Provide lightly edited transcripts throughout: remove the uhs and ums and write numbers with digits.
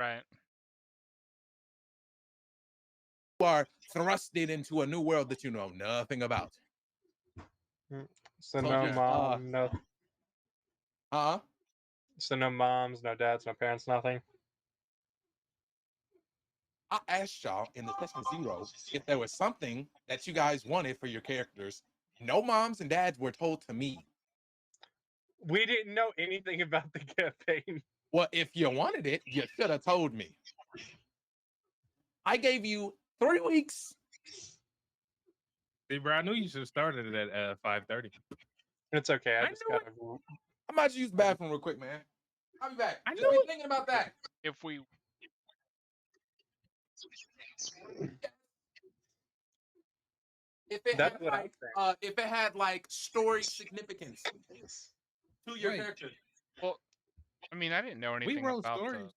Right. You are thrusted into a new world that you know nothing about. So Told no ya, mom, no. So no moms, no dads, no parents, nothing. I asked y'all in the session 0 if there was something that you guys wanted for your characters. No moms and dads were told to me. We didn't know anything about the campaign. Well, if you wanted it, you should have told me. I gave you 3 weeks. See, bro, I knew you should have started it at 5:30. It's okay. I I just knew got it. I'm about to use the bathroom real quick, man. I'll be back. I Just knew be it. thinking about that. If we If it That's had what I'm like, saying. if it had like story significance to your Wait. character. well, I mean, I didn't know We anything wrote about stories.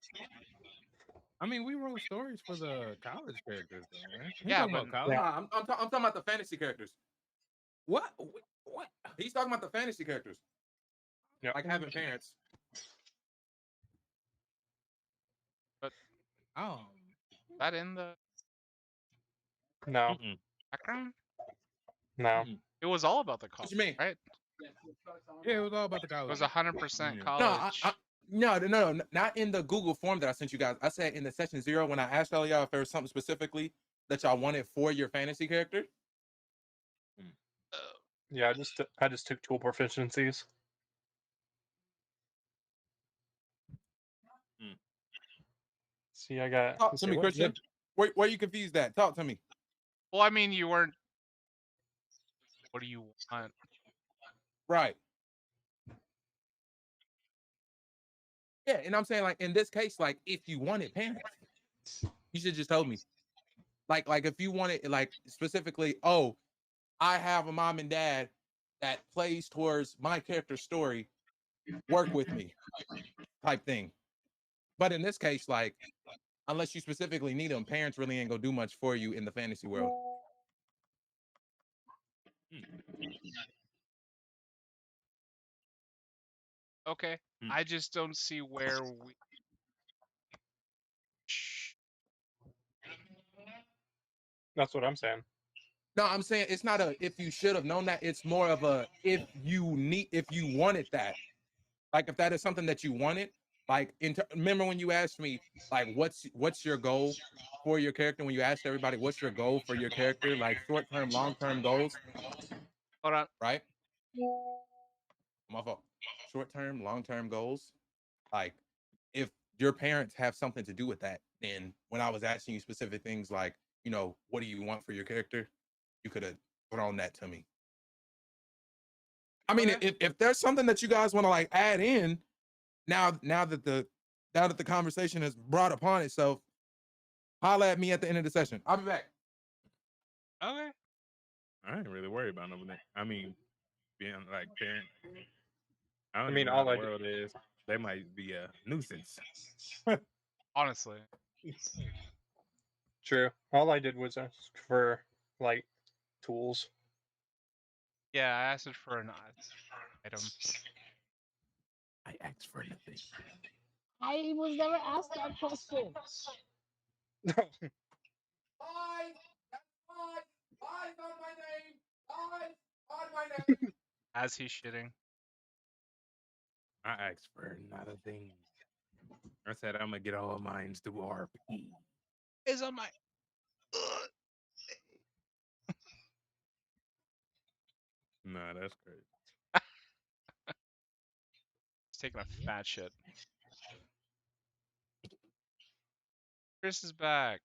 I mean, we wrote stories for the college characters, though, right? You Yeah, talking but- about college? Nah, I'm talking about the fantasy characters. What? What? He's talking about the fantasy characters. Yeah. Like having parents. Oh. that in the No, Mm-mm. background, no. Mm-mm. it was all about the college, What you mean? right? Yeah, it was all about the It college. was 100% Yeah. college. No, not in the Google form that I sent you guys. I said in the session 0 when I asked all y'all if there was something specifically that y'all wanted for your fantasy character. Yeah, I just took tool proficiencies. See, I got. Talk let's to see, me, what Christian. zip- Where you confused at? Talk to me. Well, I mean, you weren't. What do you want? Right. Yeah, and I'm saying like in this case, like if you wanted parents, you should just told me. Like if you wanted like specifically, oh, I have a mom and dad that plays towards my character's story, work with me, type thing. But in this case, like unless you specifically need them, parents really ain't gonna do much for you in the fantasy world. Okay, I just don't see where we. That's what I'm saying. No, I'm saying it's not a if you should have known that. It's more of a if you wanted that. Like if that is something that you wanted. Like remember when you asked me like what's your goal for your character? When you asked everybody what's your goal for your character, like short term, long term goals. Hold on. Right. My fault. Short term, long term goals. Like if your parents have something to do with that, then when I was asking you specific things like, you know, what do you want for your character? You could have thrown that to me. I mean, if there's something that you guys want to like add in, now that the conversation has brought upon itself, holla at me at the end of the session. I'll be back. Okay. I ain't really worried about nothing. I mean, being like parent. I don't I mean, even know all how I the do- world is. They might be a nuisance. Honestly, True. All I did was ask for like tools. yeah, I asked it for an item. I asked for nothing. I was never asked that question. Eyes on my name. Eyes on my name. As he's shitting. I asked for not a thing. I said I'm gonna get all of mine through RP. Is on my. Nah, that's crazy. He's taking a fat shit. Chris is back.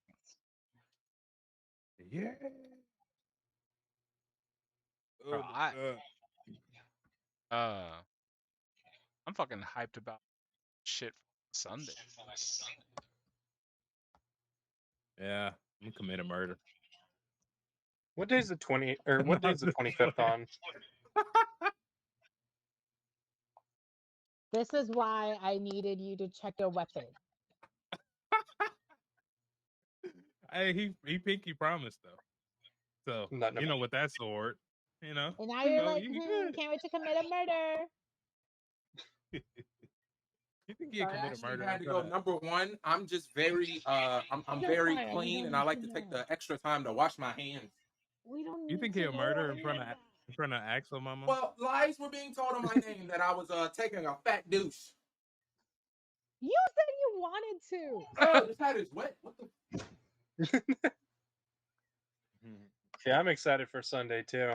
Yeah. Bro, I'm fucking hyped about shit for Sunday. Yeah, I'm gonna commit a murder. What day is the 20 or what day is the 25th on? This is why I needed you to check your weapon. Hey, he pinky promised though. So Not no you know with that sword, you know. And now you you're know, like, you good. can't wait to commit a murder. You think he I committed actually murder? had in to go front of- number one. I'm just very I'm You're very fine, we clean, don't and I need like to to take know. the extra time to wash my hands. We don't You need think to he'll know murder any of that. in front of Axel, mama? Well, lies were being told on my name that I was taking a fat douche. You said you wanted to. Bro, this hat is wet. What the? Yeah, I'm excited for Sunday too.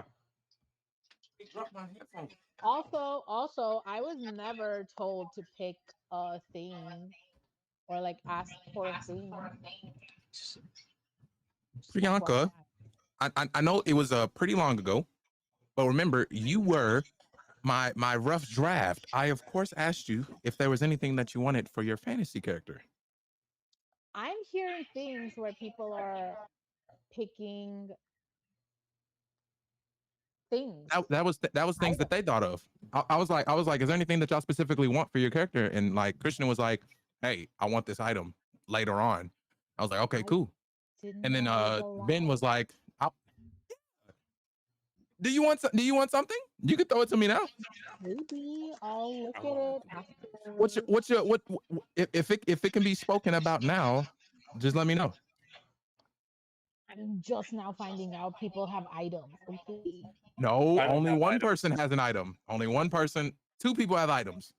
He dropped my headphones. Also, I was never told to pick a theme or like ask for a theme. Just Priyanka, FYI. I know it was pretty long ago, but remember you were my rough draft. I of course asked you if there was anything that you wanted for your fantasy character. I'm hearing things where people are picking things. That was things that they thought of. I was like, is there anything that y'all specifically want for your character? And like Christian was like, hey, I want this item later on. I was like, okay, I cool. Didn't And then know it was Ben was allowed. like, do you want something? You can throw it to me now. Maybe I'll look I at want it after. What's your if it can be spoken about now, just let me know. I'm just now finding out people have items. Okay. No, I don't only have one items. person has an item. Only one person. Two people have items.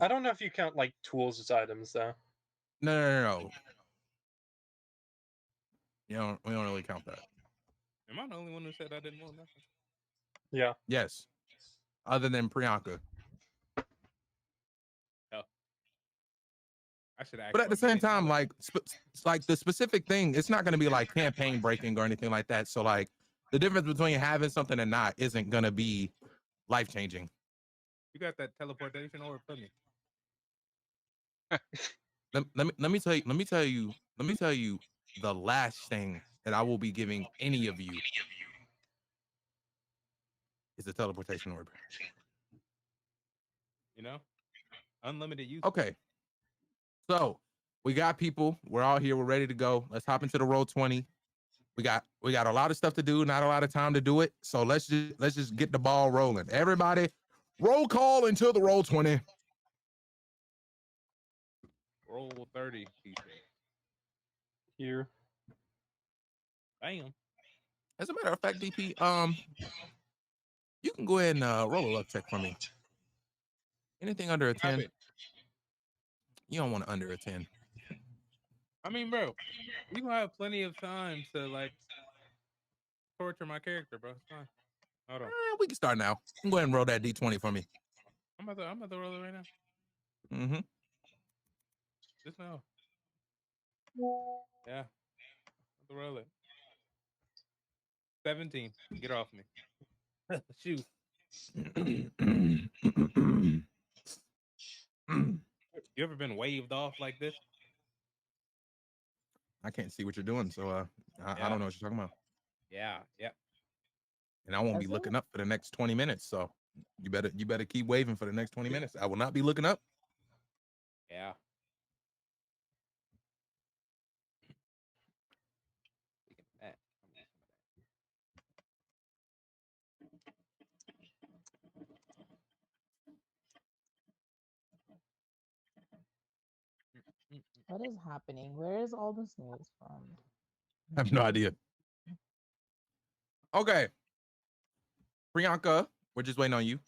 I don't know if you count like tools as items though. No. We don't really count that. Am I the only one who said I didn't want nothing? Yeah. Yes. Other than Priyanka. I should ask. But at the same time, like, like the specific thing, it's not going to be like campaign breaking or anything like that. So like the difference between having something and not isn't going to be life changing. you got that teleportation orb for me. Let me tell you the last thing that I will be giving any of you is a teleportation orb. You know, unlimited use. Okay. So we got people. We're all here. We're ready to go. Let's hop into the Roll20. We got a lot of stuff to do, not a lot of time to do it. So let's just get the ball rolling. Everybody, roll call into the Roll20. Roll 30. He said. Here. Bam. As a matter of fact, DP, you can go ahead and roll a luck check for me. Anything under a 10? You don't want under a 10. I mean, bro, we gonna have plenty of time to like torture my character, bro. It's fine. Hold on. We can start now. You can go ahead and roll that D20 for me. I'm about to roll it right now. Mm-hmm. Just now. Yeah. I'm about to roll it. 17. Get off me. Shoot. You ever been waved off like this? I can't see what you're doing, so I don't know what you're talking about. Yeah. And I won't be That's looking up for the next 20 minutes. So you better keep waving for the next 20 minutes. I will not be looking up. Yeah. What is happening? Where is all this noise from? I have no idea. Okay. Priyanka, we're just waiting on you.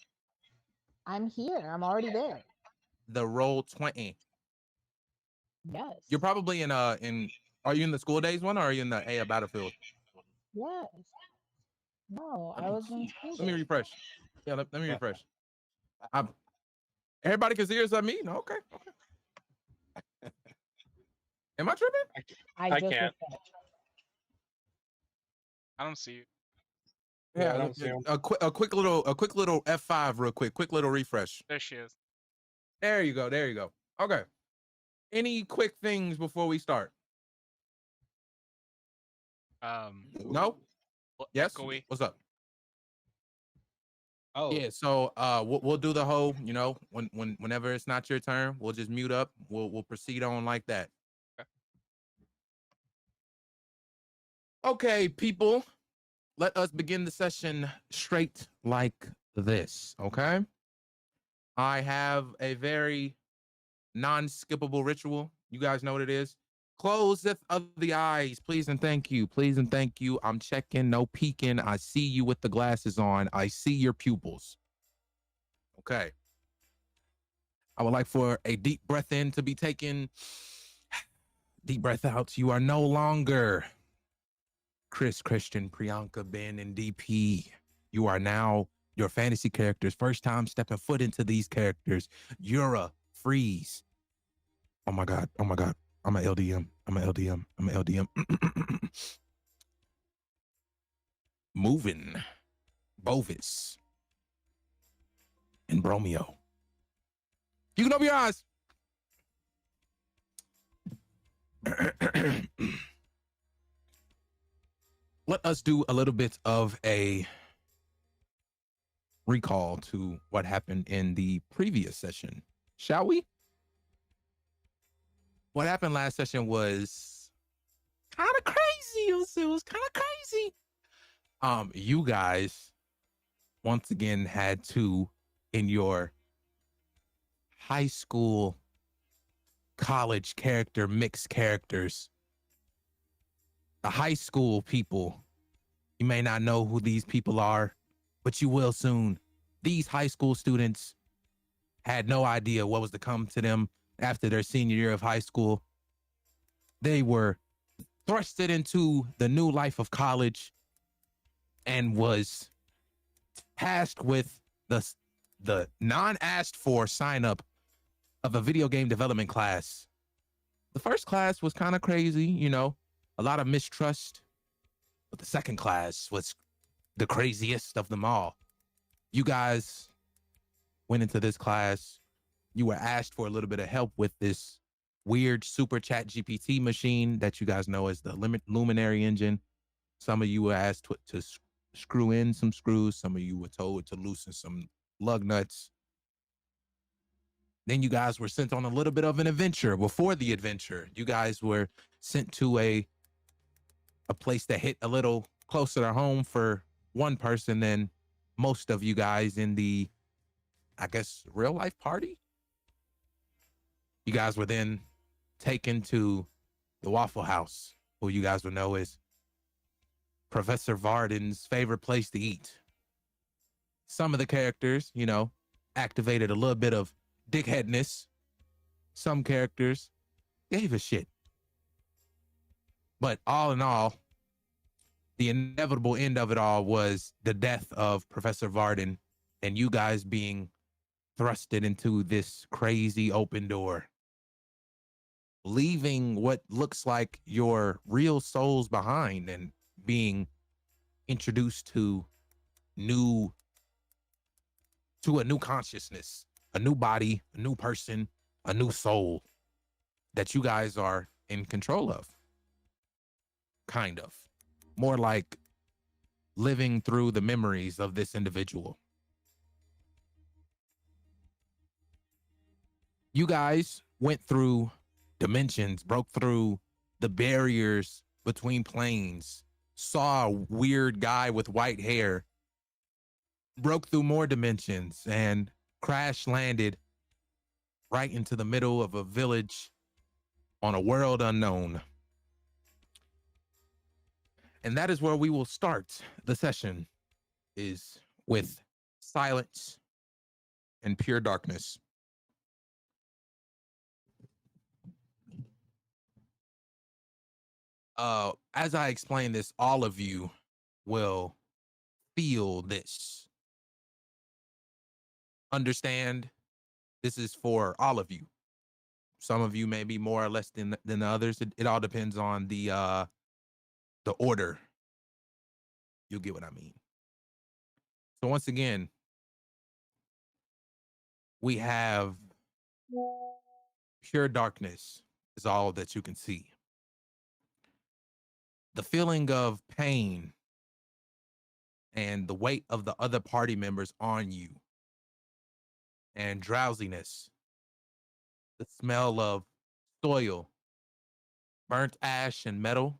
I'm here. I'm already there. The Roll20. Yes. You're probably in are you in the school days one or are you in the A Battlefield? Yes. No, Let I me- was in school. Let me days. refresh. Yeah, let me refresh. Everybody can see us at me? No, okay. Am I tripping? I I just can't. refreshed. I don't see you. Yeah, I don't see 'em. a quick little F5 real quick. Quick little refresh. There she is. There you go. Okay. Any quick things before we start? No? Well, Yes? echoey. What's up? Oh. Yeah, so we'll do the whole, whenever it's not your turn, we'll just mute up. We'll proceed on like that. Okay, people, let us begin the session straight like this, okay? I have a very non-skippable ritual. You guys know what it is. Closeth of the eyes, please and thank you. Please and thank you. I'm checking, no peeking. I see you with the glasses on. I see your pupils. Okay. I would like for a deep breath in to be taken. Deep breath out. You are no longer Chris, Christian, Priyanka, Ben, and DP. You are now your fantasy characters. First time stepping foot into these characters. Yura, Freeze. Oh my God. Oh my God. I'm an LDM. I'm an LDM. I'm an LDM. Moving. Bovis. And Bromeo. You can open your eyes. Let us do a little bit of a recall to what happened in the previous session, shall we? What happened last session was kind of crazy. It was kind of crazy. You guys once again had to, in your high school, college character, mixed characters, the high school people, you may not know who these people are, but you will soon. These high school students had no idea what was to come to them after their senior year of high school. They were thrusted into the new life of college and was tasked with the non-asked for sign up of a video game development class. The first class was kind of crazy, you know, a lot of mistrust, but the second class was the craziest of them all. You guys went into this class. You were asked for a little bit of help with this weird super chat GPT machine that you guys know as the Luminary engine. Some of you were asked to screw in some screws. Some of you were told to loosen some lug nuts. Then you guys were sent on a little bit of an adventure. Before the adventure, you guys were sent to a place that hit a little closer to home for one person than most of you guys in the, I guess, real life party. You guys were then taken to the Waffle House, who you guys will know is Professor Varden's favorite place to eat. Some of the characters, you know, activated a little bit of dickheadness. Some characters gave a shit. But all in all, the inevitable end of it all was the death of Professor Varden and you guys being thrusted into this crazy open door, leaving what looks like your real souls behind and being introduced to a new consciousness, a new body, a new person, a new soul that you guys are in control of. Kind of. More like living through the memories of this individual. You guys went through dimensions, broke through the barriers between planes, saw a weird guy with white hair, broke through more dimensions, and crash landed right into the middle of a village on a world unknown. And that is where we will start the session, is with silence and pure darkness. As I explain this, all of you will feel this. Understand, this is for all of you. Some of you may be more or less than the others. It all depends on the order. You'll get what I mean. So once again, we have pure darkness is all that you can see. The feeling of pain and the weight of the other party members on you, and drowsiness, the smell of soil, burnt ash and metal,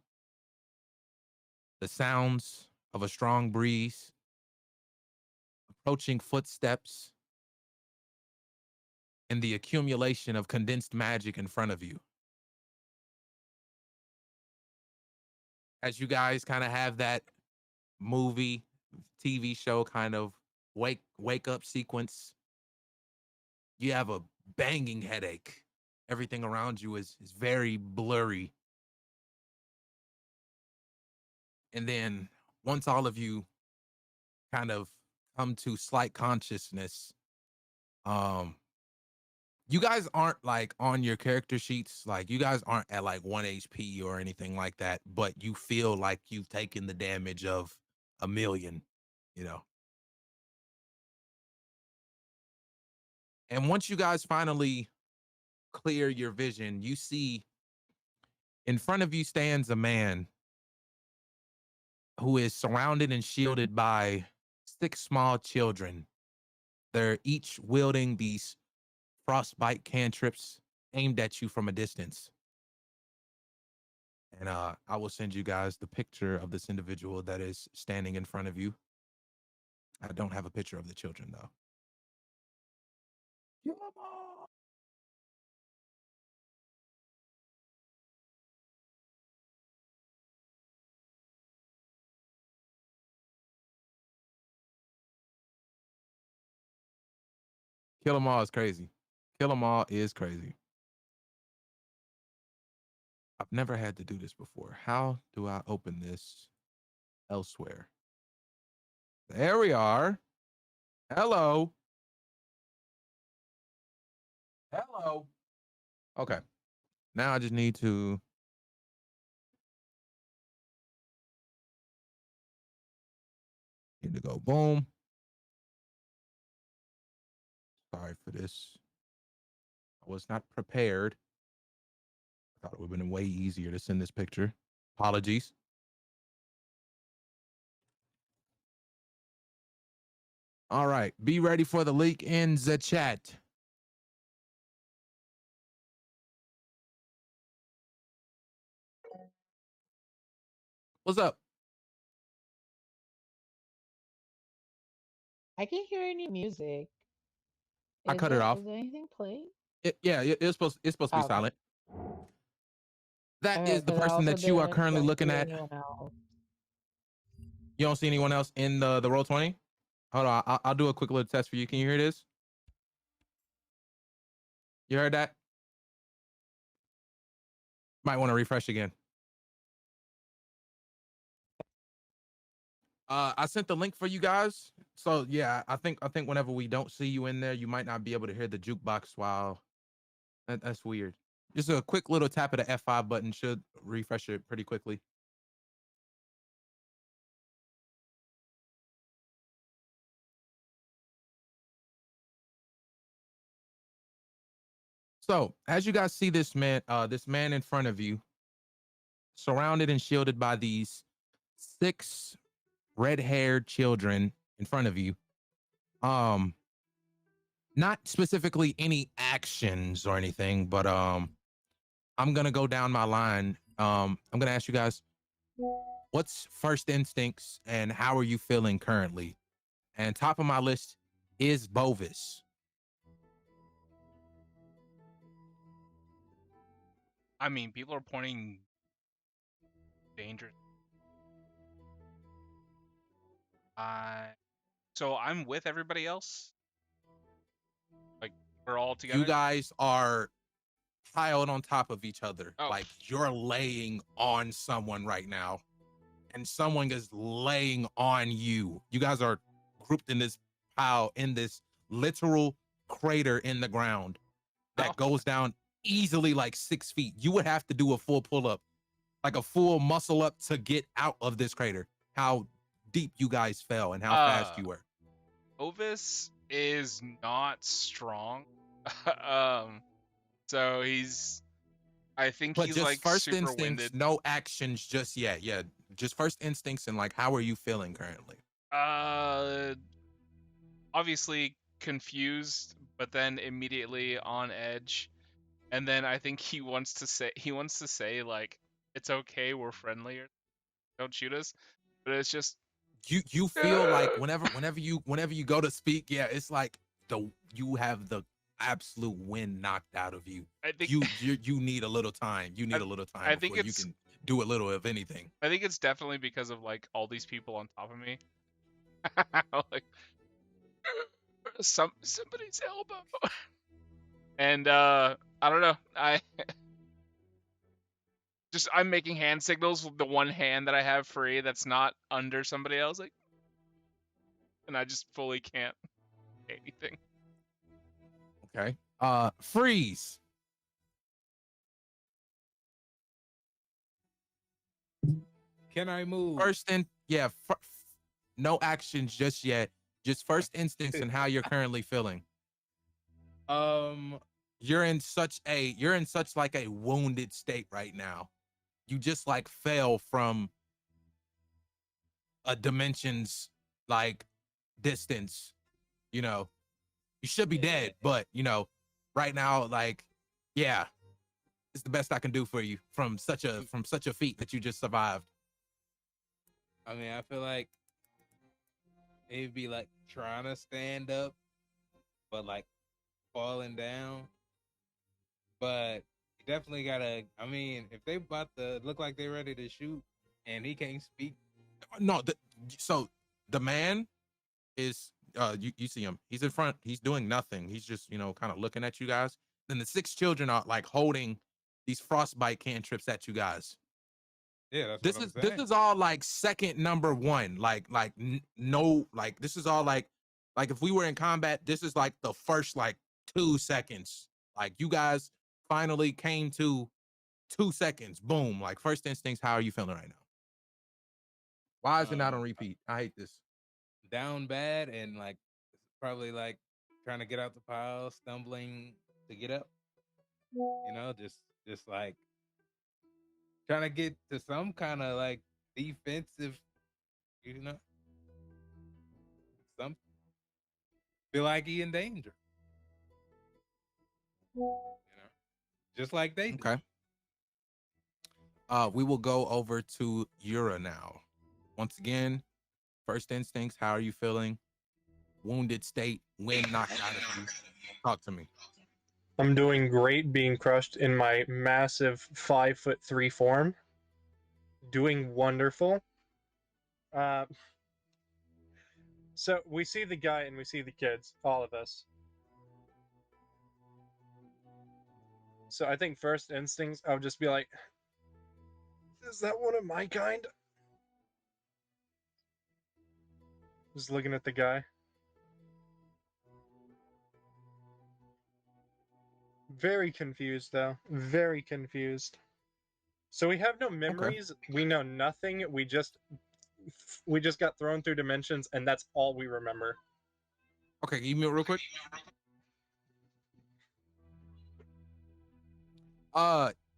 the sounds of a strong breeze, approaching footsteps, and the accumulation of condensed magic in front of you. As you guys kind of have that movie, TV show kind of wake up sequence, you have a banging headache. Everything around you is very blurry. And then once all of you kind of come to slight consciousness, you guys aren't like on your character sheets, like you guys aren't at like 1 HP or anything like that, but you feel like you've taken the damage of a million, you know. And once you guys finally clear your vision, you see in front of you stands a man who is surrounded and shielded by 6 small children. They're each wielding these frostbite cantrips aimed at you from a distance. And I will send you guys the picture of this individual that is standing in front of you. I don't have a picture of the children, though. Kill 'em all is crazy. Kill 'em all is crazy. I've never had to do this before. How do I open this elsewhere? There we are. Hello. Hello. Okay. Now I just need to go boom. Sorry for this. I was not prepared. I thought it would have been way easier to send this picture. Apologies. All right. Be ready for the leak in the chat. What's up? I can't hear any music. I cut it off. Is there anything playing? It's supposed to be Okay. silent. That Okay, is the 'cause I person also that you are didn't currently looking see at. anyone else. You don't see anyone else in the Roll20? Hold on, I'll do a quick little test for you. Can you hear this? You heard that? Might want to refresh again. I sent the link for you guys. So yeah, I think whenever we don't see you in there, you might not be able to hear the jukebox while that's weird. Just a quick little tap of the F5 button should refresh it pretty quickly. So as you guys see this man in front of you, surrounded and shielded by these 6 red-haired children in front of you. Not specifically any actions or anything, but I'm gonna go down my line. I'm gonna ask you guys, what's first instincts and how are you feeling currently? And top of my list is Bovis. I mean, people are pointing dangerous. So I'm with everybody else. Like we're all together. You guys are piled on top of each other. Oh. Like you're laying on someone right now, and someone is laying on you. You guys are grouped in this pile in this literal crater in the ground that goes down easily like 6 feet. You would have to do a full pull-up, like a full muscle up to get out of this crater. How deep you guys fell and how fast you were. Ovis is not strong. So I think But he's just like first super instincts, winded. no actions just yet. Yeah, just first instincts and like, how are you feeling currently? Obviously confused, but then immediately on edge. And then I think he wants to say like, it's okay, we're friendly, or don't shoot us. But it's just You feel like whenever you go to speak, yeah, it's like you have the absolute wind knocked out of you. I think You need a little time. You need a little time I think before you it's- can do a little of anything. I think it's definitely because of like all these people on top of me. Like somebody's elbow. And I don't know. I'm making hand signals with the one hand that I have free that's not under somebody else, like, and I just fully can't say anything. Okay. Freeze. Can I move? First and yeah, no actions just yet. Just first instincts and how you're currently feeling. You're in such like a wounded state right now. You just like fell from a dimension's like distance. You know, you should be dead, but you know, right now, like, yeah, it's the best I can do for you from such a feat that you just survived. I mean, I feel like it'd be like trying to stand up, but like falling down. But you definitely gotta. I mean, if they about to look like they're ready to shoot, and he can't speak. No, so the man is you see him. He's in front. He's doing nothing. He's just kind of looking at you guys. Then the 6 children are like holding these frostbite cantrips at you guys. Yeah, this is all like second number 1. No, like this is all like if we were in combat, this is like the first like 2 seconds. Like you guys finally came to 2 seconds. Boom. Like first instincts. How are you feeling right now? Why is it not on repeat? I hate this. Down bad and like probably like trying to get out the pile, stumbling to get up. Just like trying to get to some kind of like defensive, some feel like he in danger. Just like they do. Okay. We will go over to Yura now. Once again, first instincts, how are you feeling? Wounded state, wind knocked out of you. Talk to me. I'm doing great, being crushed in my massive 5'3" form. Doing wonderful. So we see the guy and we see the kids, all of us. So I think first instincts, I would just be like, is that one of my kind? Just looking at the guy. Very confused, though. Very confused. So we have no memories. Okay. We know nothing. We just got thrown through dimensions, and that's all we remember. Okay, give me real quick.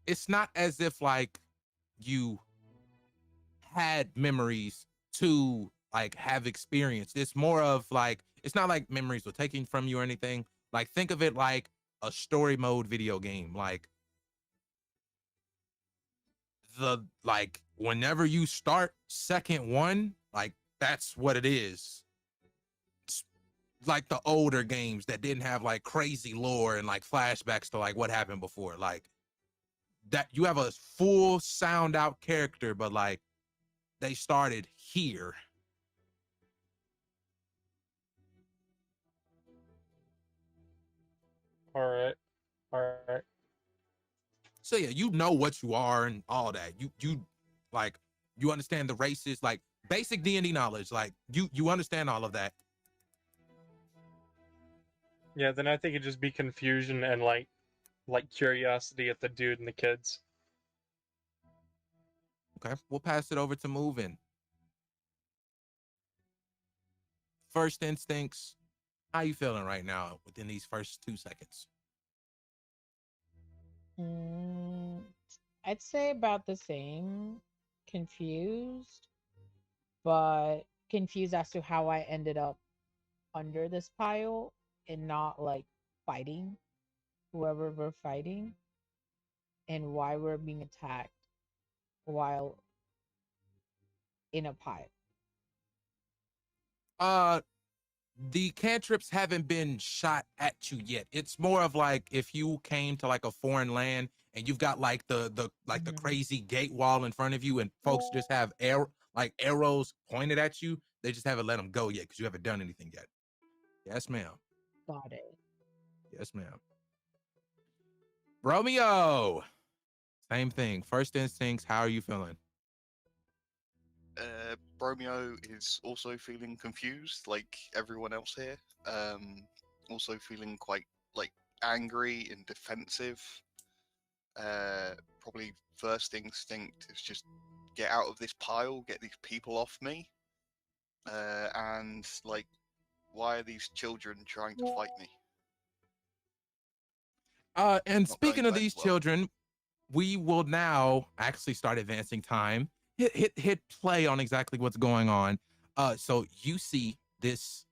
It's not as if like you had memories to like have experience. It's more of like, it's not like memories were taken from you or anything. Like think of it like a story mode video game. Like whenever you start second one, like that's what it is. It's like the older games that didn't have like crazy lore and like flashbacks to like what happened before. Like that you have a full sound out character, but like they started here. All right. So yeah, you know what you are and all that. You like you understand the races, like basic D&D knowledge. Like you understand all of that. Yeah, then I think it'd just be confusion and like curiosity at the dude and the kids. Okay, we'll pass it over to Moving. First instincts, how you feeling right now within these first 2 seconds? I'd say about the same. Confused, but confused as to how I ended up under this pile and not like fighting whoever we're fighting and why we're being attacked while in a pile. the cantrips haven't been shot at you yet. It's more of like if you came to like a foreign land and you've got like the Mhm. crazy gate wall in front of you, and folks just have arrows pointed at you. They just haven't let them go yet because you haven't done anything yet. Yes, ma'am. Got it. Yes, ma'am. Romeo. Same thing. First instincts. How are you feeling? Romeo is also feeling confused, like everyone else here. Also feeling quite like angry and defensive. Probably first instinct is just get out of this pile, get these people off me. And like, why are these children trying to fight me? And Not speaking going of well, these well. children, we will now actually start advancing time. Hit play on exactly what's going on. So you see this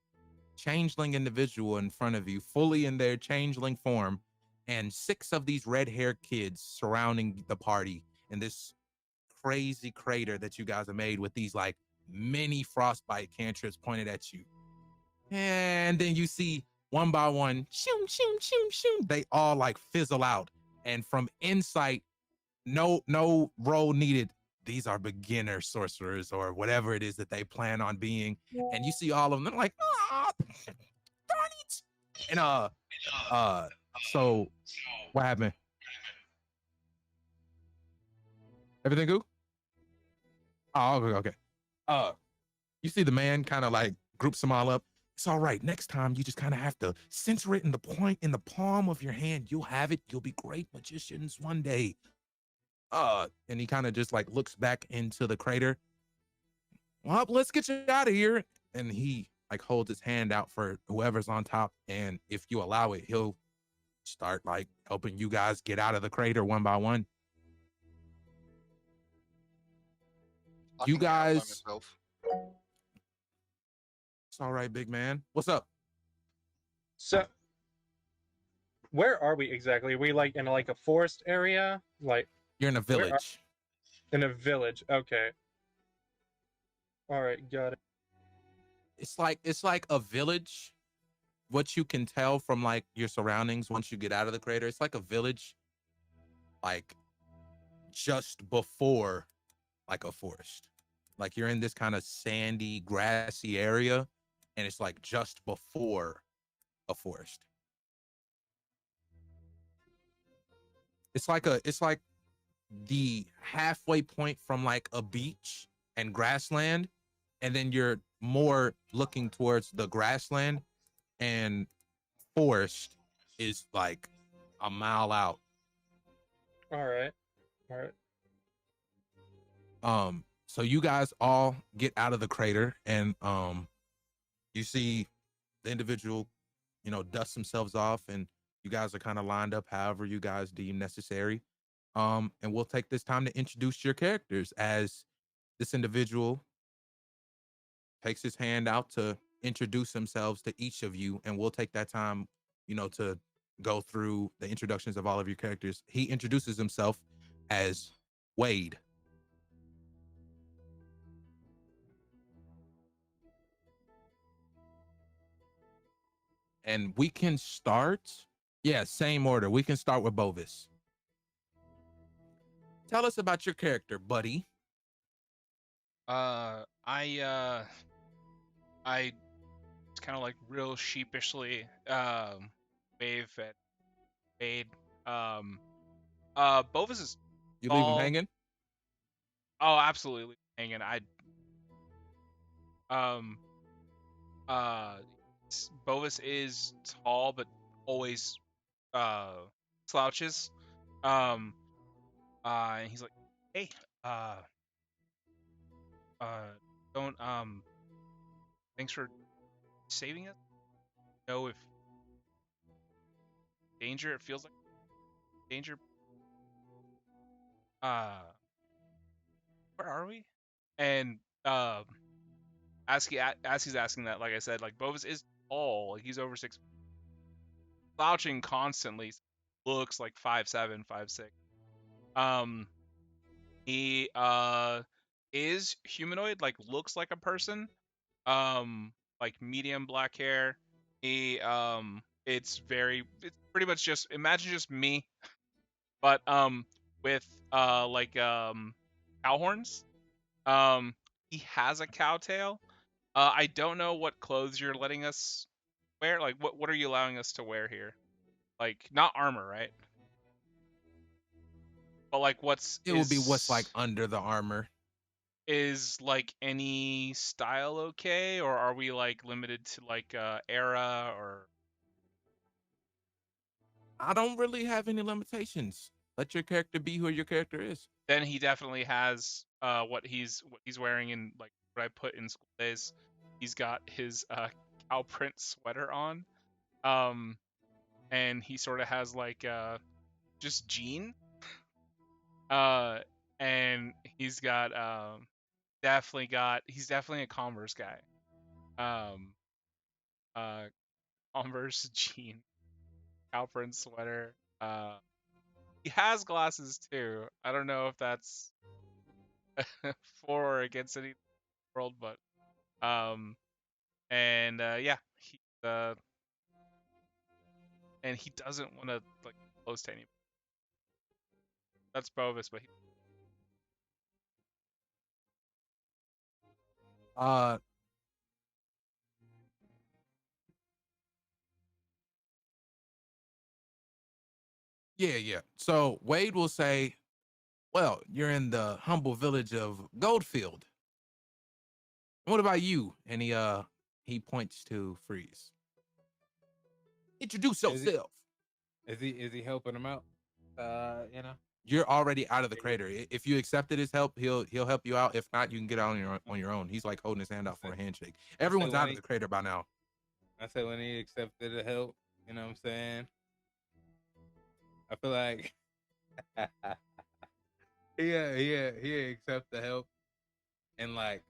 changeling individual in front of you, fully in their changeling form, and 6 of these red-haired kids surrounding the party in this crazy crater that you guys have made with these like mini frostbite cantrips pointed at you. And then you see one by one, shoom, shoom, shoom, shoom, they all like fizzle out. And from insight, no role needed. These are beginner sorcerers or whatever it is that they plan on being. And you see all of them, they're like, ah, darn it. And so what happened? Everything good? Oh, okay. You see the man kind of like groups them all up. It's all right. Next time, you just kind of have to censor it in the palm of your hand. You'll have it. You'll be great magicians one day. And he kind of just like looks back into the crater. Well, let's get you out of here. And he like holds his hand out for whoever's on top. And if you allow it, he'll start like helping you guys get out of the crater one by one. I You can get out by guys, myself. it's all right, big man. What's up? So, where are we exactly? Are we like in like a forest area? Like You're in a Where are- village. in a village? Okay. All right, got it. It's like a village. What you can tell from like your surroundings once you get out of the crater, it's like a village, like just before like a forest. Like you're in this kind of sandy, grassy area, and it's like just before a forest. It's like the halfway point from like a beach and grassland, and then you're more looking towards the grassland, and forest is like a mile out. All right. All right. So you guys all get out of the crater, and you see the individual, dust themselves off, and you guys are kind of lined up however you guys deem necessary. And we'll take this time to introduce your characters as this individual takes his hand out to introduce themselves to each of you, and we'll take that time, to go through the introductions of all of your characters. He introduces himself as Wade. And we can start, same order. We can start with Bovis. Tell us about your character, buddy. I kind of like real sheepishly wave at Wade. Bovis is You leave him tall. hanging? Oh, absolutely hanging. Bovis is tall but always slouches. And he's like, hey, don't thanks for saving us. Know if danger, it feels like danger. Where are we? And as he's asking that, like I said, like Bovis is tall, like he's over 6, slouching constantly, looks like 5'7", 5'6". He is humanoid, like looks like a person. like medium black hair. It's pretty much just imagine just me, but with cow horns. He has a cow tail. I don't know what clothes you're letting us wear. Like, what are you allowing us to wear here? Like, not armor, right? But like, It will be what's like under the armor. is like any style okay, or are we like limited to like era or? I don't really have any limitations. Let your character be who your character is. Then he definitely has what he's wearing in like what I put in school days. He's got his cow print sweater on, and he sort of has like just jean, and he's definitely a Converse guy, um, Converse jean, cow print sweater. He has glasses too. I don't know if that's for or against any world, but yeah, and he doesn't want to like close to anybody. That's Bovis, but Uh, yeah. So Wade will say, "Well, you're in the humble village of Goldfield. What about you?" And he points to Freeze. Introduce Is he- yourself. Is he helping him out? You know. You're already out of the crater. If you accepted his help, he'll help you out. If not, you can get out on your own. He's like holding his hand out for a handshake. Everyone's out of the crater by now. I said when he accepted the help, you know what I'm saying? I feel like he accept the help and like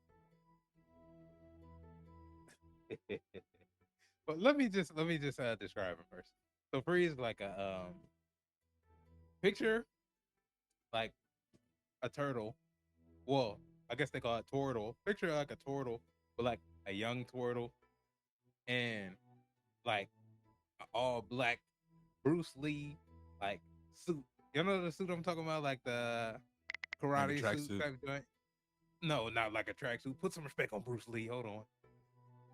but let me just describe him first. So Freeze like a picture like a turtle. Well, I guess they call it turtle. Picture like a turtle, but like a young turtle and like a all black Bruce Lee like suit. You know the suit I'm talking about, like the karate suit type joint. No, not like a tracksuit. Put some respect on Bruce Lee. Hold on,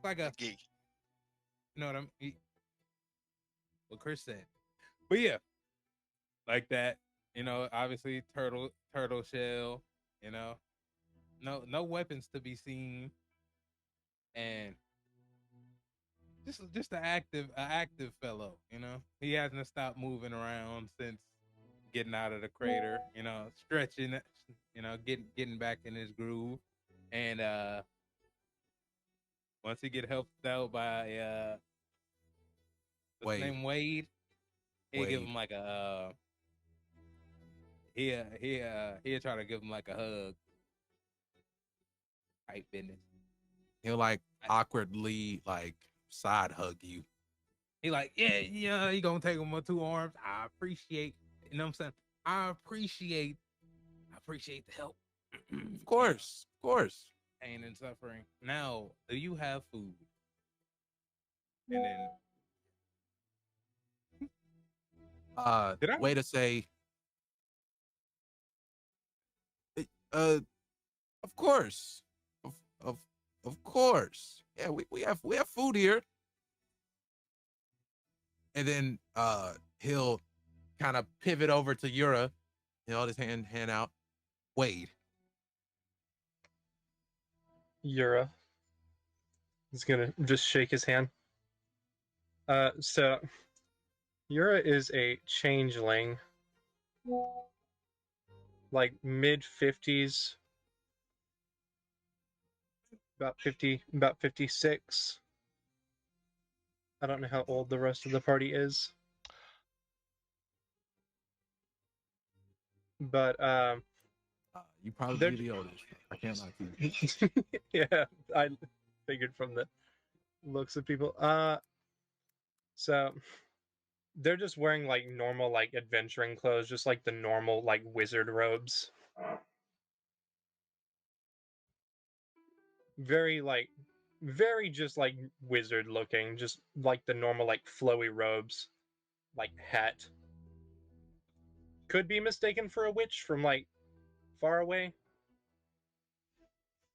like a Gi. You know what I mean? What Chris said, but yeah, like that. You know, obviously turtle shell. You know, no weapons to be seen, and just an active fellow. You know, he hasn't stopped moving around since getting out of the crater. You know, stretching. You know, getting back in his groove, and once he get helped out by what's his name, Wade, he'll give him like a he'll try to give him like a hug type business. He'll like awkwardly like side hug you. He like, yeah, he gonna take him with 2 arms. I appreciate, you know what I'm saying? I appreciate the help. Of course. Pain and suffering. Now, do you have food? And then way to say of course. Of course. Yeah, we have food here. And then he'll kind of pivot over to Yura. He'll hold his hand out. Wade. Yura. He's gonna just shake his hand. So Yura is a changeling, like mid-50s, about 56. I don't know how old the rest of the party is, but you probably be the oldest. I can't lie to you. Yeah, I figured from the looks of people. So they're just wearing like normal like adventuring clothes, just like the normal like wizard robes. Very like very just like wizard looking, just like the normal like flowy robes, like hat. Could be mistaken for a witch from like far away,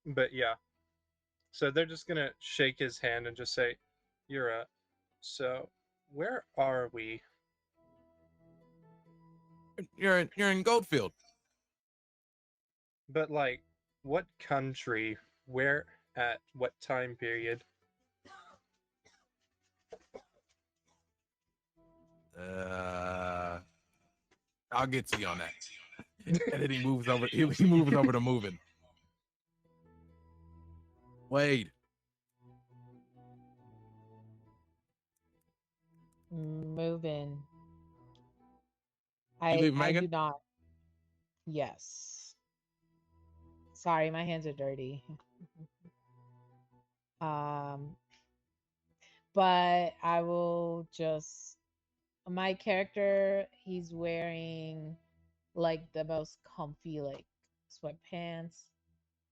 but yeah. So they're just gonna shake his hand and just say, "Yura, so where are we?" You're in Goldfield. But like, what country? Where at what time period? I'll get to you on that. And then he moves over. He moves over to moving. Wade. Moving. You leave I Megan? do not. Yes. Sorry, my hands are dirty. But I will just my character, he's wearing like the most comfy like sweatpants,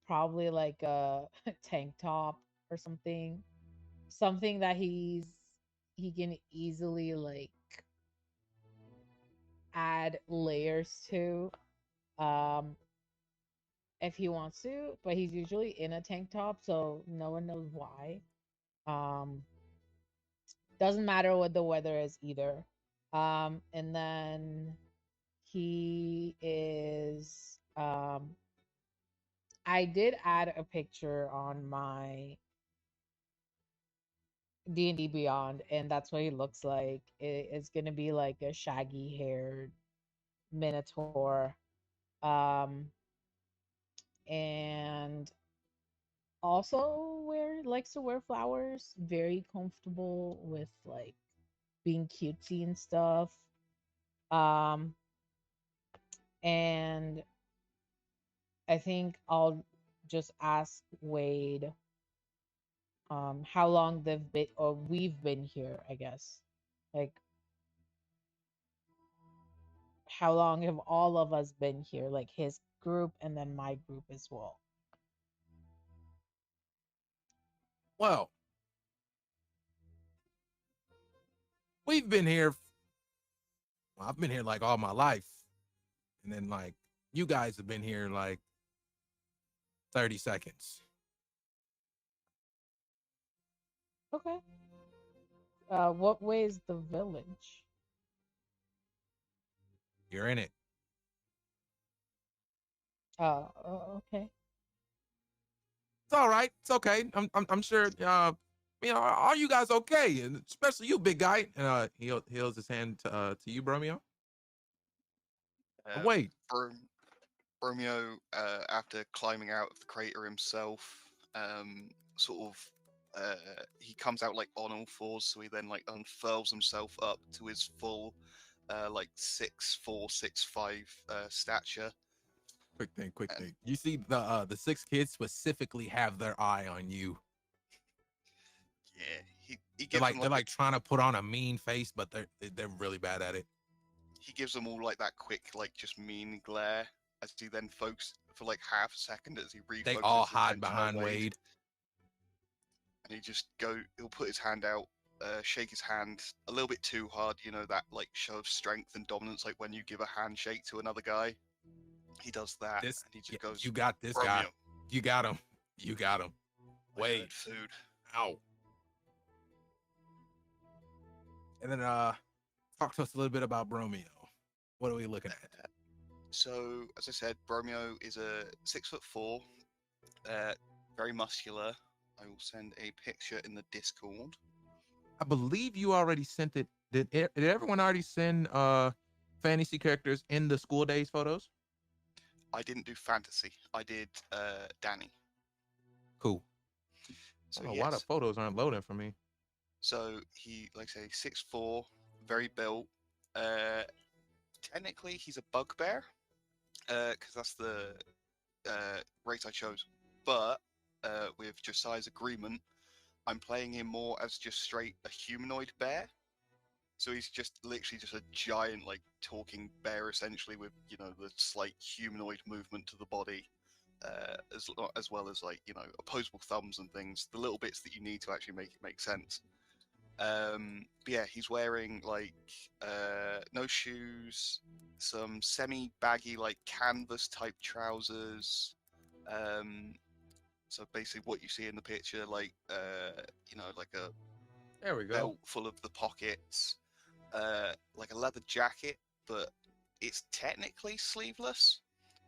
probably like a tank top or something. Something that he can easily like add layers to um if he wants to, but he's usually in a tank top, so no one knows why. Um doesn't matter what the weather is either. And then he is I did add a picture on my D&D Beyond, and that's what he looks like. It's gonna be like a shaggy haired minotaur. Um and also likes to wear flowers, very comfortable with like being cutesy and stuff. Um and I think I'll just ask Wade how long they've been or we've been here, I guess. Like how long have all of us been here? Like his group and then my group as well. Well, we've been here. I've been here like all my life. And then like you guys have been here like 30 seconds. Okay. What way is the village? You're in it. Okay. It's all right. It's okay. I'm sure are you guys okay? And especially you, big guy. And he holds his hand to you, Bromeo. Wait. Bromeo, after climbing out of the crater himself, sort of, he comes out like on all fours, so he then like unfurls himself up to his full, like 6'4", 6'5" stature. Quick thing. You see the 6 kids specifically have their eye on you. Yeah, he They're gives them like trying to put on a mean face, but they're really bad at it. He gives them all like that quick, like just mean glare as he then focuses for like half a second as he refocuses. They all his hide attention behind on Wade. And he'll put his hand out, shake his hand a little bit too hard, you know, that like show of strength and dominance, like when you give a handshake to another guy. He does that, and he just goes, "You got this Bromeo. guy. You got him. You got him. Wade. Food. Ow." And then talk to us a little bit about Bromeo. What are we looking at? So, as I said, Bromeo is a 6'4", very muscular. I will send a picture in the Discord. I believe you already sent it. Did everyone already send fantasy characters in the school days photos? I didn't do fantasy. I did Danny. Cool. So I don't know why the photos aren't loading for me. So he, like I say, 6'4", very built. Technically, he's a bugbear, because that's the race I chose. But with Josiah's agreement, I'm playing him more as just straight a humanoid bear. So he's just literally just a giant, like, talking bear, essentially, with, you know, the slight humanoid movement to the body. as well as like opposable thumbs and things, the little bits that you need to actually make it make sense. But yeah, he's wearing like no shoes, some semi-baggy like canvas type trousers. So basically, what you see in the picture, like like a There we go. belt full of the pockets, like a leather jacket, but it's technically sleeveless.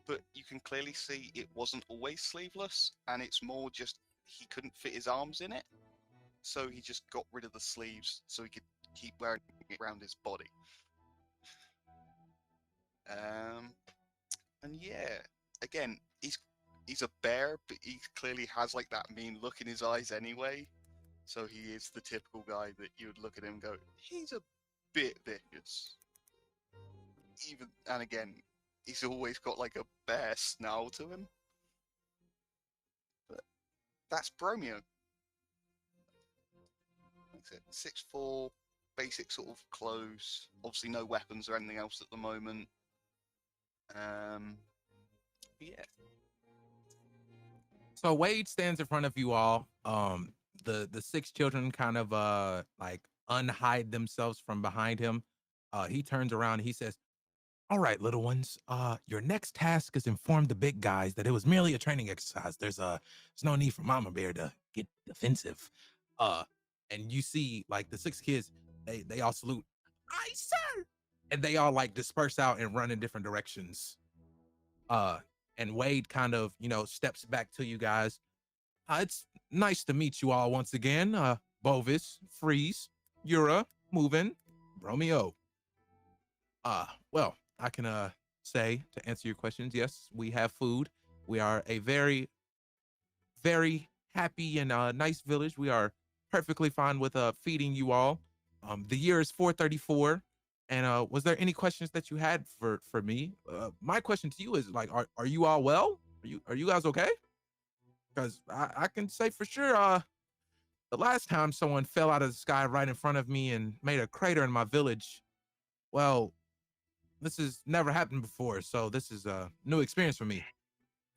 But you can clearly see it wasn't always sleeveless, and it's more just he couldn't fit his arms in it, so he just got rid of the sleeves so he could keep wearing it around his body. And yeah, again, he's a bear, but he clearly has like that mean look in his eyes anyway. So he is the typical guy that you would look at him and go, he's a bit vicious. And again, he's always got like a bear snarl to him. But that's Bromeo. That's it. 6'4", basic sort of clothes. Obviously no weapons or anything else at the moment. Yeah. So Wade stands in front of you all. The 6 children kind of like unhide themselves from behind him. He turns around and he says, "All right, little ones. Your next task is inform the big guys that it was merely a training exercise. There's no need for Mama Bear to get defensive." And you see like the 6 kids, they all salute, "Aye, sir," and they all like disperse out and run in different directions. And Wade kind of, steps back to you guys. It's nice to meet you all once again. Bovis, Freeze, Yura, Movin, Romeo. Well, I can say to answer your questions, yes, we have food. We are a very, very happy and nice village. We are perfectly fine with feeding you all. The year is 434. And was there any questions that you had for me? My question to you is like, are you all well? Are you guys okay? Because I can say for sure, the last time someone fell out of the sky right in front of me and made a crater in my village, well, this has never happened before, so this is a new experience for me.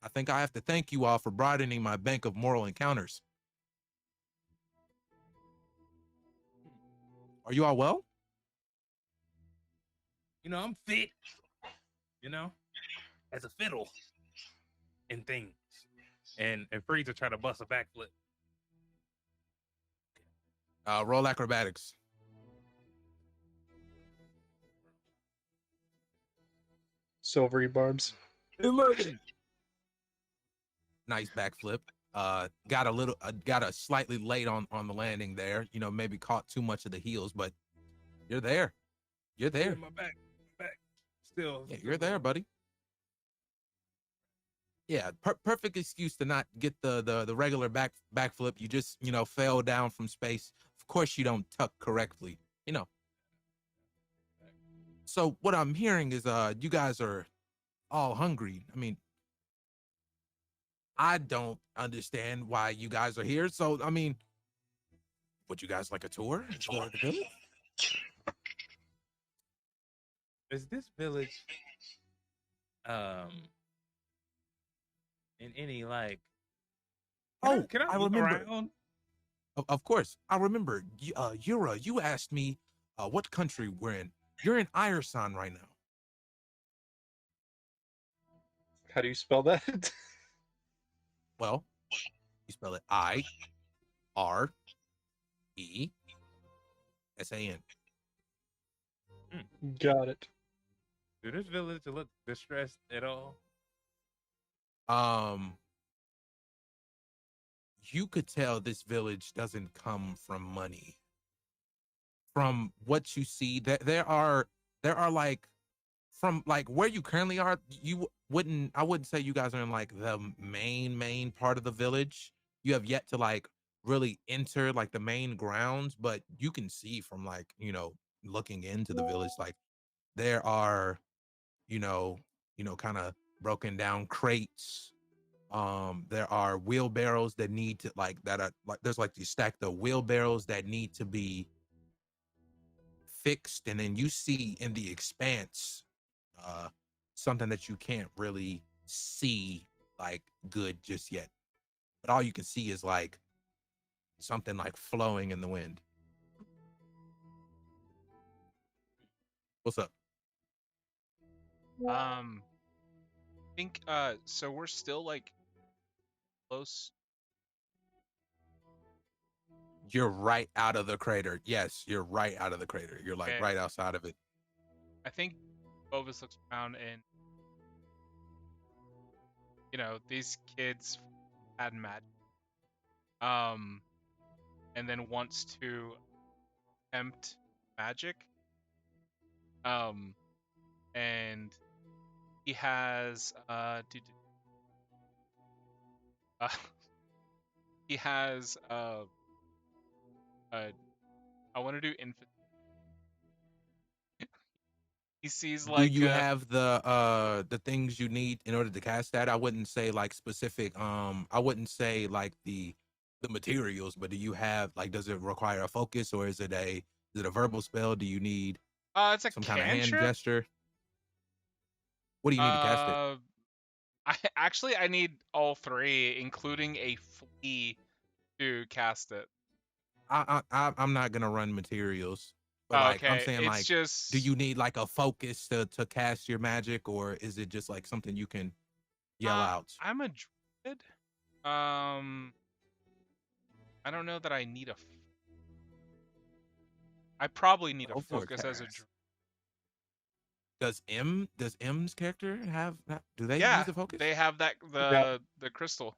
I think I have to thank you all for broadening my bank of moral encounters. Are you all well? I'm fit, as a fiddle and things. And Frieza try to bust a backflip. Roll acrobatics. Silvery barbs. 11. Nice backflip. Got a slightly late on the landing there. Maybe caught too much of the heels, but you're there. You're there. My back. Still. Yeah, you're there, buddy. Yeah, perfect excuse to not get the regular backflip. You just, fell down from space. Of course you don't tuck correctly, So what I'm hearing is you guys are all hungry. I mean, I don't understand why you guys are here. So, I mean, would you guys like a tour of the village? Is this village in any like can I look remember. around? Of course. I remember Yura, you asked me what country we're in. You're in Ireson right now. How do you spell that? Well, you spell it IRESAN. Got it. Do this village look distressed at all? You could tell this village doesn't come from money. From what you see, there are like, from like where you currently are, I wouldn't say you guys are in like the main part of the village. You have yet to like really enter like the main grounds, but you can see from like, looking into the village, like there are, kind of broken down crates. There are wheelbarrows that need to there's like these stacked of wheelbarrows that need to be fixed. And then you see in the expanse, something that you can't really see like good just yet. But all you can see is like something like flowing in the wind. What's up? I think so we're still like close. You're right out of the crater. Yes, you're right out of the crater. You're like Okay. right outside of it. I think Bovis looks around and these kids had magic. And then wants to attempt magic. And he has he has I want to do infant. He sees Do like you have the things you need in order to cast that? I wouldn't say like specific. I wouldn't say like the materials, but do you have like? Does it require a focus, or is it a verbal spell? Do you need it's a some kind of hand cantrip? gesture? What do you need to cast it? I need all three, including a flea, to cast it. I'm not gonna run materials, but Oh, like I'm okay, saying, it's like, just do you need like a focus to cast your magic, or is it just like something you can yell out? I'm a druid. I don't know that I need a. I probably need a Go for it, focus as a Cass. druid. Does M's character have that? Do they Yeah, use a focus? they have that Yeah. the crystal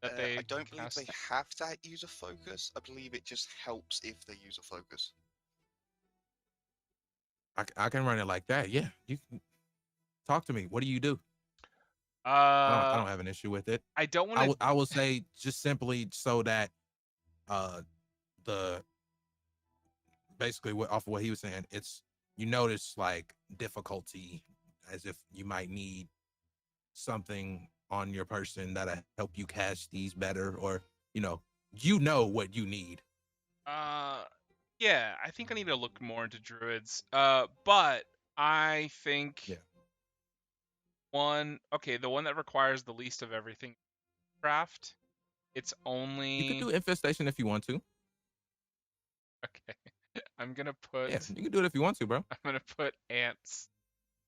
that they I don't believe cast. they have to use a focus. I believe it just helps if they use a focus. I can run it like that. Yeah, you can talk to me. What do you do? I don't have an issue with it. I don't want to. I will say just simply so that the basically off of what he was saying, it's you notice like difficulty as if you might need something on your person that'll help you cast these better, or you know what you need. Yeah, I think I need to look more into druids. But I think Yeah. the one that requires the least of everything, craft. It's only. You can do infestation if you want to. Okay. I'm gonna put. Yeah, you can do it if you want to, bro. I'm gonna put ants.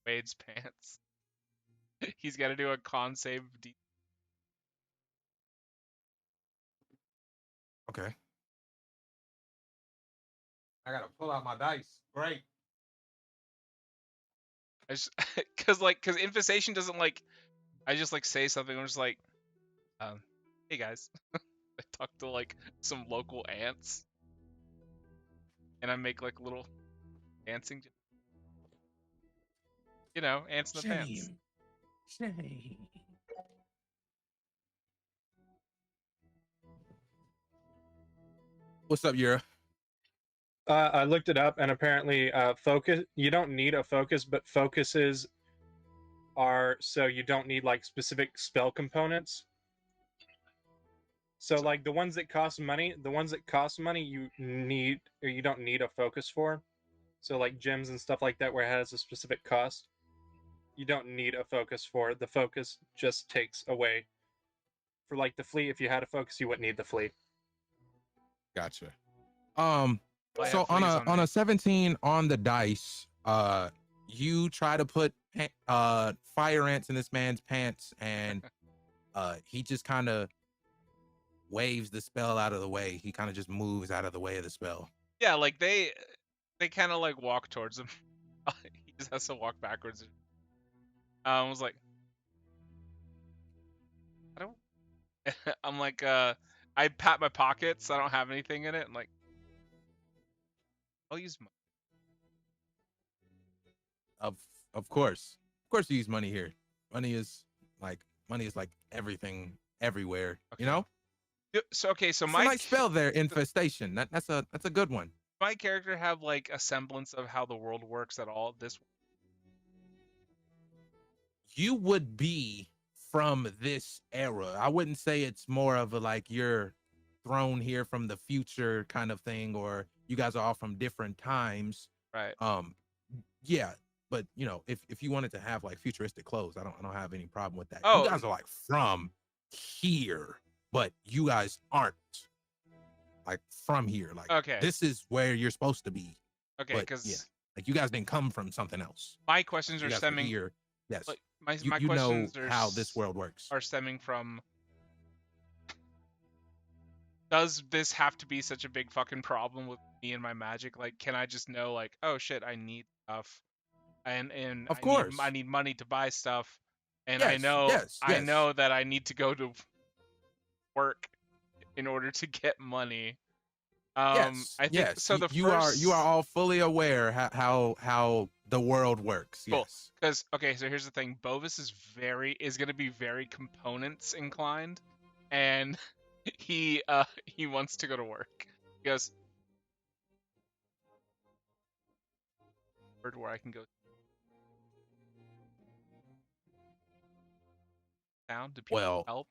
Wade's pants. He's got to do a con save. Okay. I gotta pull out my dice. Great. I just cause infestation doesn't like. I just like say something. I'm just like, hey guys. I talk to like some local ants, and I make like little dancing. Ants in the pants. Shame. What's up, Yura? I looked it up, and apparently, focus. You don't need a focus, but focuses are so you don't need like specific spell components. So like the ones that cost money, you need or you don't need a focus for. So like gems and stuff like that, where it has a specific cost, you don't need a focus for. The focus just takes away. For like the flea, if you had a focus, you wouldn't need the flea. Gotcha. I So have fleas on me. a 17 on the dice, you try to put fire ants in this man's pants, and he just kind of waves the spell out of the way. He kind of just moves out of the way of the spell. Yeah, like they kind of like walk towards him. He just has to walk backwards. I was like, I don't. I'm like, I pat my pockets. I don't have anything in it. I'm like, I'll use money. Of course you use money here. Money is like everything everywhere. Okay. You know. So It's a nice spell there, infestation. That's a good one. My character have like a semblance of how the world works at all. You would be from this era. I wouldn't say it's more of a like you're thrown here from the future kind of thing, or you guys are all from different times. Right. Yeah, but you know, if you wanted to have like futuristic clothes, I don't have any problem with that. Oh. You guys are like from here, but you guys aren't like from here. Like Okay. this is where you're supposed to be. Okay, but, because yeah. Like you guys didn't come from something else. my questions You are guys were stemming. here. Yes. Like, my you know questions are how this world works. are stemming from. Does this have to be such a big fucking problem with me and my magic? Like, can I just know, like, oh shit, I need stuff, and Of course. I need money to buy stuff, and I Yes, know yes, I yes. know that I need to go to work in order to get money. Yes, I think yes. so. The you first, are all fully aware how the world works. Cool. Yes. Because okay, so here's the thing: Bovis is going to be very components inclined, and he wants to go to work. He goes, where I can go down? Do people Well, help?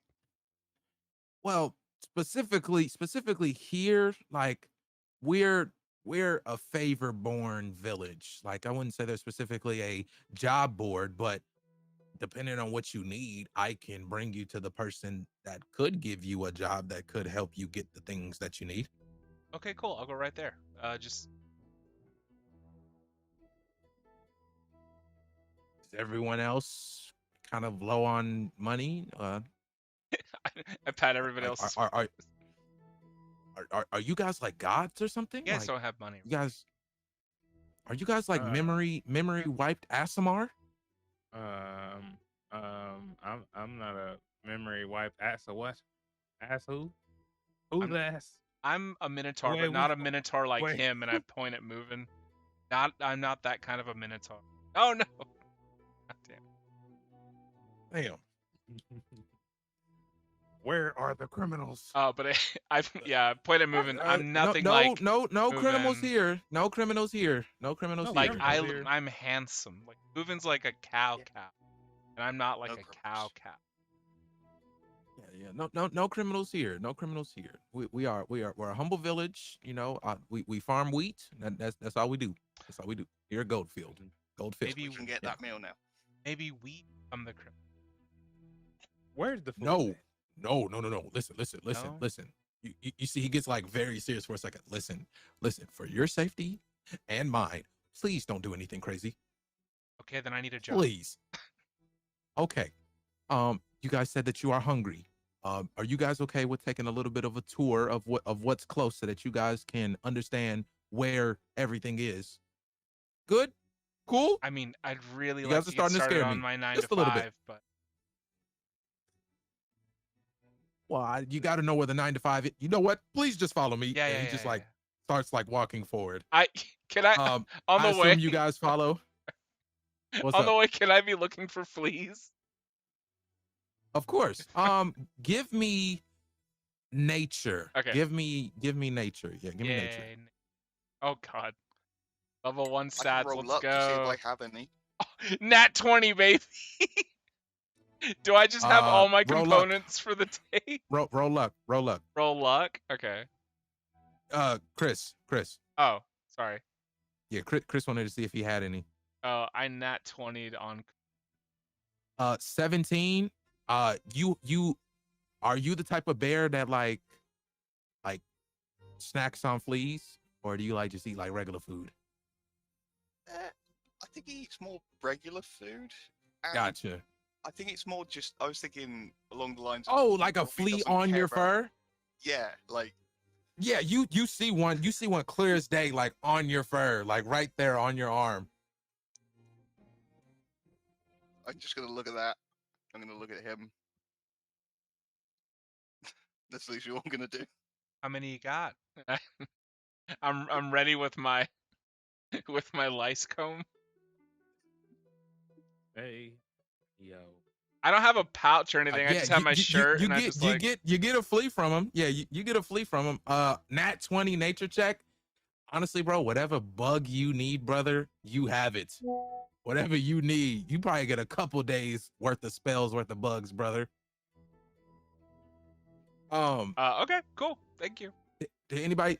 Well, specifically here, like we're a favor born village. Like I wouldn't say there's specifically a job board, but depending on what you need, I can bring you to the person that could give you a job that could help you get the things that you need. Okay, cool. I'll go right there. Just Is everyone else kind of low on money? I pat everybody else. Are you guys like gods or something? You guys Like, don't have money. you guys are you guys like memory wiped Asimar? I'm not a memory wipe. Ass a what? Ass who? Who's ass? I'm a minotaur, Wait, but not a which- minotaur like wait. him, and I point at moving. I'm not that kind of a minotaur. Oh no! God damn. Damn. Where are the criminals? Oh, but I point at moving. I'm nothing no, like no criminals moving. here. No criminals here. No criminals No, here. like criminals here. I'm handsome. Like moving's like a cow, and I'm not like No a criminals. cow. Yeah. No criminals here. No criminals here. We're a humble village. You know, we farm wheat. That's all we do. That's all we do. Here at Goldfield. Goldfield. Maybe We can get that meal now. Maybe we become the criminal. Where's the food? No. at? No. Listen. No? Listen. You see, he gets like very serious for a second. Listen. For your safety and mine, please don't do anything crazy. Okay, then I need a job. Please. Okay. You guys said that you are hungry. Are you guys okay with taking a little bit of a tour of what's close so that you guys can understand where everything is? Good? Cool? I mean, I'd really You like guys to are get starting to started scare on me. my 9 Just to a little 5, bit. but Well, you got to know where the 9 to 5 is. You know what? Please just follow me. yeah, And yeah, he yeah, just yeah. like starts like walking forward. I can I On on the way you guys follow. What's on up? the way can I be looking for fleas? Of course. Give me nature. Okay. Give me nature. Yeah, give me nature. Yay. Oh god. Level 1 I can stats. roll Let's up to see if go. I have any. Nat 20, baby. Do I just have all my roll luck. components for the day? Roll luck. Roll luck. Okay. Chris. Oh, sorry. Yeah, Chris wanted to see if he had any. Oh, I nat 20'd on. 17. You are you the type of bear that like snacks on fleas, or do you like just eat like regular food? I think he eats more regular food. and Gotcha. I think it's more just. I was thinking along the lines. Oh, Of like a probably flea doesn't on care your about- fur? Yeah, like Yeah, you see one clear as day, like on your fur, like right there on your arm. I'm just gonna look at that. I'm gonna look at him. That's literally what I'm gonna do. How many you got? I'm ready with my lice comb. Hey, yo. I don't have a pouch or anything. I Yeah, just have my shirt You and I get just you like get a flea from him. Yeah, you get a flea from him. Nat 20 nature check. Honestly, bro, whatever bug you need, brother, you have it. Whatever you need, you probably get a couple days worth of spells worth of bugs, brother. okay, cool. Thank you. Did anybody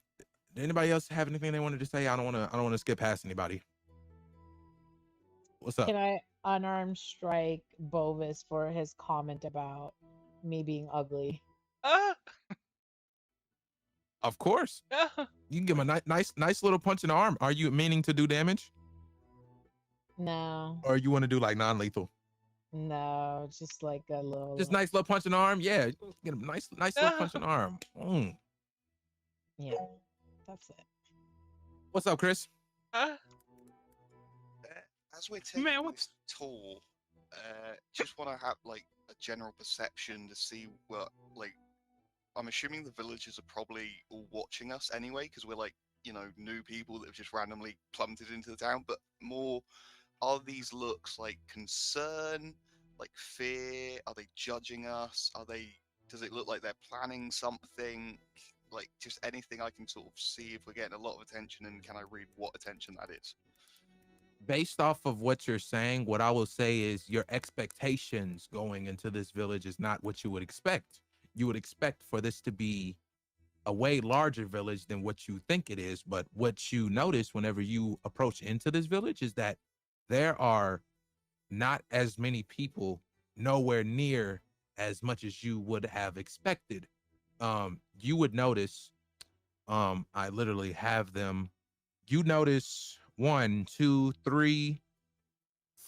else have anything they wanted to say? I don't want to skip past anybody. What's up? Can I unarmed strike Bovis for his comment about me being ugly? Ah, Of course. ah. You can give him a nice little punch in the arm. Are you meaning to do damage? No, Or you want to do like non-lethal? no, just like a little. Just nice little punch in the arm. Yeah, get him nice little punch in the arm. Yeah, that's it. What's up, Chris? Ah. As we're taking Man, what- this tour, just want to have like a general perception to see what like. I'm assuming the villagers are probably all watching us anyway, because we're like, new people that have just randomly plummeted into the town. But more, are these looks like concern, like fear? Are they judging us? Does it look like they're planning something? Like just anything I can sort of see if we're getting a lot of attention, and can I read what attention that is? Based off of what you're saying, what I will say is your expectations going into this village is not what you would expect. You would expect for this to be a way larger village than what you think it is. But what you notice whenever you approach into this village is that there are not as many people, nowhere near as much as you would have expected. You would notice, I literally have them. You notice 1, 2, 3,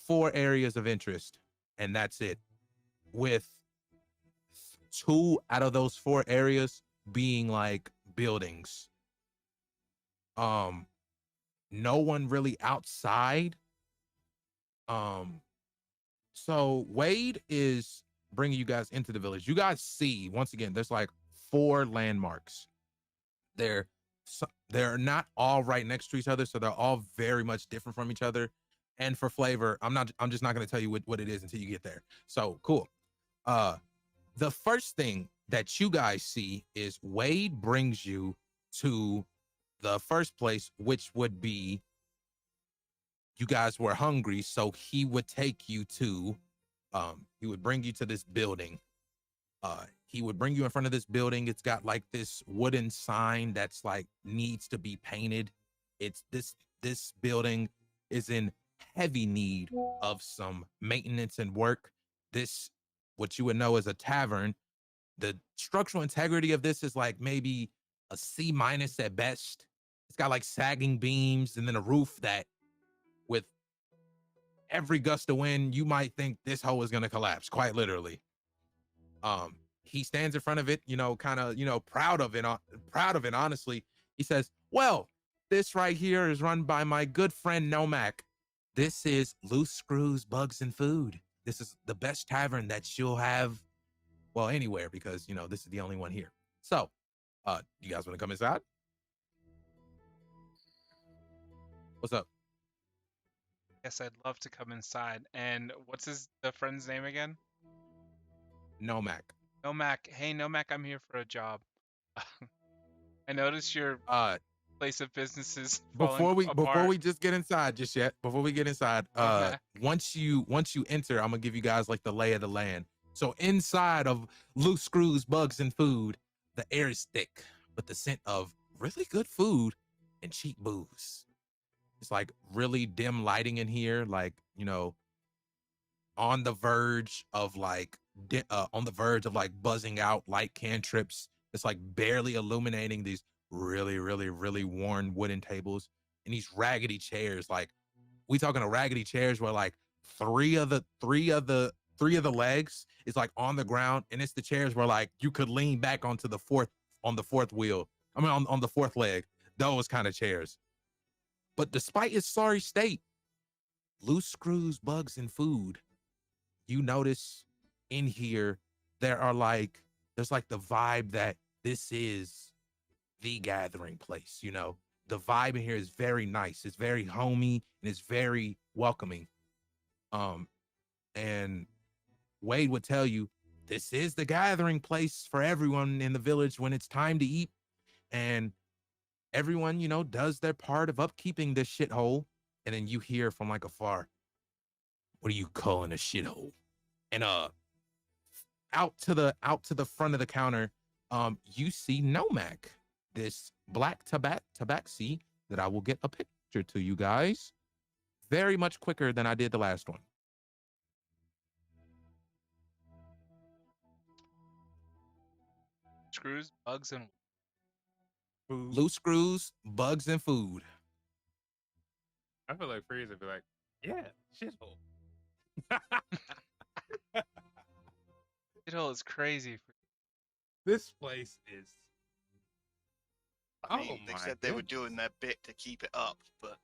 4 areas of interest, and that's it. With 2 out of those 4 areas being like buildings. No one really outside. So Wade is bringing you guys into the village. You guys see, once again, there's like 4 landmarks. They're not all right next to each other, so they're all very much different from each other. And for flavor, I'm just not going to tell you what it is until you get there. So cool. The first thing that you guys see is Wade brings you to the first place, which would be, you guys were hungry, so he would take you to, he would bring you to this building. He would bring you in front of this building. It's got like this wooden sign that's like needs to be painted. It's this building is in heavy need of some maintenance and work. This, what you would know as a tavern, the structural integrity of this is like maybe a C- at best. It's got like sagging beams and then a roof that with every gust of wind, you might think this hole is going to collapse, quite literally. He stands in front of it, kind of, proud of it, honestly. He says, well, this right here is run by my good friend Nomak. This is Loose Screws, Bugs, and Food. This is the best tavern that you'll have, well, anywhere, because, this is the only one here. So, you guys want to come inside? What's up? Yes, I'd love to come inside. And what's the friend's name again? Nomak. Nomak. Hey, Nomak, I'm here for a job. I noticed your place of business is before we apart. just get inside just yet. Before we get inside, Okay. once you enter, I'm gonna give you guys like the lay of the land. So inside of Loose Screws, Bugs, and Food, the air is thick, but the scent of really good food and cheap booze. It's like really dim lighting in here, like, on the verge of like buzzing out light cantrips. It's like barely illuminating these really, really, really worn wooden tables and these raggedy chairs. Like, we talking to raggedy chairs where like three of the legs is like on the ground, and it's the chairs where like you could lean back onto the fourth wheel. I mean, on the fourth leg. Those kind of chairs. But despite its sorry state, Loose Screws, Bugs, and Food, you notice in here there's like the vibe that this is the gathering place. The vibe in here is very nice. It's very homey and it's very welcoming. And Wade would tell you this is the gathering place for everyone in the village when it's time to eat, and everyone, does their part of upkeeping this shithole. And then you hear from like afar, what are you calling a shithole? And out to the front of the counter, you see Nomak, this black tabaxi that I will get a picture to you guys. very much quicker than I did the last one. Screws, bugs, and Food. Loose screws, bugs, and food. I feel like Freeze would be like, yeah, shithole. shithole is crazy. This place is. I mean, Oh they my said they were goodness. doing their bit to keep it up, but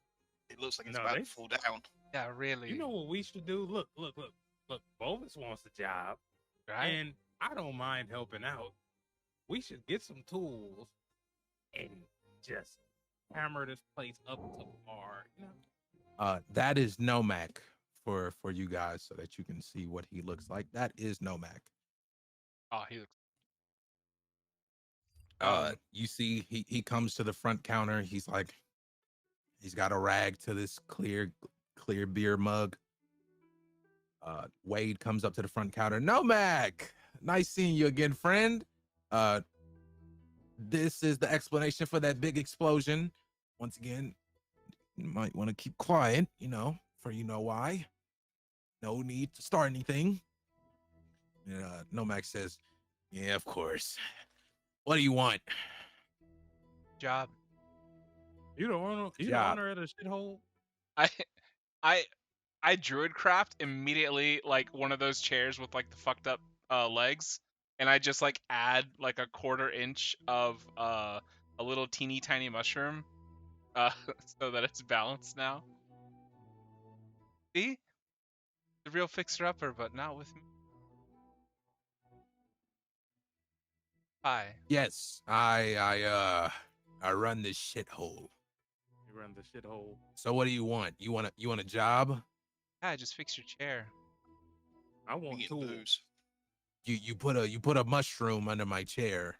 it looks like it's No, about they- to fall down. Yeah, really. You know what we should do? Look. Bovis wants a job, right? and I don't mind helping out. We should get some tools and just hammer this place up to par. You know? That is Nomak for you guys, so that you can see what he looks like. That is Nomak. Oh, he looks. You see, he comes to the front counter. He's got a rag to this clear beer mug. Wade comes up to the front counter. Nomak, nice seeing you again, friend. This is the explanation for that big explosion. Once again, you might want to keep quiet, for you know why. No need to start anything. Nomak says, yeah, of course. What do you want? Job. You the owner, Job. of the shithole? I druid craft immediately like one of those chairs with like the fucked up legs, and I just like add like a 1/4 inch of a little teeny tiny mushroom, so that it's balanced now. See, the real fixer upper, but not with me. Hi. Yes, I run this shithole. You run the shithole. So what do you want? You want a job? Yeah, just fix your chair. I We want get tools. booze. You put a mushroom under my chair.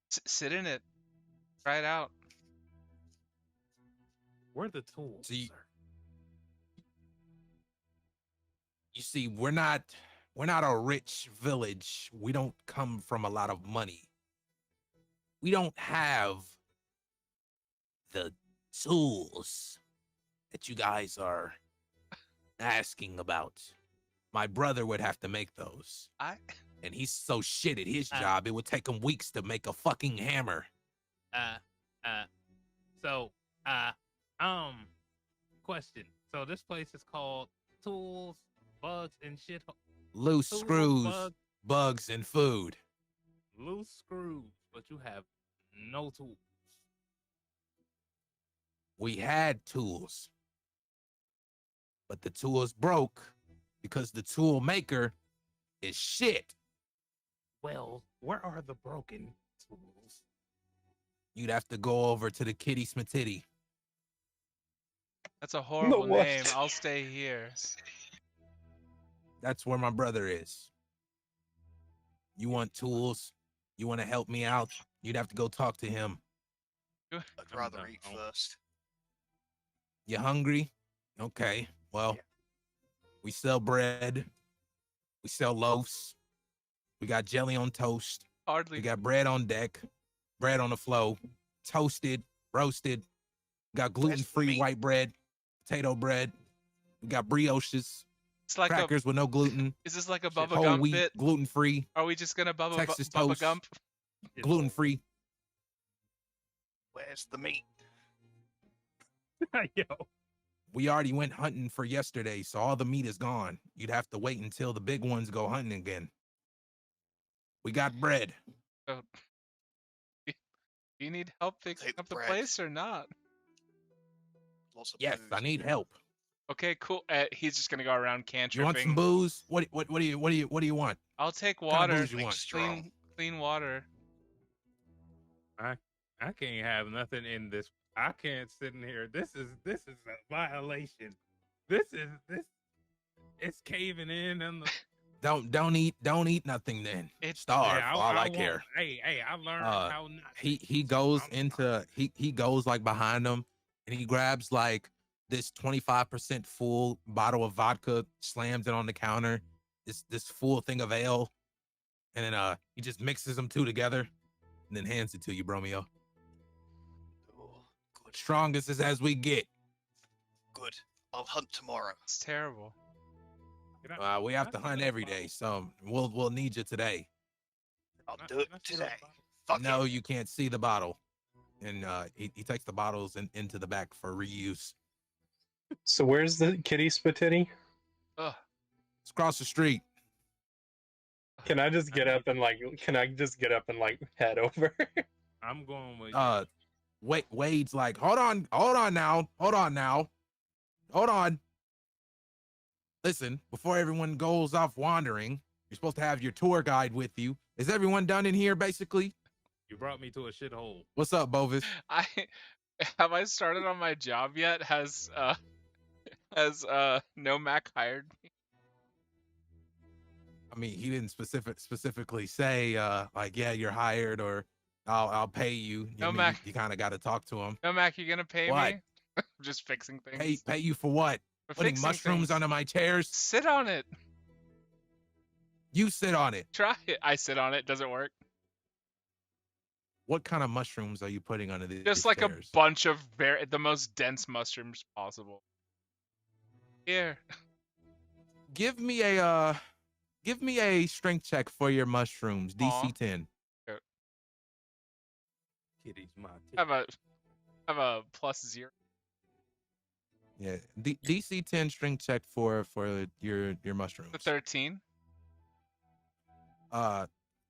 Sit in it. Try it out. Where are the tools? See- sir? You see, we're not a rich village. We don't come from a lot of money. We don't have the tools that you guys are asking about. My brother would have to make those. And he's so shit at his job, it would take him weeks to make a fucking hammer. Question. So this place is called Tools, Bugs, and Shithole. Loose Tools, screws, bugs, and food. Loose screws, but you have no tools. We had tools, but the tools broke because the tool maker is shit. Well, where are the broken tools? You'd have to go over to the Kitty Smatitty. That's a horrible what? name. I'll stay here. That's where my brother is. You want tools? You want to help me out? You'd have to go talk to him. I'd I'm rather done. eat Oh. first. You hungry? Okay. Well, Yeah. we sell bread. We sell loaves. We got jelly on toast. Hardly. We got bread on deck, bread on the flow, toasted, roasted. We got gluten-free meat? white bread, potato bread. We got brioches, It's like crackers with no gluten, Is this like a Shit, Bubba whole Gump wheat, bit? gluten-free, Are we just gonna Texas Bubba toast. Gump? gluten-free. Where's the meat? Yo, We already went hunting for yesterday, so all the meat is gone. You'd have to wait until the big ones go hunting again. We got bread. Do you need help fixing Take the up the bread. place or not? Lots of Yes, booze. I need help. Okay, cool. He's just gonna go around You want some cantripping. booze? What do you want? I'll take What kind of water. booze you want? Strong. Clean water. I can't have nothing in this. I can't sit in here. This is a violation. This. It's caving in on the. Don't eat nothing then. It's- Starve Yeah, for all I want- care. Hey, I learned how not. He to, goes I'm- into he goes like behind him and he grabs like this 25% full bottle of vodka, slams it on the counter, this full thing of ale, and then he just mixes them two together and then hands it to you, Bromeo. Oh, good. Strongest is as we get. Good. I'll hunt tomorrow. It's terrible. We have to hunt every day, so we'll need you today. I'll do it today. Fuck No, it. you can't see the bottle. And he takes the bottles into the back for reuse. So where's the kitty spatitty? Ugh. It's across the street. Can I just get up and like head over? I'm going with Wade's like, hold on now. Listen, before everyone goes off wandering, you're supposed to have your tour guide with you. Is everyone done in here, basically? you brought me to a shithole. What's up, Bovis? Have I started on my job yet? Has Nomac hired me? I mean, he didn't specifically say like, yeah, you're hired or I'll pay you. No, I mean, Mac. you kind of got to talk to him. Nomac, you gonna pay What? me? I'm just fixing things. Pay you for what? For Putting fixing mushrooms things. under my chairs? Sit on it. You sit on it. Try it. I sit on it. Does it work? What kind of mushrooms are you putting under these Just like chairs? a bunch of the most dense mushrooms possible. Here. Give me a strength check for your mushrooms. Aw. DC 10. Kitty's my Have a +0. Yeah, DC 10 strength check for your mushrooms. The 13. On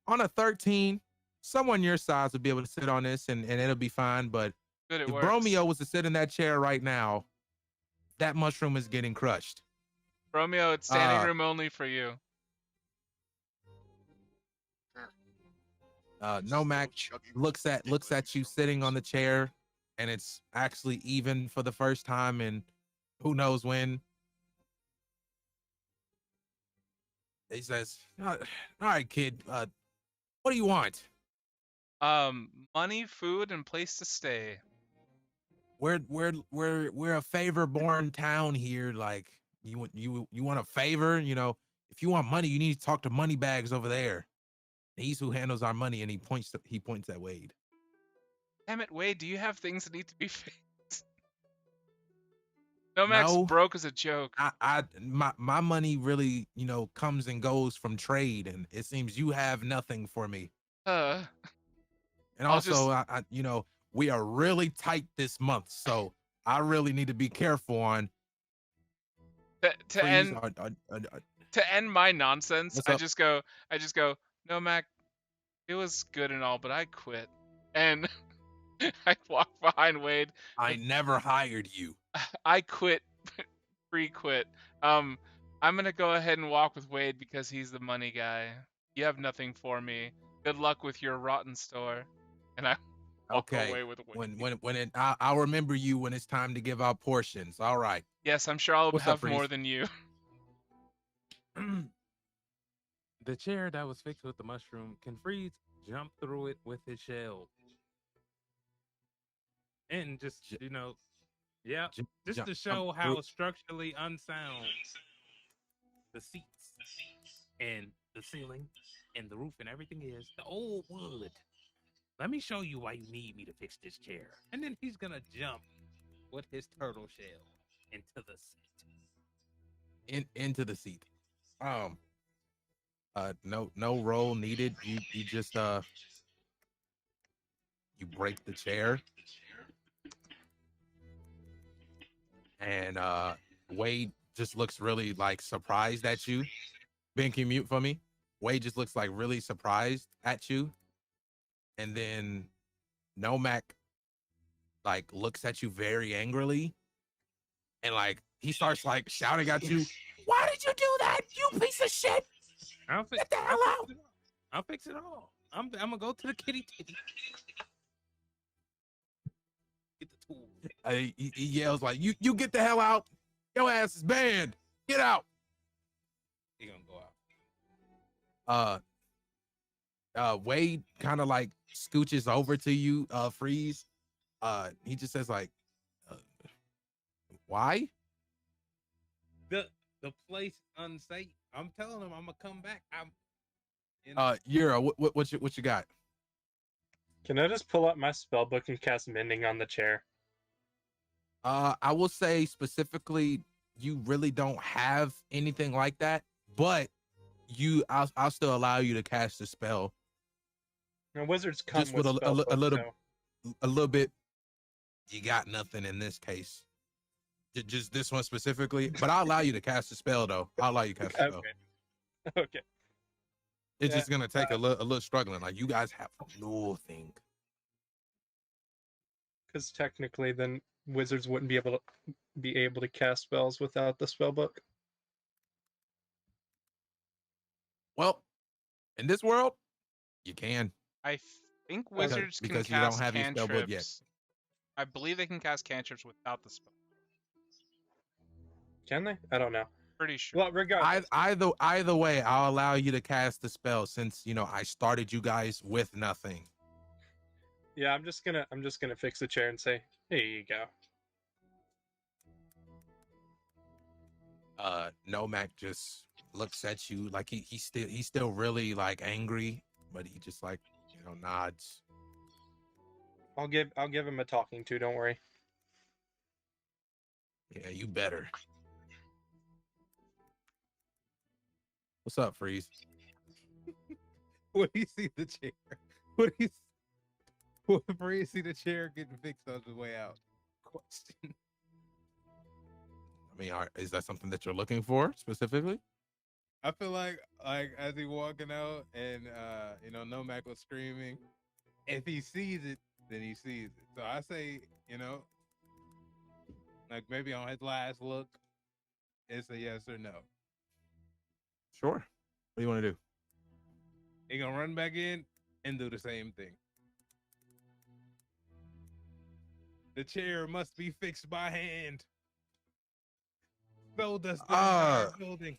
a 13, someone your size would be able to sit on this and it'll be fine. But Good, it if works. Bromeo was to sit in that chair right now, that mushroom is getting crushed. Romeo, it's standing room only for you. Nomac looks at you sitting on the chair, and it's actually even for the first time in who knows when. He says, "All right, kid. What do you want? Money, food, and place to stay. We're a favor-born town here. Like you want a favor? You know, if you want money, you need to talk to Moneybags over there. He's who handles our money." And he points at Wade. Damn it, Wade, do you have things that need to be fixed? Nomac's No. broke as a joke. My money really, comes and goes from trade, and it seems you have nothing for me. Uh, And I'll also, we are really tight this month, so I really need to be careful on. to Freeze, end or- to end my nonsense, What's I up? just go, Nomac, it was good and all, but I quit. And I walk behind Wade. I never hired you. I quit, pre-quit. I'm gonna go ahead and walk with Wade because he's the money guy. You have nothing for me. Good luck with your rotten store. And I walk Okay. away with Wade. I'll remember you when it's time to give out portions. All right. Yes, I'm sure I'll What's up, have more Freeze? than you. The chair that was fixed with the mushroom, can Freeze jump through it with his shell? And just, yeah, Ju- just jump- to show jump how through- structurally unsound the seats and the ceiling and the roof and everything is. The old wood. Let me show you why you need me to fix this chair. And then he's gonna jump with his turtle shell into the seat. Into the seat. No roll needed. You just you break the chair, and Wade just looks really like surprised at you. Ben, can you mute for me? Wade just looks like really surprised at you, and then Nomac like looks at you very angrily, and like he starts like shouting at you. Why did you do that, you piece of shit? Get the hell out! I'll fix it all. I'm gonna go to the kitty titty. Get the tool. He yells like, "You get the hell out! Your ass is banned. Get out!" He gonna go out. Wade kind of like scooches over to you, Freeze. He just says like, "Why?" The place unsafe. I'm telling him I'm gonna come back. Yura, what you got? Can I just pull up my spell book and cast Mending on the chair? I will say specifically, you really don't have anything like that, but I'll still allow you to cast a spell Now, wizards come just with with spell book, so a little bit. You got nothing in this case. Just this one specifically, but I'll allow you to cast a spell though. I'll allow you to cast a spell. okay. Okay. It's Yeah, just gonna take a little struggling. Like you guys have nothing. Because technically, then wizards wouldn't be able to cast spells without the spell book. Well, in this world, you can. I think Because- wizards can because you don't cast have your spell book yet. cantrips. I believe they can cast cantrips without the spell. Can they? I don't know. Pretty sure. Well, regardless, Either way, I'll allow you to cast the spell since I started you guys with nothing. yeah, I'm just gonna fix the chair and say, here you go. Nomak just looks at you like he's still really like angry, but he just like nods. I'll give him a talking to. Don't worry. Yeah, you better. What's up, Freeze? When you see the chair, when you see the chair getting fixed on the way out. Question. I mean, is that something that you're looking for specifically? I feel like as he walking out and Nomak was screaming, if he sees it, then he sees it. So I say, like maybe on his last look, it's a yes or no. Sure. What do you want to do? He gonna run back in and do the same thing. The chair must be fixed by hand. So does the entire building.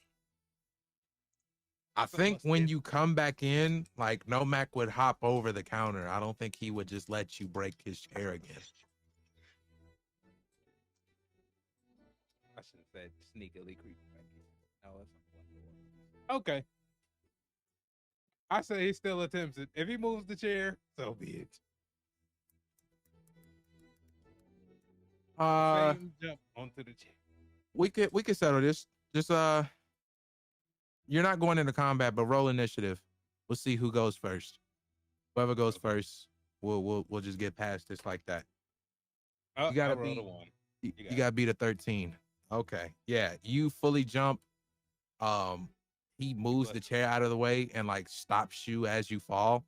I think when you come back in, like Nomak would hop over the counter. I don't think he would just let you break his chair again. I should have said sneakily creep back in. No, it's not. Okay. I say he still attempts it. If he moves the chair, so be it. Same jump onto the chair. We could settle this. Just you're not going into combat, but roll initiative. We'll see who goes first. Whoever goes first, we'll just get past this like that. Oh, You gotta I rolled be- a 1. You gotta beat a 13. Okay. Yeah. You fully jump. He moves the chair out of the way and like stops you as you fall,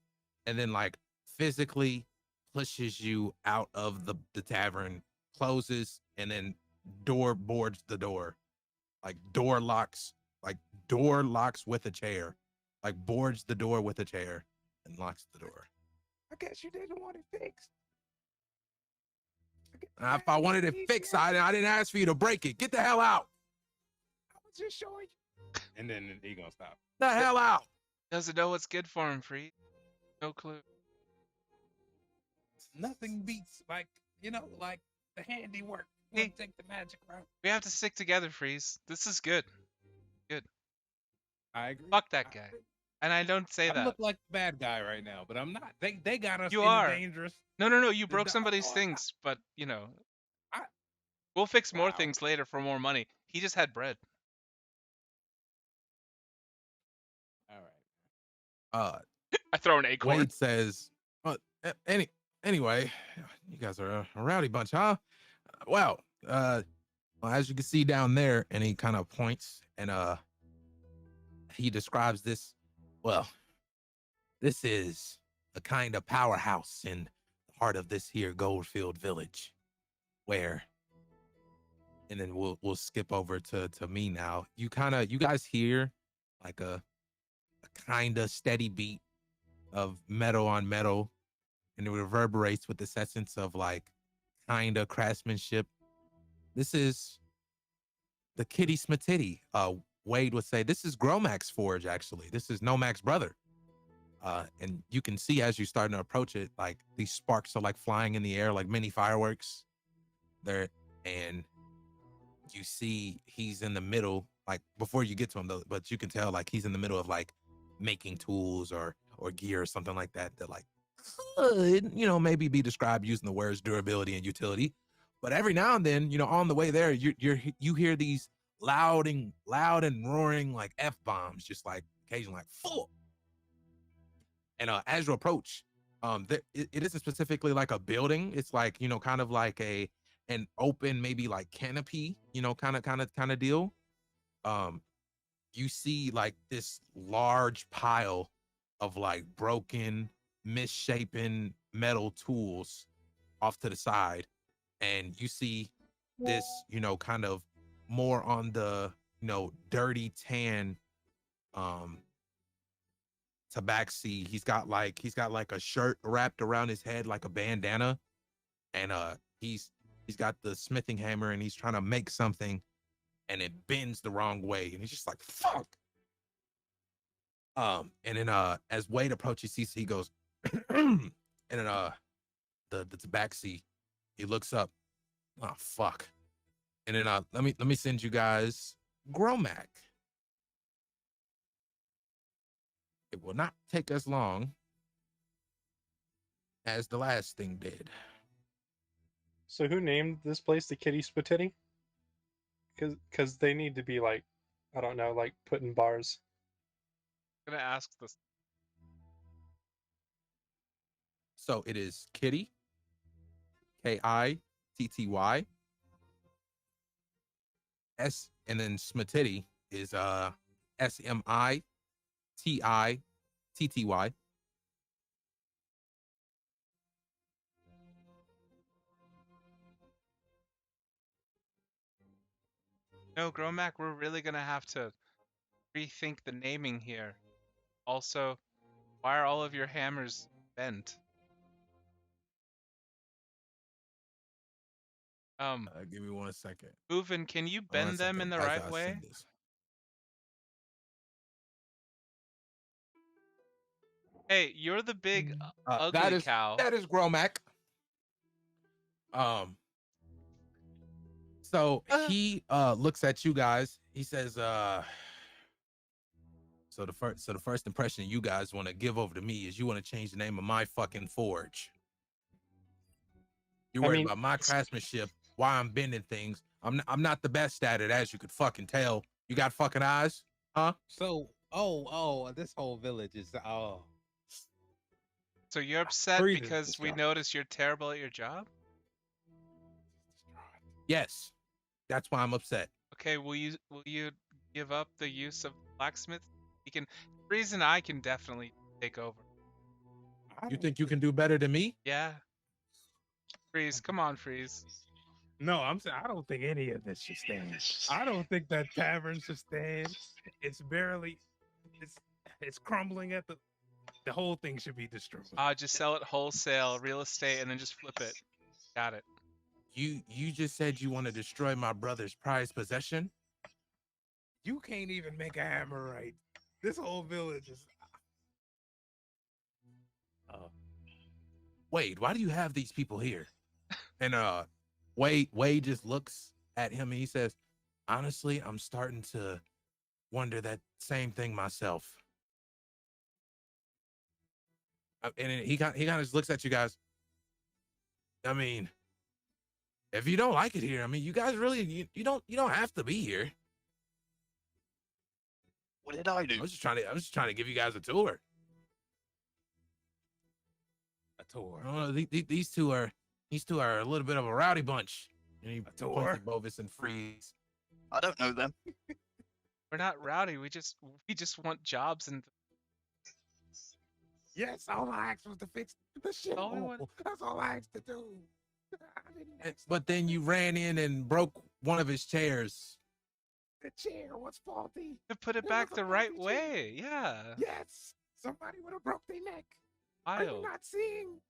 and then like physically pushes you out of the tavern, closes, and then door boards the door. Like door locks with a chair. Like boards the door with a chair and locks the door. I guess you didn't want it fixed. If I wanted it fixed, I didn't ask for you to break it. Get the hell out. I was just showing you. And then he gonna stop. The hell out. Doesn't know what's good for him, Free. No clue. Nothing beats like the handiwork. Hey. Hey, take the magic route. We have to stick together, Freeze. This is good. I agree. Fuck that guy. And I don't say I that. look like the bad guy right now, but I'm not. They got us You in are. the dangerous. No. You broke No, somebody's I'm not. things, but I- we'll fix more Wow. things later for more money. He just had bread. All right. I throw an acorn. Wade says, anyway, you guys are a rowdy bunch, huh? Well, as you can see down there, and he kind of points and he describes this. Well, this is a kind of powerhouse in the heart of this here Goldfield village, where, and then we'll skip over to me now. You guys hear like a kind of steady beat of metal on metal, and it reverberates with this essence of like kind of craftsmanship. This is the Kitty Smatitty. Wade would say this is Gromak's forge. Actually, this is Nomak's brother. And you can see as you're starting to approach it, like these sparks are like flying in the air like mini fireworks there, and you see he's in the middle, like before you get to him though, but you can tell like he's in the middle of like making tools or gear or something like that like could maybe be described using the words durability and utility. But every now and then, on the way there, you hear these loud and roaring like F bombs, just like occasionally like full. And as you approach, it isn't specifically like a building. It's like, you know, kind of like an open, maybe like canopy, you know, kind of deal. You see like this large pile of like broken, misshapen metal tools off to the side, and you see this, you know, kind of more on the, you know, dirty tan tabaxi. He's got like a shirt wrapped around his head like a bandana, and he's got the smithing hammer and he's trying to make something, and it bends the wrong way, and he's just like, fuck. And then as Wade approaches, he goes, and then the tabaxi, he looks up, oh fuck. And then let me send you guys Gromac. It will not take as long as the last thing did. So who named this place the Kitty Spaghetti? Because they need to be like, I don't know, like put in bars. I'm gonna ask this. So it is Kitty, Kitty, S, and then Smitty is Smititty. No, Gromac, we're really gonna have to rethink the naming here. Also, why are all of your hammers bent? Give me 1 second. Uvin, can you 1 bend them second in the as right I way? send this. Hey, you're the big ugly that is cow. that is Gromac. So he looks at you guys. He says, so the first impression you guys want to give over to me is you want to change the name of my fucking forge. You're worried about my craftsmanship, why I'm bending things. I'm not the best at it, as you could fucking tell. You got fucking eyes, huh? So, this whole village is So you're upset Freeze is because we distraught. noticed you're terrible at your job? Yes, that's why I'm upset. Okay, will you give up the use of blacksmith? He can. Freeze and I can definitely take over. You think you can do better than me? Yeah. Freeze, come on, Freeze. No, I'm saying I don't think any of this should stand. I don't think that tavern should stand. It's barely, it's crumbling at the whole thing should be destroyed. Just sell it wholesale, real estate, and then just flip it. Got it. You just said you want to destroy my brother's prized possession? You can't even make a hammer right. This whole village is. Wade, why do you have these people here? And Wade just looks at him and he says, honestly, I'm starting to wonder that same thing myself. And he kind of just looks at you guys. I mean, if you don't like it here, I mean, you guys really you don't have to be here. What did I do? I was just trying to give you guys a tour. A tour. I don't know, these two are a little bit of a rowdy bunch. And he points at Bovis and Freeze. I don't know them. We're not rowdy. We just want jobs and. Yes, all I asked was to fix the shit. All we want- That's all I asked to do. I didn't ask But then you ran in and broke one of his chairs. the chair was faulty. To put it It back was a the right faulty chair. way. Yeah. Yes, somebody would have broke their neck. Are you Wild. not seeing?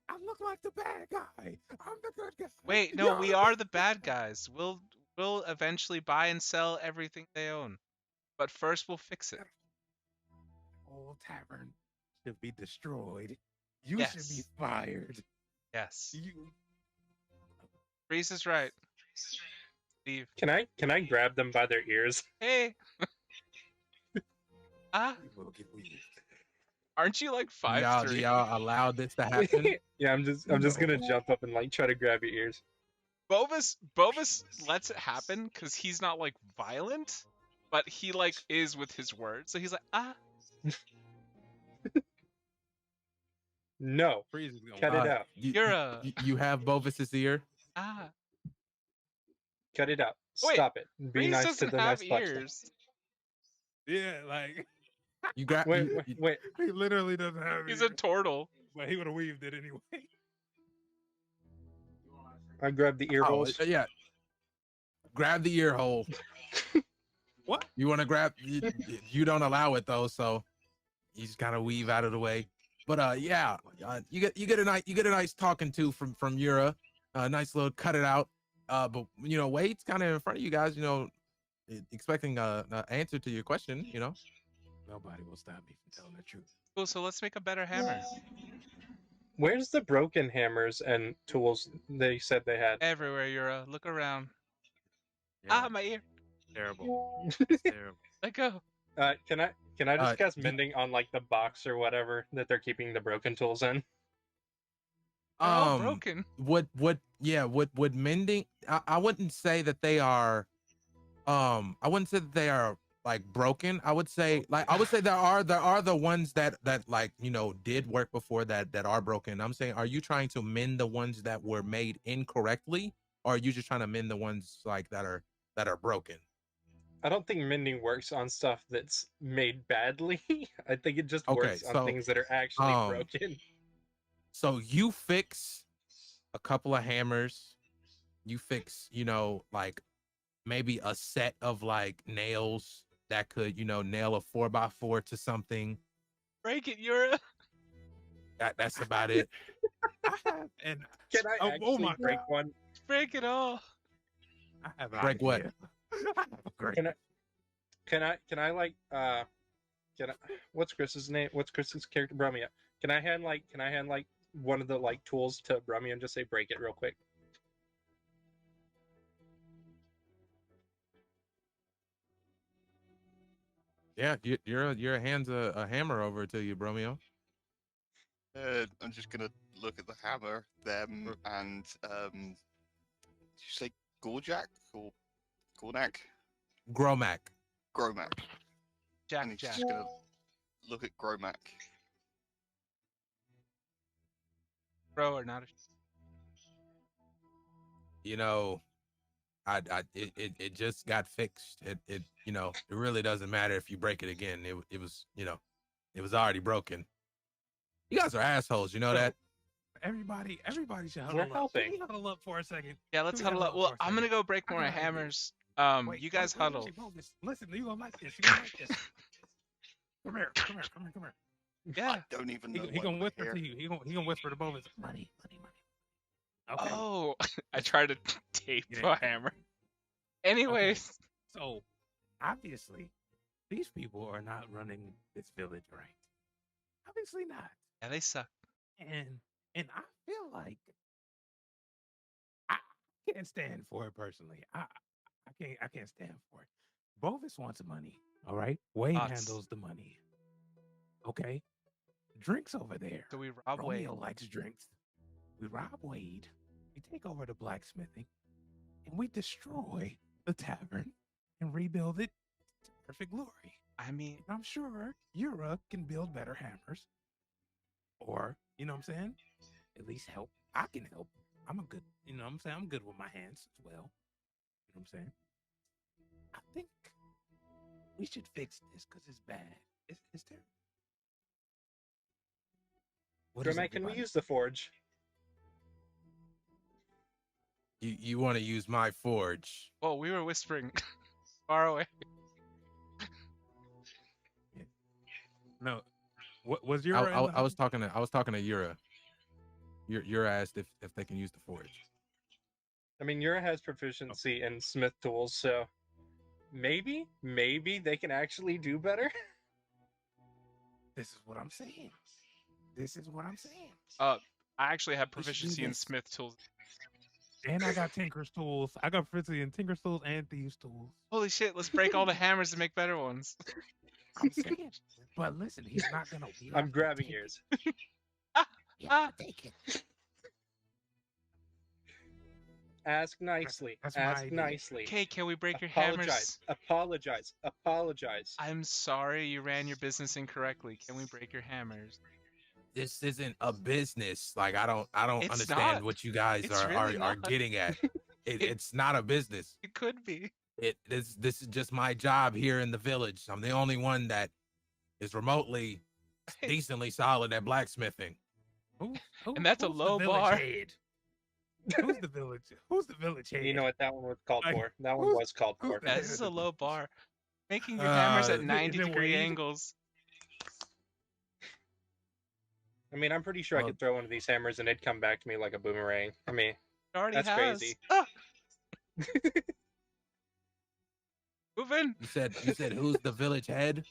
I look like the bad guy. I'm the good guy. Wait, no, we are the bad guys. We'll eventually buy and sell everything they own. But first we'll fix it. Old tavern should be destroyed. You should be Yes. fired. Yes. You. Freeze is right. Steve. Can I grab them by their ears? Hey. You will get weird. Aren't you like Y'all 5'3"? allowed this to happen? Yeah, I'm just gonna jump up and like try to grab your ears. Bovis lets it happen because he's not like violent, but he like is with his words. So he's like, ah, No, Freeze is gonna cut it win. out. you're a You have Bovis's ear. ah. Cut it out. Wait, Stop it. Be Freeze nice to doesn't the have nice Buxton. ears. Yeah, like You grab. Wait. he literally doesn't have. He's a ears, turtle. but he would have weaved it anyway. I grabbed the ear holes. Yeah. Grab the ear hole. What? You want to grab? You don't allow it though, so you just kind of weave out of the way. But yeah, you get a nice talking to from Yura. Nice little cut it out. But you know, Wade's kind of in front of you guys. You know, expecting an answer to your question. You know. Nobody will stop me from telling the truth. Cool. So let's make a better hammer. Where's the broken hammers and tools they said they had? Everywhere, Yura. Look around. Yeah, Ah, my ear. terrible. It's terrible. Let go. Can I just cast d- mending on like the box or whatever that they're keeping the broken tools in? They're all broken. Would mending? I wouldn't say that they are. I wouldn't say that they are like broken. I would say there are the ones that like, you know, did work before that are broken. I'm saying, are you trying to mend the ones that were made incorrectly, or are you just trying to mend the ones like that are broken? I don't think mending works on stuff that's made badly. I think it just Okay, works on so, things that are actually um, broken. So you fix a couple of hammers. You fix, you know, like maybe a set of like nails that could, you know, nail a 4x4 to something. Break it, Yura. That's about it. And Can I oh actually my break God. one? Break it all. I have an Break what? idea. I have a great Can I like what's Chris's name? What's Chris's character? Brumia. Can I hand like one of the like tools to Brumia and just say break it real quick? Yeah, your hand's a hammer over to you, Bromeo. I'm just gonna look at the hammer, them, and did you say Gorjak or Gornak? Gromac. Gromac. Jack, And he's Jack. just gonna look at Gromac. Bro or not? You know, it just got fixed. It you know, it really doesn't matter if you break it again. It was, you know, it was already broken. You guys are assholes, you know that? Everybody should huddle We're up. helping. Can we huddle up for a second? Yeah, let's Can we huddle up. Well, for a I'm gonna second? go break I more got an idea. hammers. Wait, You guys wait, huddle. Listen, you gonna like this. You gonna like this. Come here. Yeah. I don't even know. He why gonna we're whisper here. to you. He gonna whisper to Bovis. Money. Okay. Oh, I tried to tape Yeah. a hammer. Anyways, So, obviously, these people are not running this village right. Obviously not. yeah, they suck. And I feel like I can't stand for it personally. I can't stand for it. Bovis wants money. All right. Wade Lots. handles the money. Okay. Drinks over there. So we rob Wade. Romeo likes drinks. We rob Wade. We take over the blacksmithing, and we destroy the tavern and rebuild it to perfect glory. I mean, And I'm sure Yura can build better hammers. Or, you know what I'm saying? At least help. I can help. I'm a good, you know what I'm saying? I'm good with my hands as well. You know what I'm saying? I think we should fix this because it's bad. It's terrible. What does Brumia, can we everybody- use the forge? You want to use my forge? whoa, we were whispering far away. No. What was your? I was talking to Yura. Yura asked if they can use the forge. I mean, Yura has proficiency in smith tools, so maybe they can actually do better. This is what I'm saying. I actually have We should do proficiency in this. smith tools. And I got Tinker's tools. I got proficiency in Tinker's tools and Thieves' tools. Holy shit, let's break all the hammers and make better ones. I'm saying. But listen, he's not gonna. we have I'm to grabbing take yours. it. You have to take it. Ask nicely. that's my Ask idea. nicely. Okay, can we break your Apologize. hammers? Apologize. Apologize. I'm sorry you ran your business incorrectly. Can we break your hammers? This isn't a business. Like I don't It's understand not. what you guys It's are really are not. getting at. It's not a business. It could be. This is just my job here in the village. I'm the only one that is remotely decently solid at blacksmithing. And that's a who's the low village bar. head? Who's the village? Who's the village head? You know what that one was called Like, for? That one who's- was called who's for. the Yeah, head this of is the a low village? bar. Making your hammers at Is it 90-degree Wade? angles. I mean, I'm pretty sure I Well- could throw one of these hammers and it'd come back to me like a boomerang. I mean, It already That's has. crazy. Ah! Move in. You said who's the village head?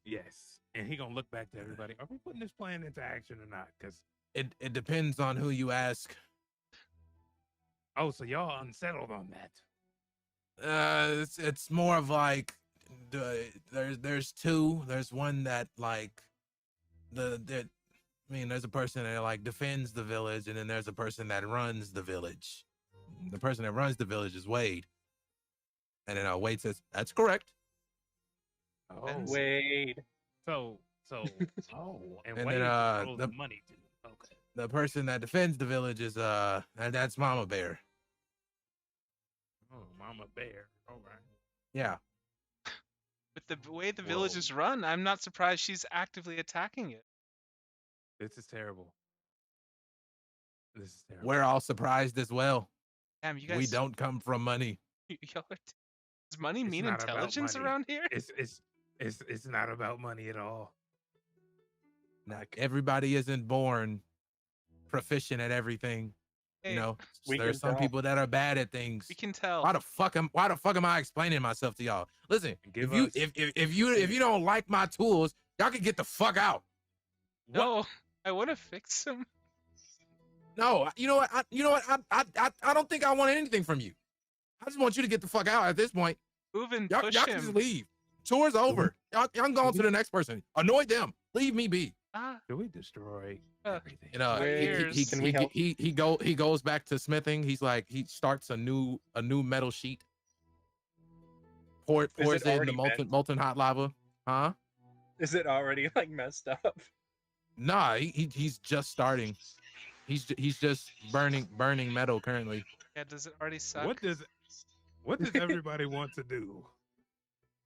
Yes, and he gonna look back to everybody. Are we putting this plan into action or not? Because It depends on who you ask. so y'all unsettled on that. It's more of like there's two. There's one that like there's a person that like defends the village, and then there's a person that runs the village. The person that runs the village is Wade. And then Wade says, "That's correct." Oh, And Wade. so Oh, and and Wade then controls the money too. Okay. the person that defends the village is and that's Mama Bear. Oh, Mama Bear. All right. Yeah. With the way the village Whoa. is run, I'm not surprised she's actively attacking it. This is terrible. This is terrible. We're all surprised as well. Damn, you guys. We don't come from money. Y'all are does money It's mean not about intelligence money. around here? It's not about money at all. Like everybody isn't born proficient at everything. Hey, You know, we there's can some tell. people that are bad at things. we can tell. Why the fuck am I explaining myself to y'all? Listen, Give if you us- if you don't like my tools, y'all can get the fuck out. No, I want to fix them. No, you know what? I don't think I want anything from you. I just want you to get the fuck out at this point. Move and Y'all, push y'all can him. just leave. Tour's over. Y'all can go on to the next person. Annoy them. Leave me be. Ah, Do we destroy Uh, everything? You know, Wait, can we help? he goes back to smithing. He's like he starts a new metal sheet. Pours it it in already the molten hot lava. Huh? Is it already like messed up? Nah, he's just starting. He's just burning metal currently. yeah, does it already suck? What does everybody want to do?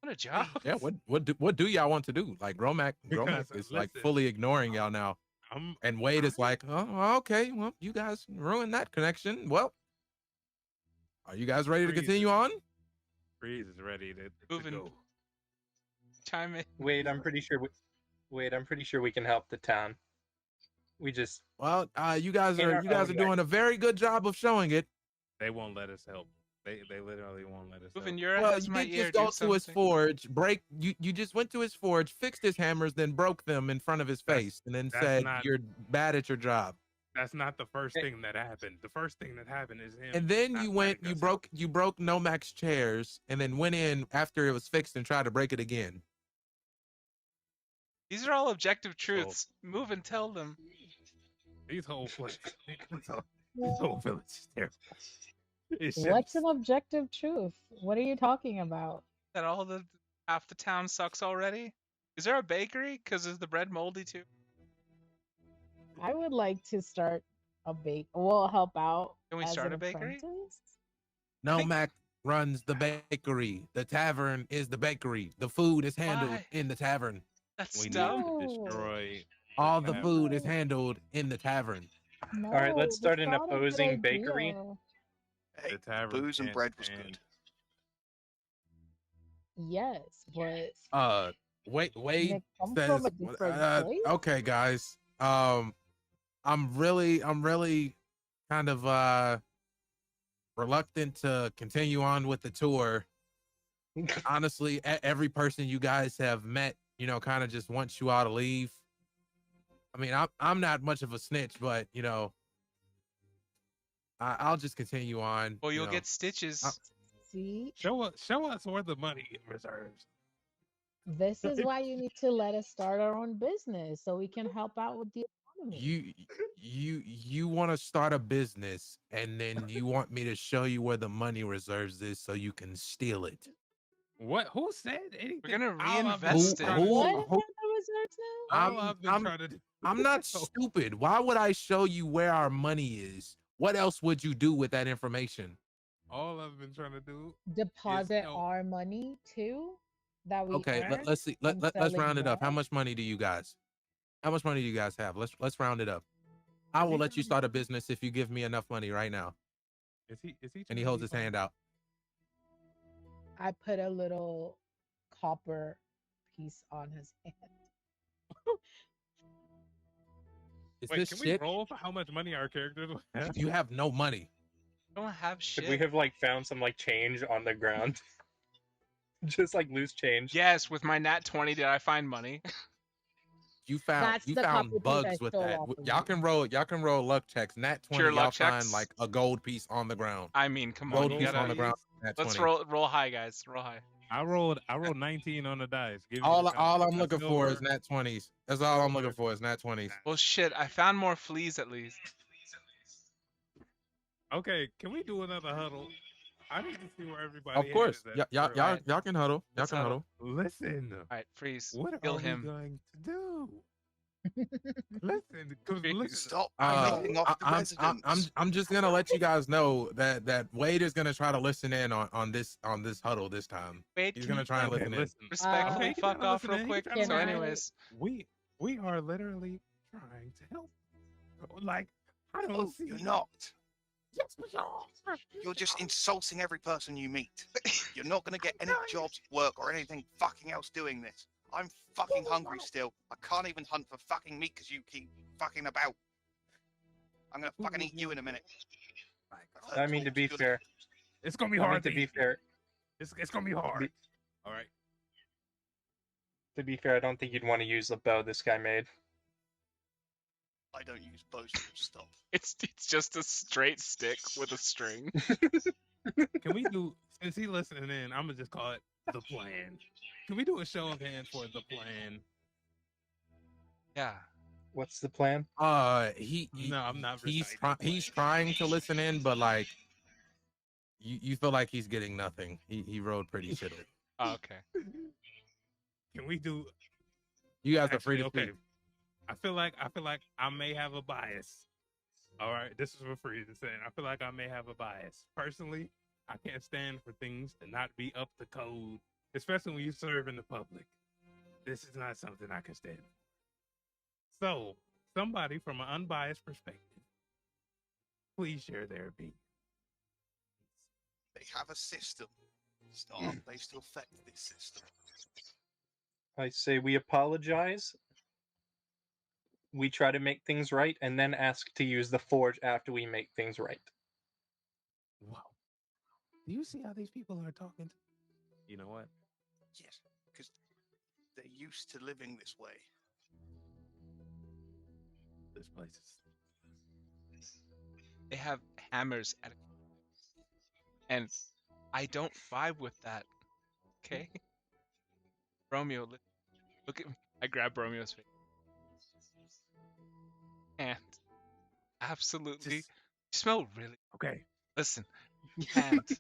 What a job. Yeah, what do y'all want to do? Like Gromac Because, is like listen, fully ignoring y'all now. I'm And Wade is like, oh, okay, well, you guys ruined that connection. Well, are you guys ready to Freeze. continue on? Freeze is ready to Moving. go. Chime in. Wade, I'm pretty sure. Wade, I'm pretty sure we can help the town. We just Well, you guys In are our you guys own are doing a very good job of showing it. They won't let us help. They literally won't let us help. Moving your Well, has you my did ear. just go Do to his something. forge, you just went to his forge, fixed his hammers, then broke them in front of his That's- face, and then that's said not- you're bad at your job. That's not the first Hey. thing that happened. The first thing that happened is him. And then not you went, letting you us help. broke Nomak's chairs, and then went in after it was fixed and tried to break it again. These are all objective truths. Move and tell them. These whole place, this whole village is terrible. It's What's just- an objective truth? What are you talking about? That all the half the town sucks already. Is there a bakery? Cause is the bread moldy too? I would like to start a We'll help out. Can we as start an a bakery? apprentice. Nomak runs the bakery. The tavern is the bakery. The food is handled Why? in the tavern. That's we need dumb. to No. destroy. All the tavern. food is handled in the tavern. No, right, let's start that's an not a good opposing bakery. idea. Hey, The tavern booze and can't bread was stand- good. Yes, but Wait, they come says, from a different place. okay, guys. I'm really kind of reluctant to continue on with the tour. Honestly, every person you guys have met, kind of just wants you all to leave. I mean, I'm not much of a snitch, but I'll just continue on. Well, you you'll know. get stitches. See, Show us where the money reserves. this is why you need to let us start our own business so we can help out with the you want to start a business, and then you want me to show you where the money reserves is so you can steal it. What? Who said anything? We're gonna All I've been reinvest trying it. to What do- about the reserves now? all I've been trying to do. I'm not stupid. Why would I show you where our money is? What else would you do with that information? All I've been trying to do. Deposit no. our money too that we Okay, earn let's see. and Let's selling round it up. How more? much money do you guys? How much money do you guys have? Let's round it up. I Is will he let you trying to start a business if you give me enough money right now. Is he? And he trying to holds be his funny? hand out. I put a little copper piece on his hand. Is Wait, this can shit? we roll for how much money our characters will have? You have no money. Don't have Could shit. we have like found some like change on the ground? Just like loose change. Yes, with my nat 20, did I find money? You found That's the found copper piece I bugs with stole that. off of Y'all you. can roll luck checks. Nat 20, Pure y'all luck find checks? like a gold piece on the ground. I mean, come Gold on, you piece on gotta. the ground. Nat Let's 20. roll high, guys. Roll high. I rolled 19 on the dice. Give me All the I'm a looking for is silver. nat 20s. That's all I'm looking Silver. for is nat 20s. Well, shit, I found more fleas at least. Okay, can we do another huddle? I need to see where everybody. Of course. is at Y'all for, like, y'all can huddle. Y'all Let's can huddle. Listen. All right, freeze. What Kill are him. we going to do? Listen, because Freeze. listen. Stop Uh, ripping off the residents. I'm just gonna let you guys know that Wade is gonna try to listen in on this huddle this time. Wait, He's can gonna you try and Okay, listen in. listen. respectfully Okay, fuck can I off listen real in? quick? Can I So, listen in? anyways, We are literally trying to help. Like, I don't Oh, see. you're not. Yes, we are. You're just insulting every person you meet. You're not going to get any jobs, work, or anything fucking else doing this. I'm fucking hungry still. I can't even hunt for fucking meat because you keep fucking about. I'm going to fucking eat you in a minute. I mean, to be fair, It's gonna be I mean, hard to be eat. fair, It's gonna be hard. All right. I don't think you'd want to use the bow this guy made. I don't use bows to stop. it's just a straight stick with a string. Can we do? Since he listening in, I'm gonna just call it the plan. Can we do a show of hands for the plan? Yeah. What's the plan? No, I'm not. He's reciting the he's plan. trying to listen in, but like you feel like he's getting nothing. He rolled pretty shittily. Oh, okay. Can we do? You guys are free Actually, to okay. speak. I feel like I may have a bias. All right, this is what Freeze is saying. I feel like I may have a bias. Personally, I can't stand for things to not be up to code, especially when you serve in the public. This is not something I can stand for. So, somebody from an unbiased perspective, please share their opinion. They have a system. It's not our place to affect this system. I say we apologize. We try to make things right, and then ask to use the forge after we make things right. Wow. Do you see how these people are talking? You know what? Yes, because they're used to living this way. This place is. They have hammers at and I don't vibe with that. Okay? Romeo, look at me. I grab Romeo's face. And absolutely, you smell really. Okay. Listen, you can't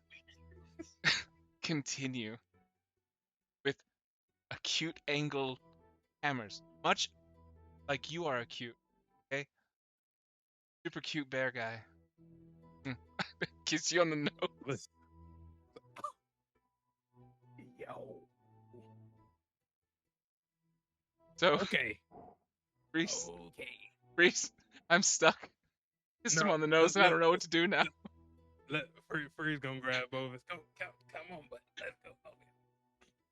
continue with acute angle hammers. Much like you are acute, okay? Super cute bear guy. Kiss you on the nose. Listen. Yo. So, Okay. Reese, Okay. Reese, I'm stuck. Kissed him No, on the nose, and I look, don't know what to do now. Let Freeze gonna grab both. Come on, but let's go. Okay.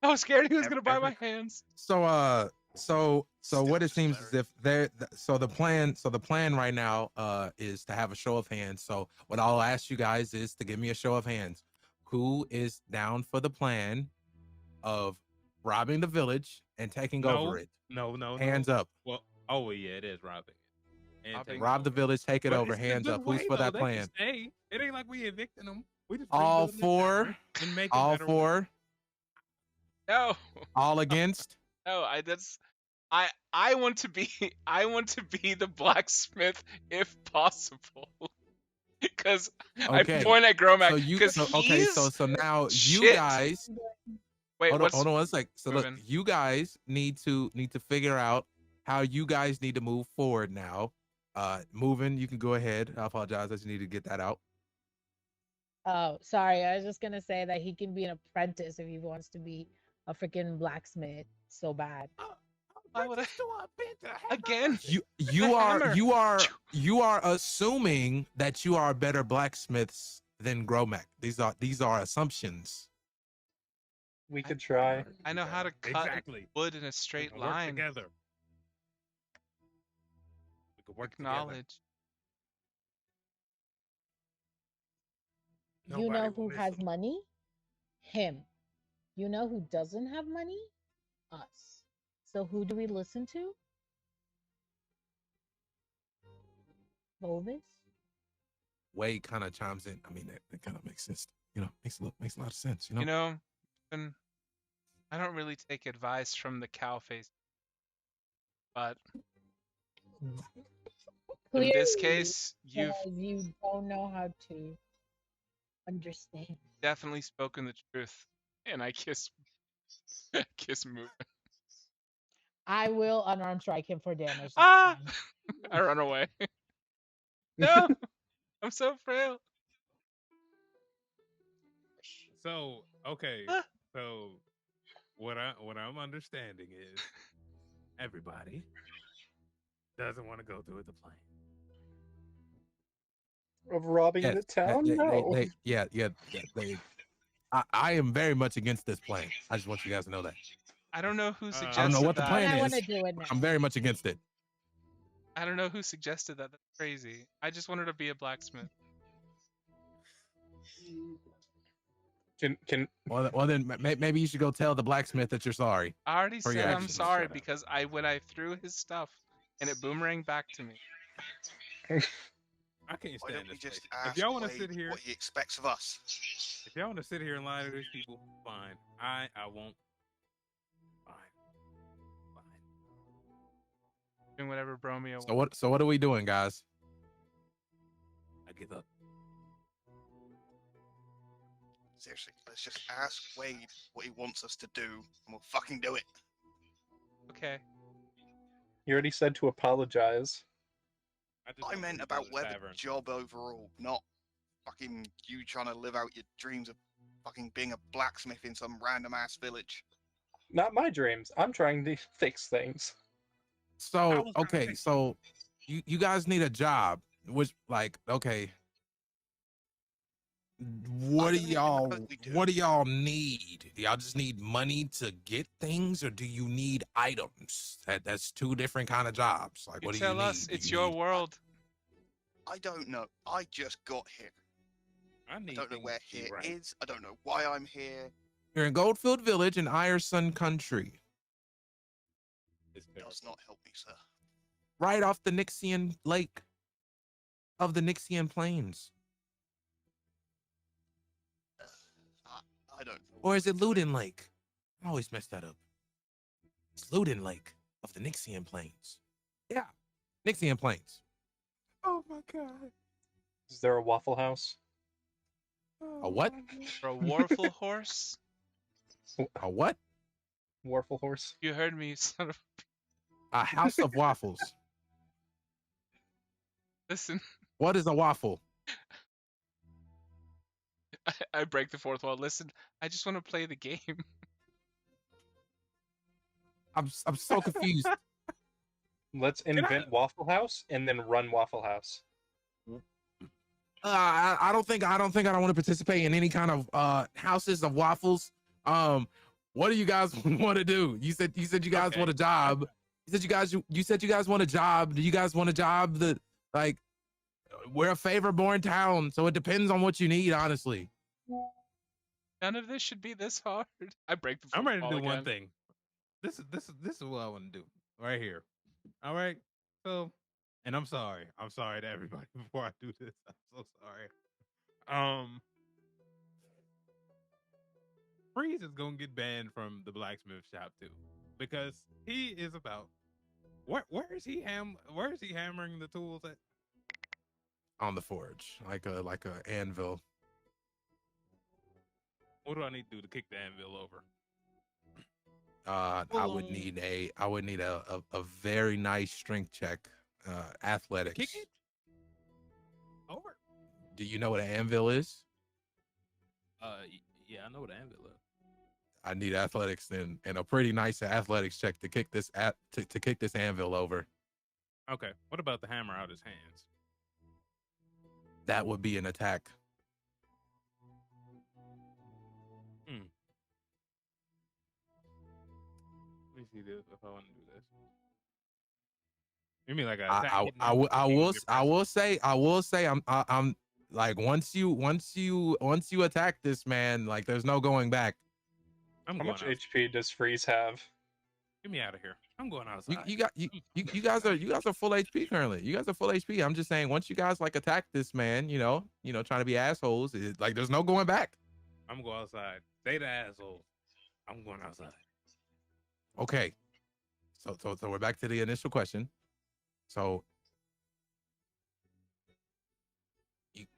I was scared he was gonna bite Every- my hands. So so Still what it just seems as if the plan right now is to have a show of hands. So what I'll ask you guys is to give me a show of hands. Who is down for the plan of robbing the village and taking over it? No. Hands up. Well, oh yeah, it is robbing. And Robbing. taking Rob the over. village, take it But over. it's the Hands good up. Who's way, for though. that They can plan? stay. It ain't like we evicting them. We just All rebuilding the for? town and making All better for? No, All against? no, I want to be I want to be the blacksmith if possible. Because I Okay. point at Gromac So you because so he's so now you shit. guys Wait, hold what's on one sec. So look, moving? you guys need to figure out how you guys need to move forward now. Moving, you can go ahead. I apologize. I just need to get that out. Oh, sorry. I was just gonna say that he can be an apprentice if he wants to be a freaking blacksmith so bad. Why would I again? You hammer. you are assuming that you are better blacksmiths than Gromac. These are assumptions. We could try. I know how to cut Exactly. wood in a We straight can work line. together. We can work together. Acknowledge. You Nobody know will who miss has him. money? Him. You know who doesn't have money? Us. So who do we listen to? Bovis? Wade kind of chimes in. I mean, that kind of makes sense. You know, makes a lot of sense. You know, and I don't really take advice from the cow face, but in this Clearly, case, you've because you don't know how to understand. definitely spoken the truth. And I kiss kiss Moving. I will unarmed strike him for damage. this Ah! time. I run away. No, I'm so frail. So okay, Ah. so what I'm understanding is everybody doesn't want to go through with the plan. Of robbing Yes, the town? No. I am very much against this plan. I just want you guys to know that. I don't know who I suggested I don't know what the that. And plan I is. want to do it now. I'm very much against it. I don't know who suggested that. That's crazy. I just wanted to be a blacksmith. Can Well then maybe you should go tell the blacksmith that you're sorry. I already For your said I'm actions. sorry Shut up. because when I threw his stuff and it boomeranged back to me. I can't Why stand don't we this just place. If ask y'all want to Wade sit here, what he expects of us? if y'all want to sit here and lie to these people, fine. I won't. Fine. Fine. Doing whatever Bromeo So what are we doing, guys? I give up. Seriously, let's just ask Wade what he wants us to do, and we'll fucking do it. Okay. you already said to apologize? just I wanna meant go to about the whether tavern. job overall, not fucking you trying to live out your dreams of fucking being a blacksmith in some random ass village. Not my dreams. I'm trying to fix things. So was trying to okay, fix so you guys need a job, which like okay. What do don't even y'all know we do. what do y'all need? Do y'all just need money to get things, or do you need items? That's two different kind of jobs. Like You what do you tell need? us Do it's you your need- world. I don't know. I just got here. I I need don't know things where to be here right. is. I don't know why I'm here. You're in Goldfield Village in Ireson Country, It's It terrible. does not help me, sir. right off the Nixian Lake of the Nixian Plains. I don't. Or is it Ludin Lake? I always mess that up. It's Ludin Lake of the Nixian Plains. Yeah, Nixian Plains. Oh my god. Is there a Waffle House? A what? For a Warful horse? A what? Waffle Horse? You heard me, you son of. A house of waffles. Listen, What is a waffle? I break the fourth wall. Listen, I just want to play the game. I'm so confused. Let's invent Waffle House and then run Waffle House. I don't think I want to participate in any kind of houses of waffles. What do you guys want to do? You said you guys Okay. want a job. You said you guys want a job. Do you guys want a job that like we're a favor-born town, so it depends on what you need, honestly. None of this should be this hard. I break the fourth I'm ready to wall do one again. thing. This is what I want to do right here. All right. So, and I'm sorry. I'm sorry to everybody before I do this. I'm so sorry. Freeze is gonna get banned from the blacksmith shop too, because he is about Where is he hammering the tools at? On the forge, like a anvil. What do I need to do to kick the anvil over? I would need a very nice strength check, athletics. Kick it over. Do you know what an anvil is? Yeah, I know what an anvil is. I need athletics and a pretty nice athletics check to kick this to kick this anvil over. Okay. What about the hammer out his hands? That would be an attack. Let me see this if I want to do this. You mean like a I will say I'm like once you attack this man, like there's no going back. How much HP does Freeze have? Get me out of here. I'm going outside. You guys are full HP currently. You guys are full HP. I'm just saying once you guys like attack this man, you know, trying to be assholes, like there's no going back. I'm going outside. Stay the asshole. I'm going outside. Okay. So we're back to the initial question. So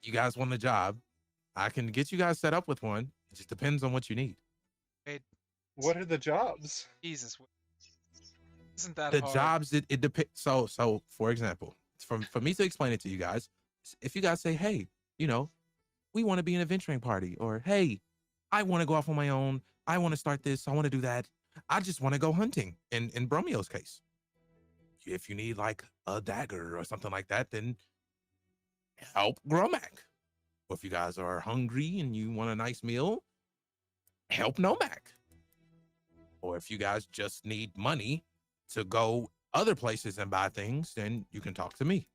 you guys want a job. I can get you guys set up with one. It just depends on what you need. Wait, What are the jobs? Jesus, isn't that The hard? jobs it depends. So for example, for me to explain it to you guys, if you guys say, hey, we want to be an adventuring party, or hey, I want to go off on my own. I want to start this. I want to do that. I just want to go hunting. In Bromio's case, if you need like a dagger or something like that, then help Gromac. Or if you guys are hungry and you want a nice meal, help Nomac. Or if you guys just need money to go other places and buy things, then you can talk to me.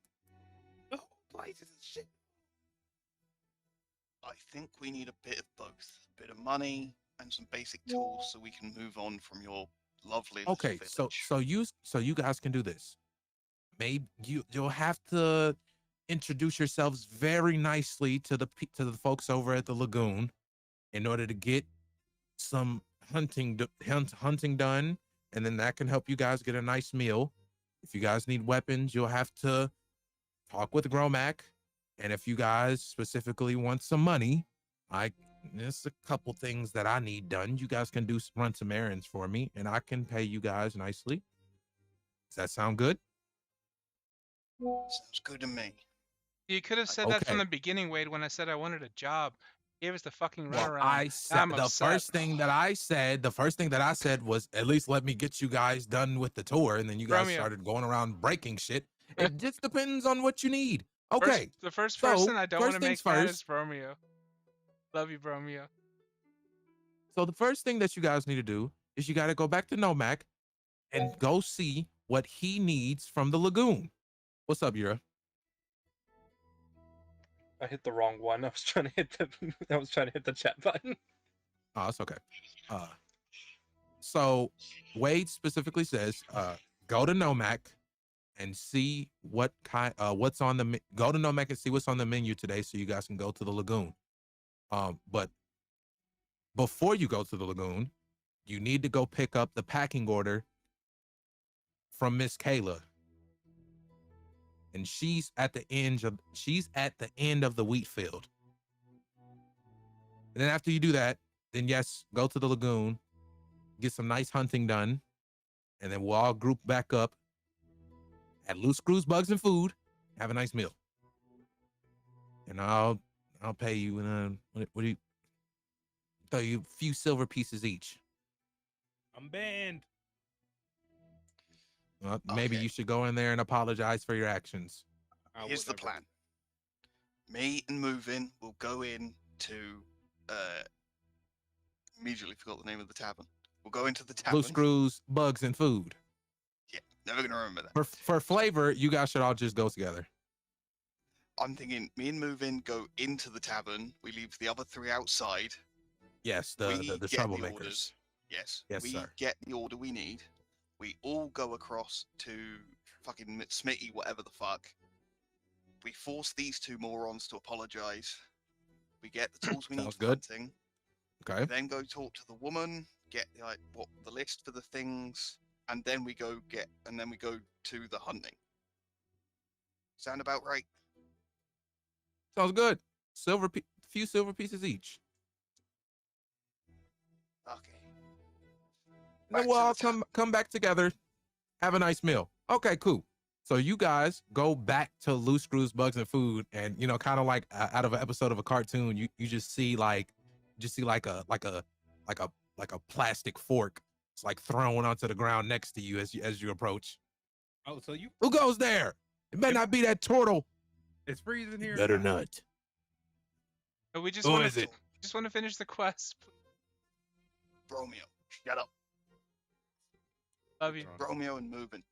Oh, places and shit. I think we need a bit of both. A bit of money and some basic tools so we can move on from your lovely little Okay, village. so you guys can do this. Maybe you'll have to introduce yourselves very nicely to the folks over at the lagoon in order to get some hunting done, and then that can help you guys get a nice meal. If you guys need weapons, you'll have to talk with Gromac, and if you guys specifically want some money, there's a couple things that I need done. You guys can run some errands for me, and I can pay you guys nicely. Does that sound good? Sounds good to me. You could have said that from Okay. the beginning, Wade, when I said I wanted a job. Gave us the fucking Well, runaround. I said I'm the upset. first thing that I said was at least let me get you guys done with the tour, and then you guys Romeo. started going around breaking shit. It just depends on what you need. Okay. The first so, person I don't want first to make things mad first. is Bromeo. Love you, Bromeo. So the first thing that you guys need to do is you got to go back to Nomac and go see what he needs from the lagoon. What's up, Yura? I hit the wrong one. I was trying to hit the chat button. Oh, it's okay. So Wade specifically says, go to Nomac and see what's on the go to Nomac and see what's on the menu today, so you guys can go to the lagoon. But before you go to the lagoon, you need to go pick up the packing order from Miss Kayla. And she's at the end of the wheat field. And then after you do that, then yes, go to the lagoon, get some nice hunting done, and then we'll all group back up at Loose Screws, Bugs, and Food, have a nice meal. And I'll pay you, and what do you throw you a few silver pieces each. I'm banned. Well, maybe Okay. you should go in there and apologize for your actions. I Here's will the never- plan. Me and Movin will go in to immediately forgot the name of the tavern. We'll go into the tavern. Loose Screws, Bugs, and Food. Yeah, never gonna remember that. For flavor, you guys should all just go together. I'm thinking me and Movin go into the tavern. We leave the other three outside. Yes, We the get troublemakers. orders. Yes. Yes, we sir. get the order we need. We all go across to fucking Smitty, whatever the fuck. We force these two morons to apologize. We get the tools we need Sounds for good. hunting. Okay. Then go talk to the woman. Get the list for the things. and then we go to the hunting. Sound about right? Sounds good. Few silver pieces each. Okay. And then we'll all come back together, have a nice meal. Okay, cool. So you guys go back to Loose Screws, Bugs, and Food, and kind of like out of an episode of a cartoon, you just see like a plastic fork. It's like thrown onto the ground next to you as you approach. Oh, so you Who goes there? It better not be that turtle. It's freezing here. Better not. But we just Who want is to it? just want to finish the quest. Romeo, shut up. Love you. Romeo and moving.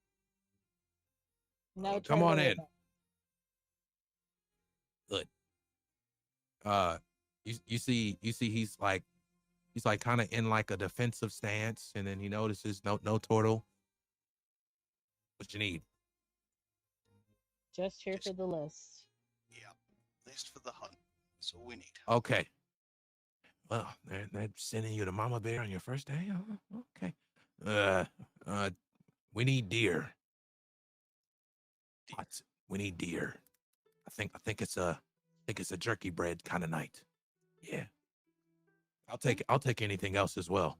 No, Come on turtle in. with Good. You see he's like kind of in like a defensive stance, and then he notices no turtle. What you need? Just here for the list. Yep. List for the hunt. That's all we need. Okay. Well, they're sending you to Mama Bear on your first day. Oh, okay. We need deer. What? We need deer. I think it's a jerky bread kind of night. Yeah. I'll take anything else as well.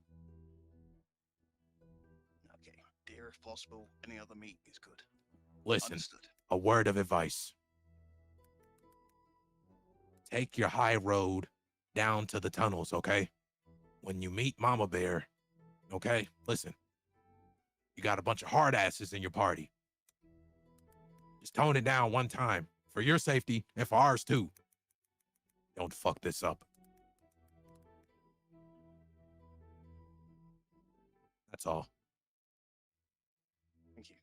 Okay. Deer if possible. Any other meat is good. Listen, Understood. a word of advice. Take your high road down to the tunnels, okay? When you meet Mama Bear, okay? Listen, you got a bunch of hard asses in your party. Just tone it down one time for your safety and for ours too. Don't fuck this up. That's all. Thank you.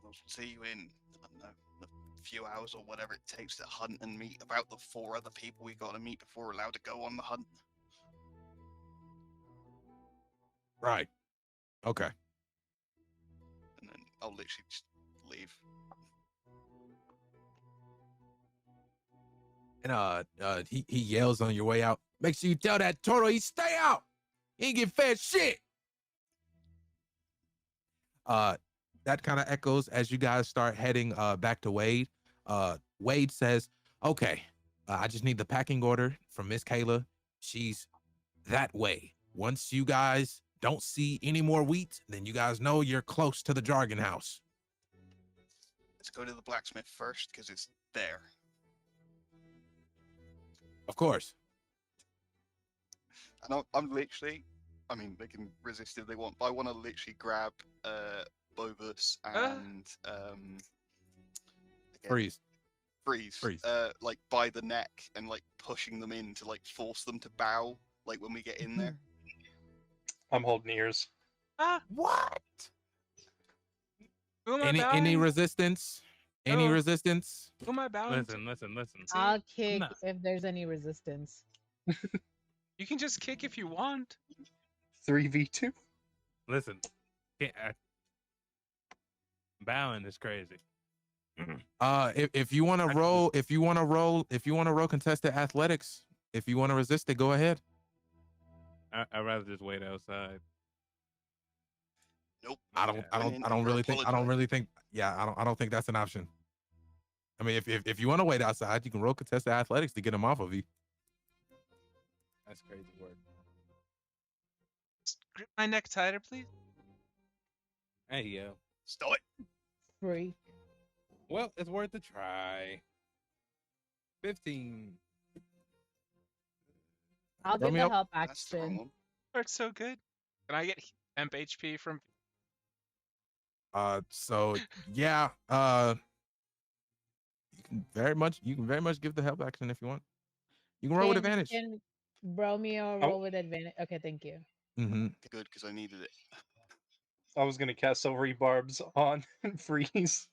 We'll see you in, I don't know, a few hours or whatever it takes to hunt and meet about the 4 other people we got to meet before we're allowed to go on the hunt. Right. Okay. And then I'll literally just leave. And he yells on your way out. Make sure you tell that turtle he stay out. He ain't get fed shit. That kind of echoes as you guys start heading back to Wade. Wade says, okay, I just need the packing order from Miss Kayla. She's that way. Once you guys don't see any more wheat, then you guys know you're close to the Jargon House. Let's go to the blacksmith first because it's there. Of course. And I'm literally, I mean, they can resist if they want, but I want to literally grab Bobus and again, Freeze. Freeze, like by the neck and like pushing them in to like force them to bow, like when we get in there. I'm holding ears. What? Who am I Any bowing? resistance? Any No. resistance? Who am I bowing to? Listen. I'll kick Nah. if there's any resistance. You can just kick if you want. 3v2. Listen. Bowing is crazy. If you want to roll, if you want to roll contested athletics, if you want to resist it, go ahead. I'd rather just wait outside. Nope. I don't really think. Yeah, I don't think that's an option. I mean, if you want to wait outside, you can roll contested athletics to get them off of you. That's crazy work. Just grip my neck tighter, please. Hey yo. Stow it. Free. Well, it's worth a try. 15. I'll Throw give me the up. help That's the wrong action. one. Works so good. Can I get temp HP from? So yeah, you can very much give the help action if you want. You can roll with advantage. Can Romeo roll with advantage? Okay, thank you. Mm-hmm. Good, because I needed it. I was gonna cast Silvery Barbs on Freeze.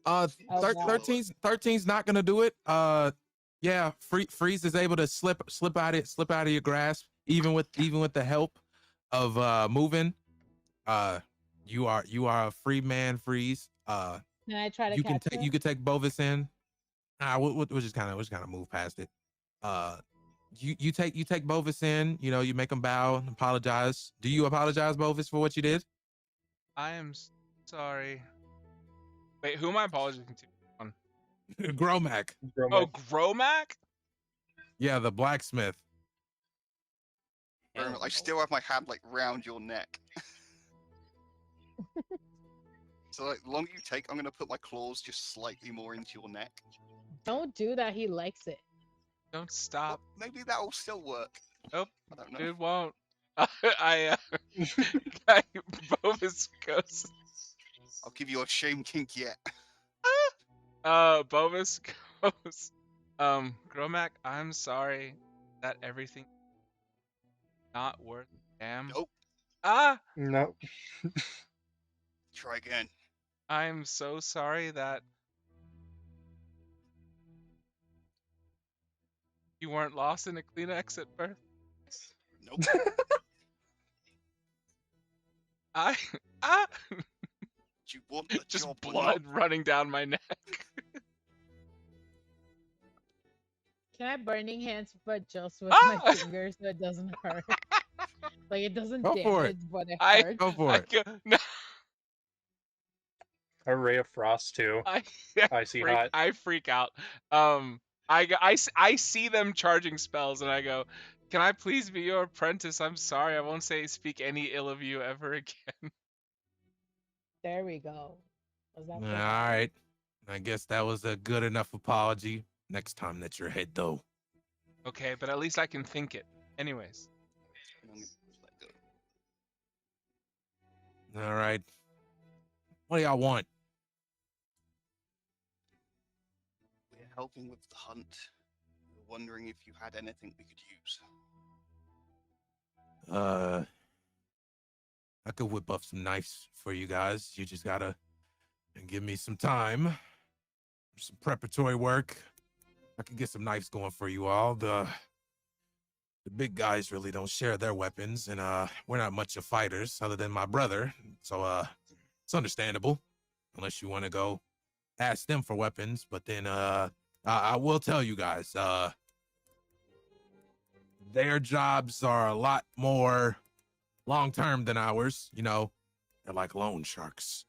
Oh, wow. 13's not gonna do it. Yeah, Freeze is able to slip out of your grasp, even with the help of moving. You are a free man, Freeze. Can I try to You can catch take her? Bovis in. We'll just kind of move past it. you take Bovis in. You know, you make him bow, apologize. Do you apologize, Bovis, for what you did? I am sorry. Wait, who am I apologizing to? On- Gromac. Oh, Gromac? Yeah, the blacksmith. Bro, I still have my hand like round your neck. So like, the longer you take, I'm gonna put my claws just slightly more into your neck. Don't do that. He likes it. Don't stop. Well, maybe that'll still work. Nope, I don't know. it won't. Bovis goes. I'll give you a shame kink yet. Bovis goes. Gromac, I'm sorry that everything not worth a damn. Nope. Ah, No. Try again. I'm so sorry that you weren't lost in a Kleenex at birth. Nope. I Do you want the just job or blood not? running down my neck. Can I burning hands, but just with Ah! my fingers so it doesn't hurt? Like it doesn't Go for damage, but it I- hurts. Go for I it. go, no, A ray of frost too. Icy hot. I freak out. I see them charging spells and I go, "Can I please be your apprentice? I'm sorry. I won't speak any ill of you ever again." There we go. Was that All good? right. I guess that was a good enough apology. Next time that's your head, though. Okay, but at least I can think it. Anyways, And I'm gonna let go. All right. What do y'all want? We're helping with the hunt. We're wondering if you had anything we could use. I could whip up some knives for you guys. You just gotta give me some time, some preparatory work. I can get some knives going for you all. The big guys really don't share their weapons, and we're not much of fighters other than my brother. So it's understandable, unless you want to go ask them for weapons. But then I will tell you guys, their jobs are a lot more long term than ours. You know, they're like loan sharks.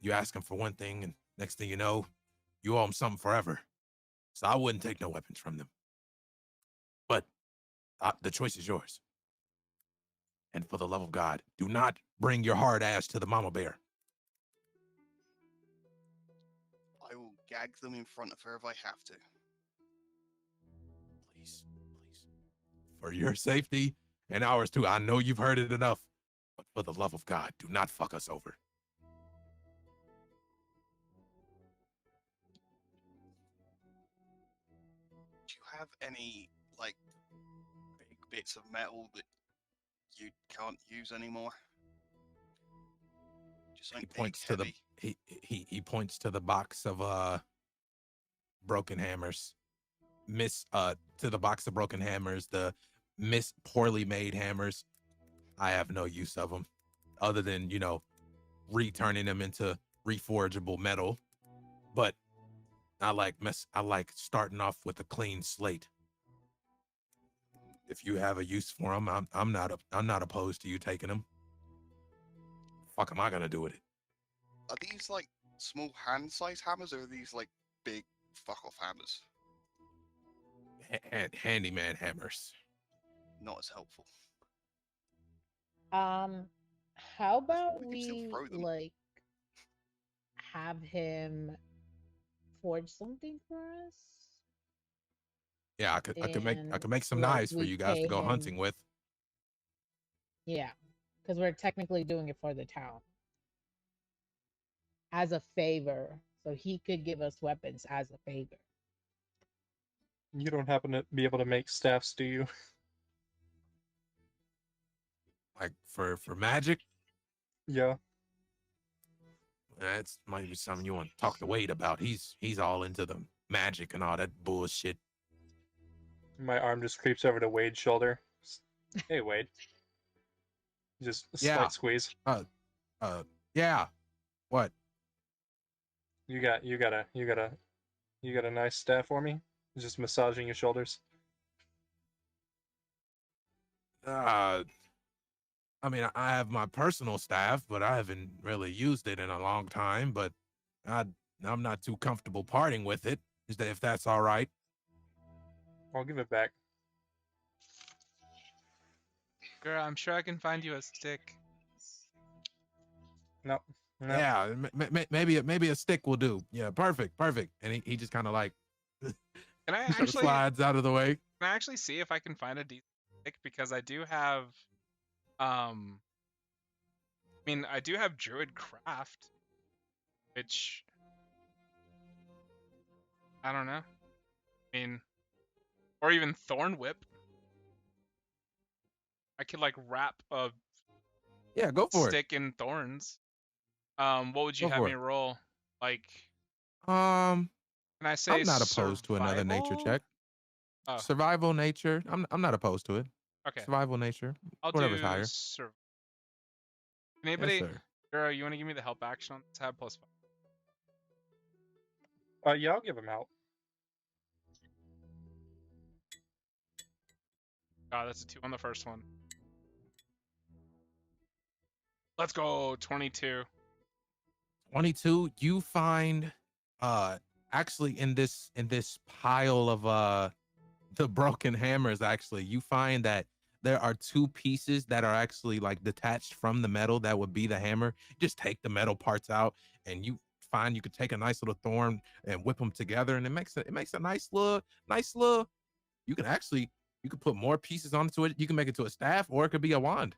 You ask them for one thing, and next thing you know, you owe them something forever. So I wouldn't take no weapons from them. But the choice is yours. And for the love of God, do not bring your hard ass to the mama bear. I will gag them in front of her if I have to. Please, please. For your safety and ours too. I know you've heard it enough. But for the love of God, do not fuck us over. Do you have any, like, big bits of metal that you can't use anymore? Just He something points big, to heavy? he points to the box of broken hammers. To the box of broken hammers, the poorly made hammers. I have no use of them other than, you know, returning them into reforgeable metal. But I like starting off with a clean slate. If you have a use for them, I'm not opposed to you taking them. Fuck am I gonna do with it? Are these like small hand-sized hammers, or are these like big fuck-off hammers? Handyman hammers. Not as helpful. How about We can still we throw them. like have him forge something for us? Yeah, I could make some like, knives for we you guys to pay go him- hunting with. Yeah, because we're technically doing it for the town as a favor, so he could give us weapons as a favor. You don't happen to be able to make staffs, do you? Like for magic. Yeah. That's might be something you want to talk to Wade about. He's all into the magic and all that bullshit. My arm just creeps over to Wade's shoulder. Hey, Wade. Just a Yeah. slight squeeze. Yeah. What? You got a nice staff for me? Just massaging your shoulders. I mean, I have my personal staff, but I haven't really used it in a long time. But I, I'm not too comfortable parting with it. Is that if that's all right? I'll give it back. Girl, I'm sure I can find you a stick. Nope. Nope. Yeah, maybe a stick will do. Yeah, perfect. And he just kind of like Can I sort of actually slides out of the way. can I actually see if I can find a decent stick, because I do have I mean, I do have Druid Craft, which I don't know. I mean, or even Thorn Whip. I could like wrap a Yeah, go for stick in thorns. What would you Go have for me it. roll? Like, it. can I say I'm not opposed to another nature survival? check. Oh, Survival nature. I'm not opposed to it. okay. Survival nature. I'll Whatever's do higher. Yes, Anybody, sir. girl, you want to give me the help action on tab +5? Yeah, I'll give him out. God, that's a 2 on the first one. Let's go, 22. 22. You find actually in this pile of the broken hammers, actually, you find that there are two pieces that are actually like detached from the metal that would be the hammer. Just take the metal parts out and you find you could take a nice little thorn and whip them together, and it makes a nice little you can actually you could put more pieces onto it. You can make it to a staff, or it could be a wand.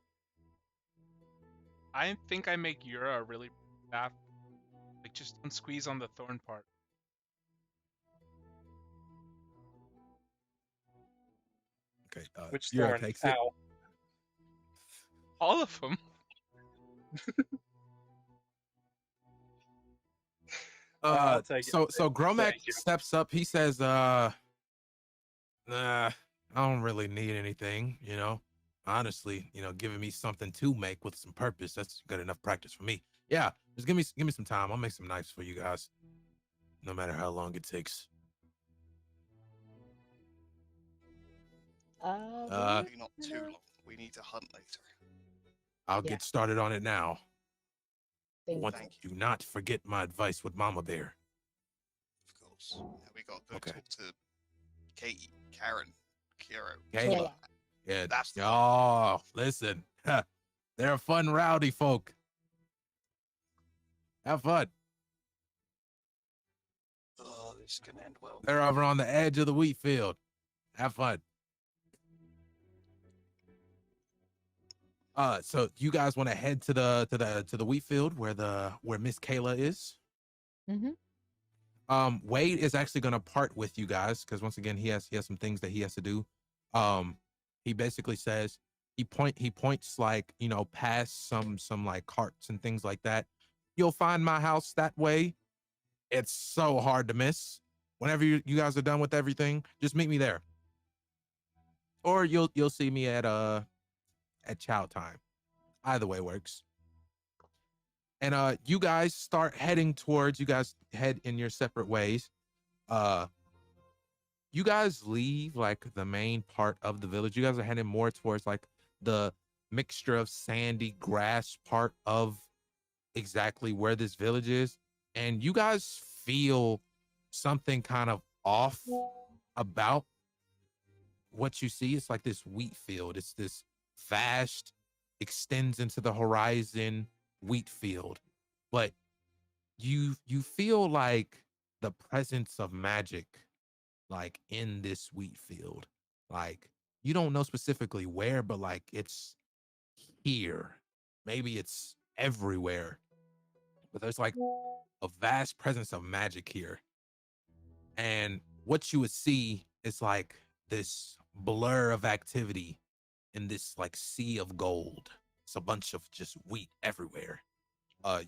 I think I make Yura a really staff. Like, just don't squeeze on the thorn part. Okay, Which Yura thorn? takes it. Ow. All of them. I'll take it. So Gromac Thank you. steps up. He says, nah, I don't really need anything, you know. Honestly, you know, giving me something to make with some purpose, that's good enough practice for me. Yeah, just give me some time. I'll make some knives for you guys, no matter how long it takes. Maybe not too long. We need to hunt later. I'll Yeah. get started on it now. Thank Thank Do not forget my advice with Mama Bear. Of course. Yeah, we got to go Okay. talk to Katie, Karen, Kiro. Kayla. Yeah. That's the Oh, listen. They're fun, rowdy folk. Have fun. Oh, this can end well. They're over on the edge of the wheat field. Have fun. So you guys want to head to the wheat field where Miss Kayla is? Mhm. Wade is actually gonna part with you guys because once again he has some things that he has to do. He basically says he points like, you know, past some like carts and things like that. You'll find my house that way. It's so hard to miss. Whenever you guys are done with everything, just meet me there. Or you'll see me at chow time. Either way works. And you guys start heading towards, you guys head in your separate ways. You guys leave like the main part of the village. You guys are heading more towards like the mixture of sandy grass part of exactly where this village is. And you guys feel something kind of off about what you see. It's like this wheat field. It's this vast, extends into the horizon wheat field, but you feel like the presence of magic like in this wheat field. Like you don't know specifically where, but like it's here. Maybe it's everywhere. But there's like a vast presence of magic here. And what you would see is like this blur of activity in this like sea of gold. It's a bunch of just wheat everywhere.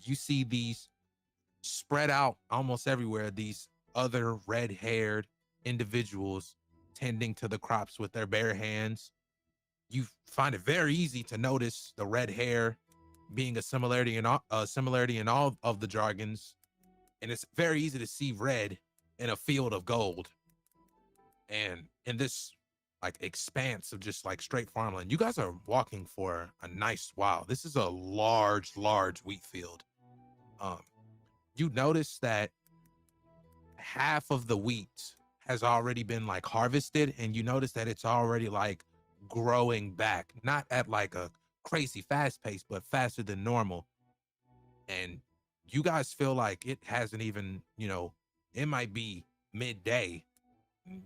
You see these spread out almost everywhere, these other red-haired individuals tending to the crops with their bare hands. You find it very easy to notice the red hair being a similarity in all of the jargons, and it's very easy to see red in a field of gold. And in this like expanse of just like straight farmland. You guys are walking for a nice while. This is a large wheat field. You notice that half of the wheat has already been like harvested, and you notice that it's already like growing back, not at like a crazy fast pace, but faster than normal. And you guys feel like it hasn't even, it might be midday.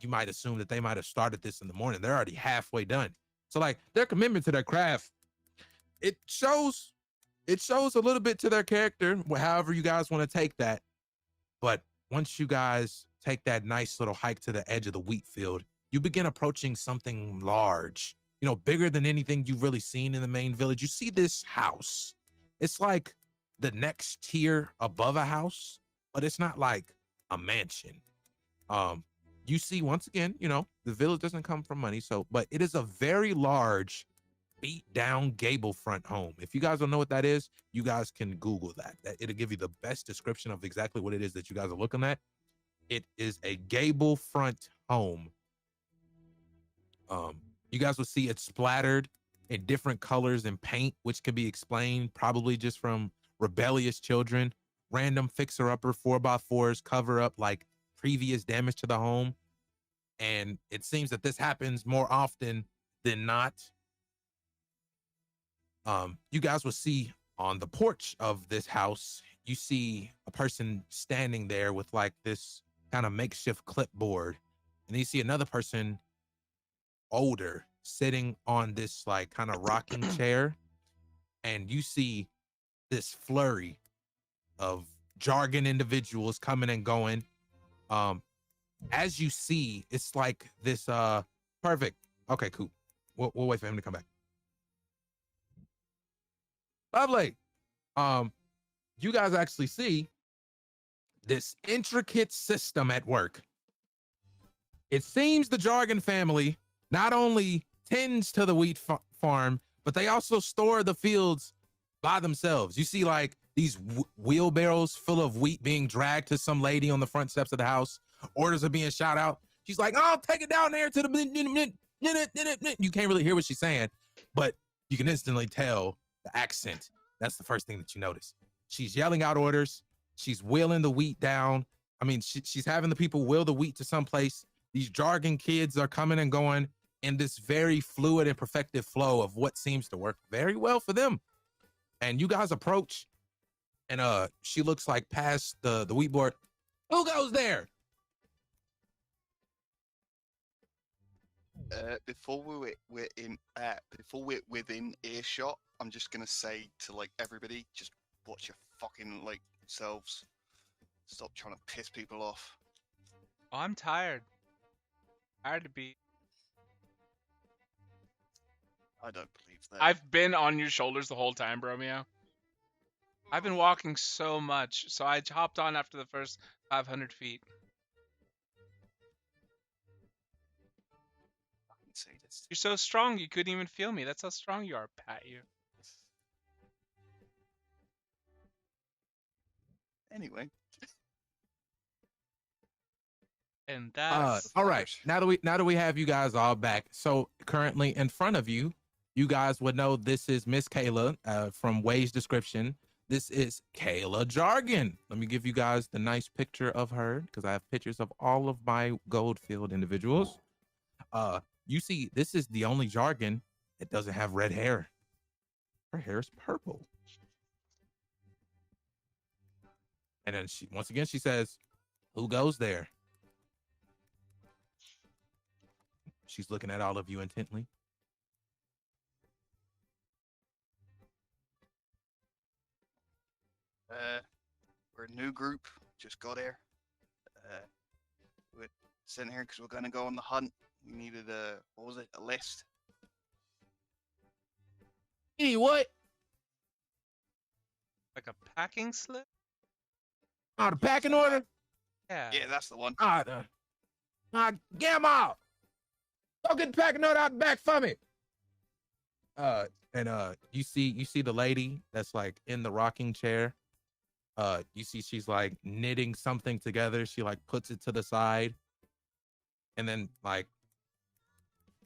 You might assume that they might have started this in the morning. They're already halfway done. So like their commitment to their craft, it shows a little bit to their character, however you guys want to take that. But once you guys take that nice little hike to the edge of the wheat field, you begin approaching something large, bigger than anything you've really seen in the main village. You see this house. It's like the next tier above a house, but it's not like a mansion. You see, once again, the village doesn't come from money, but it is a very large beat down gable front home. If you guys don't know what that is, you guys can Google that. It'll give you the best description of exactly what it is that you guys are looking at. It is a gable front home. You guys will see it splattered in different colors and paint, which can be explained probably just from rebellious children. Random fixer-upper 4x4s cover up like previous damage to the home. And it seems that this happens more often than not. You guys will see on the porch of this house, you see a person standing there with like this kind of makeshift clipboard. And you see another person older sitting on this like kind of rocking chair. And you see this flurry of jargon individuals coming and going. As you see, it's like this, perfect. Okay, cool. We'll wait for him to come back. Lovely. You guys actually see this intricate system at work. It seems the Jargon family not only tends to the wheat farm, but they also store the fields by themselves. You see like these wheelbarrows full of wheat being dragged to some lady on the front steps of the house. Orders are being shot out. She's like, "Oh, take it down there to the..." You can't really hear what she's saying, but you can instantly tell the accent. That's the first thing that you notice. She's yelling out orders. She's wheeling the wheat down. I mean, she's having the people wheel the wheat to someplace. These Jargon kids are coming and going in this very fluid and perfected flow of what seems to work very well for them. And you guys approach, and she looks like past the wheat board. Who goes there? Before we're within earshot, I'm just gonna say to like everybody, just watch your fucking like selves. Stop trying to piss people off. Oh, I'm tired. Tired to be. I don't believe that. I've been on your shoulders the whole time, Bromeo. I've been walking so much, so I hopped on after the first 500 feet. Say this. You're so strong, you couldn't even feel me. That's how strong you are, Pat. You. Anyway. And that's all right. Now that we have you guys all back, so currently in front of you, you guys would know this is Miss Kayla from Way's description. This is Kayla Jargon. Let me give you guys the nice picture of her because I have pictures of all of my Goldfield individuals. You see, this is the only Jargon that doesn't have red hair. Her hair is purple. And then once again, she says, "Who goes there?" She's looking at all of you intently. We're a new group. Just got here. We're sitting here because we're going to go on the hunt. We needed a list. You need what? like a packing slip. Oh, the packing order? Yeah. Yeah, that's the one. Get them out. Go get the packing order out the back for me. You see the lady that's like in the rocking chair. You see she's like knitting something together. She like puts it to the side, and then like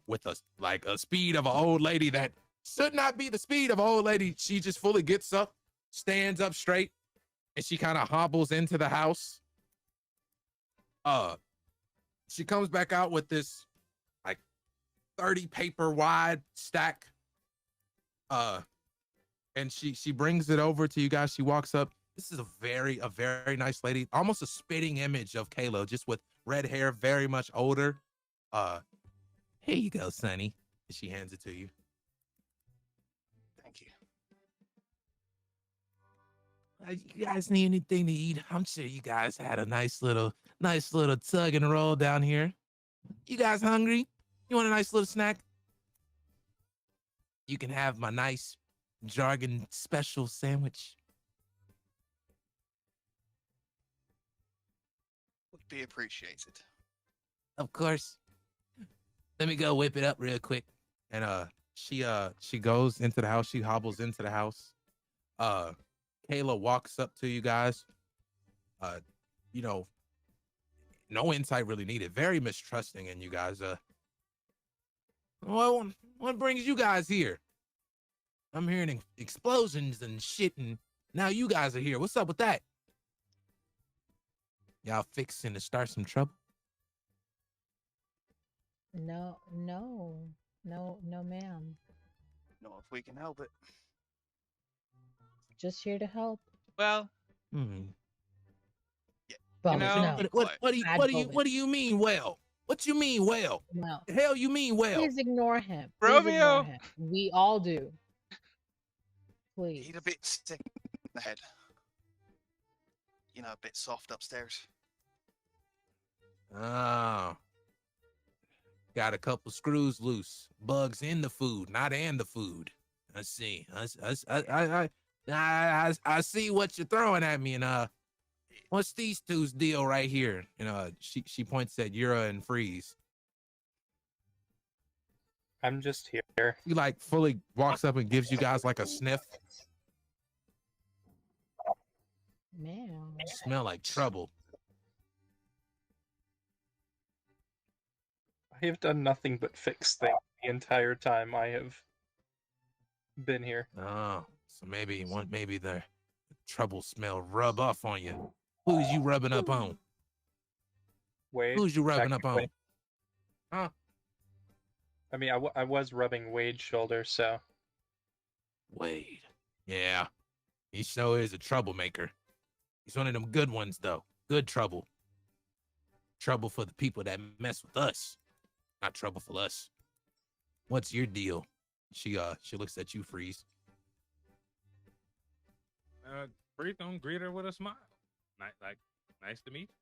with a speed of an old lady that should not be the speed of an old lady. She just fully gets up, stands up straight, and she kind of hobbles into the house. She comes back out with this like 30 paper wide stack. And she brings it over to you guys. She walks up. This is a very nice lady, almost a spitting image of Kayla, just with red hair, very much older. Here you go, Sonny. She hands it to you. Thank you. You guys need anything to eat? I'm sure you guys had a nice little tug and roll down here. You guys hungry? You want a nice little snack? You can have my nice jargon special sandwich. Would be appreciated. Of course. Let me go whip it up real quick. And she goes into the house. She hobbles into the house. Kayla walks up to you guys. You know, no insight really needed. Very mistrusting in you guys. Well, what brings you guys here? I'm hearing explosions and shit, and now you guys are here. What's up with that? Y'all fixing to start some trouble? No, ma'am. Not if we can help it. Just here to help. Well, But know, no. What do you mean? Well, what you mean? Well, No. the hell you mean? Well, Please ignore him. Please Romeo. ignore him. We all do. Please. He's a bit sick in the head. You know, a bit soft upstairs. oh, got a couple screws loose. Bugs in the food, not and the food. I see. I see what you're throwing at me, and what's these two's deal right here? And she points at Yura and Freeze. I'm just here. He like fully walks up and gives you guys like a sniff. Ma'am. Smell like trouble. I have done nothing but fix things the entire time I have been here. Oh, so maybe the trouble smell rub off on you. Who's you rubbing up on? Wade. Who's you rubbing up on? technically. Huh? I mean, I was rubbing Wade's shoulder, so Wade. Yeah, he sure is a troublemaker. He's one of them good ones, though. Good trouble. Trouble for the people that mess with us. Not trouble for us. What's your deal? She looks at you, Freeze. Freeze don't greet her with a smile. Nice to meet you.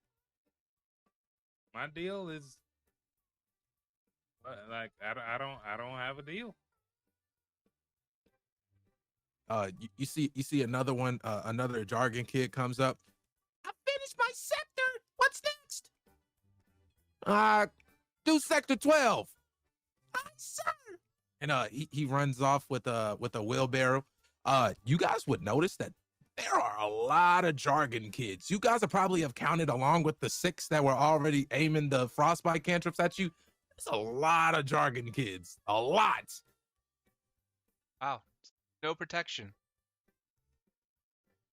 My deal is I don't have a deal. You see another one, another jargon kid comes up. I finished my sector. What's next? Do sector 12. Sir. And he runs off with a wheelbarrow. You guys would notice that there are a lot of jargon kids. You guys are probably have counted along with the 6 that were already aiming the frostbite cantrips at you. There's a lot of jargon kids. A lot. wow. No protection.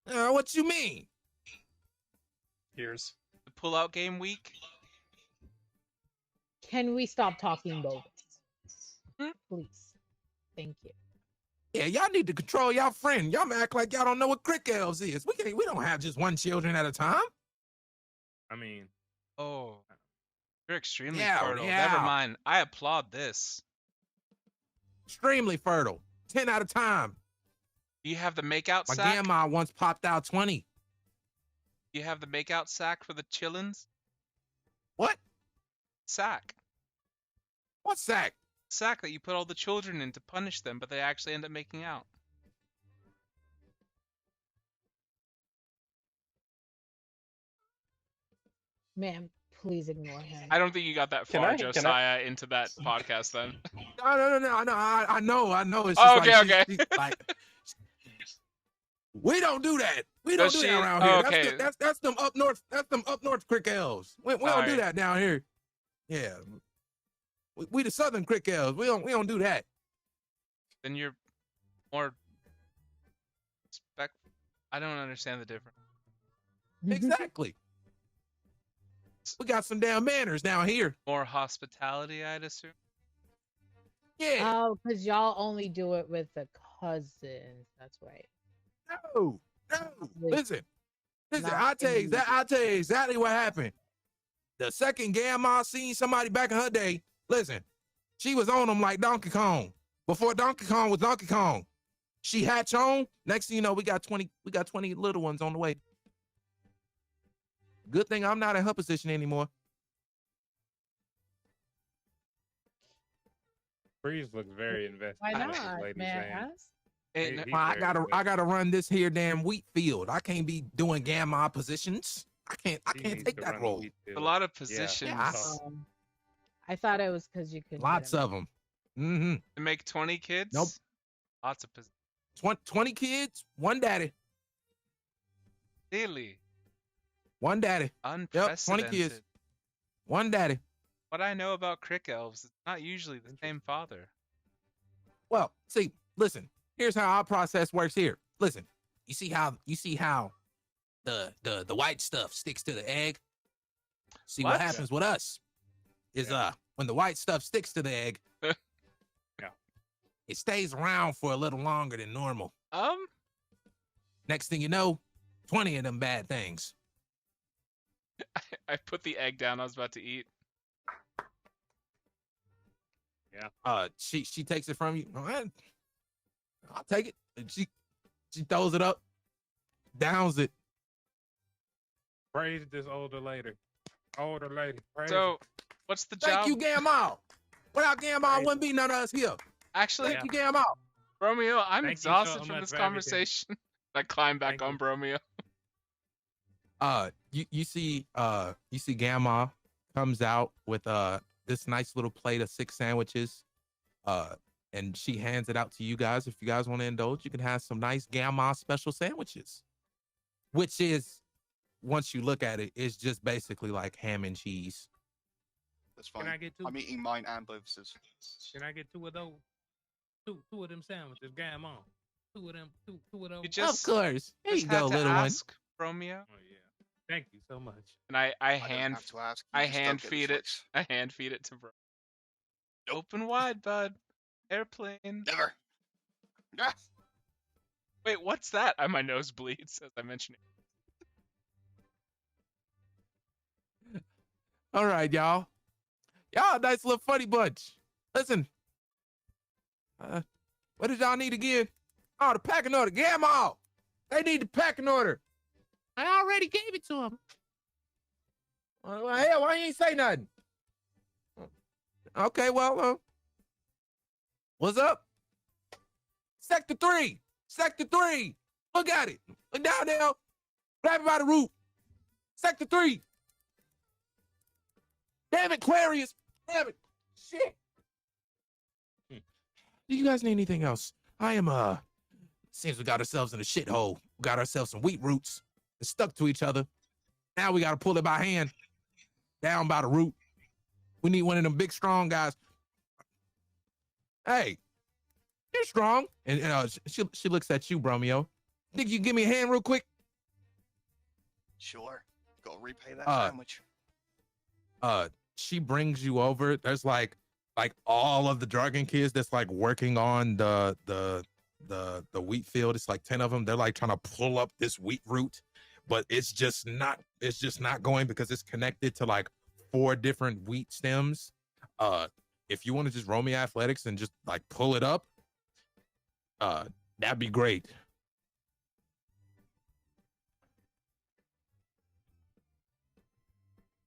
What you mean? here's The pull-out game week. Can we stop talking bogus? Hmm? Please. Thank you. Yeah, y'all need to control y'all friend. Y'all act like y'all don't know what crick elves is. We don't have just one children at a time. I mean, Oh, you're extremely Yeah, fertile. yeah. Never mind. I applaud this. Extremely fertile. 10 out of time. Do you have the make-out My sack? grandma once popped out 20. Do you have the make-out sack for the chillins? What? Sack. What sack? Sack that you put all the children in to punish them, but they actually end up making out. Ma'am, please ignore him. I don't think you got that Can far, I- can I- Josiah, into that podcast then. No. I know. It's Oh, just okay, like, okay. she's like, we don't do that. We Does don't do she? that around Oh, here. okay. That's them up north. That's them up north crick elves. We don't do Alright. that down here. Yeah. We the Southern Crick Elves. We don't do that. Then you're more respect. I don't understand the difference. Exactly. We got some damn manners down here. More hospitality, I'd assume. Yeah. Oh, because y'all only do it with the cousins. That's right. No. Listen. I'll tell you exactly what happened. The second Grandma seen somebody back in her day, listen, she was on them like Donkey Kong. Before Donkey Kong was Donkey Kong. She hatch on. Next thing you know, we got 20 little ones on the way. Good thing I'm not in her position anymore. Freeze looks very invested. Why in what not, this lady's man? saying. And He's I very gotta invested. run this here damn wheat field. I can't be doing Grandma positions. I He can't needs take to that run the role. wheat a field. lot of Yeah. positions Yeah, I thought it was because you could. Lots of them. Mm-hmm. to make 20 kids. Nope. Lots of positions. 20 kids, one daddy. Really One daddy. unprecedented. 20 kids. One daddy. What I know about Crick Elves, it's not usually the same father. Well, see, listen, here's how our process works here. Listen, you see how the white stuff sticks to the egg? See what What? happens with us is when the white stuff sticks to the egg, Yeah. it stays around for a little longer than normal. Next thing you know, 20 of them bad things. I put the egg down I was about to eat. She takes it from you. All right, I'll take it. And she throws it up, downs it. Praise this older lady. Older lady. Praise So, what's the job? Thank you, Gamma. Without Gamma, wouldn't be none of us here. Actually, Thank you, Gamma. Bromeo, I'm Thank you so exhausted from much this for everything. conversation. I climb back Thank on you. Bromeo. You see Gamma comes out with this nice little plate of 6 sandwiches. And she hands it out to you guys. If you guys want to indulge, you can have some nice Gamma special sandwiches. Which is, once you look at it, it's just basically like ham and cheese. That's fine. Can I get two? I'm eating mine and both of his. Can I get 2 of those? Two of them sandwiches. Game on. 2 of them. Two of those. You just, of course. There just you had go, to little one. ask, Bromeo. Oh yeah. Thank you so much. And I I hand don't have to ask. I you just don't hand get the feed it. choice. I hand feed it to Bro. Open wide, bud. Airplane. Never. Ah, Wait, what's that? My nose bleeds as I mention it. All right, y'all. Y'all a nice little funny bunch. Listen. What did y'all need again? Oh, the packing order. Get them all. They need the packing order. I already gave it to them. Well, hell, why you ain't say nothing? Okay, well, what's up? Sector 3. Sector 3. Look at it. Look down there. Grab it by the root. Sector 3. Damn it, Aquarius. Damn it. Shit. Do you guys need anything else? I am, seems we got ourselves in a shithole. We got ourselves some wheat roots. It's stuck to each other. Now we got to pull it by hand. Down by the root. We need one of them big, strong guys. Hey, you're strong. And she looks at you, Bromeo. Think you can give me a hand real quick? sure. Got to repay that Uh, sandwich. She brings you over. There's like all of the dragon kids that's like working on the wheat field. It's like 10 of them. They're like trying to pull up this wheat root, but it's just not going because it's connected to like 4 different wheat stems. If you want to just roll me athletics and just like pull it up, that'd be great.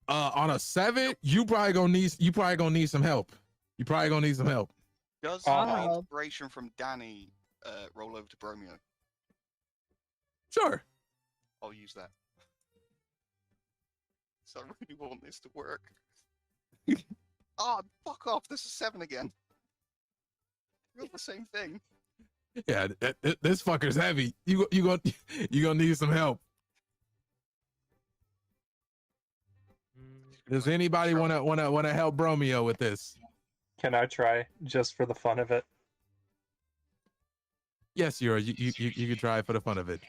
On a 7, you probably gonna need some help. Does Oh. my inspiration from Danny roll over to Bromeo? Sure. I'll use that. So I really want this to work. Oh, fuck off. This is 7 again. You're the same thing. Yeah, this fucker's heavy. You gonna need some help. Does anybody wanna help Bromeo with this? Can I try just for the fun of it? Yes, you can try it for the fun of it.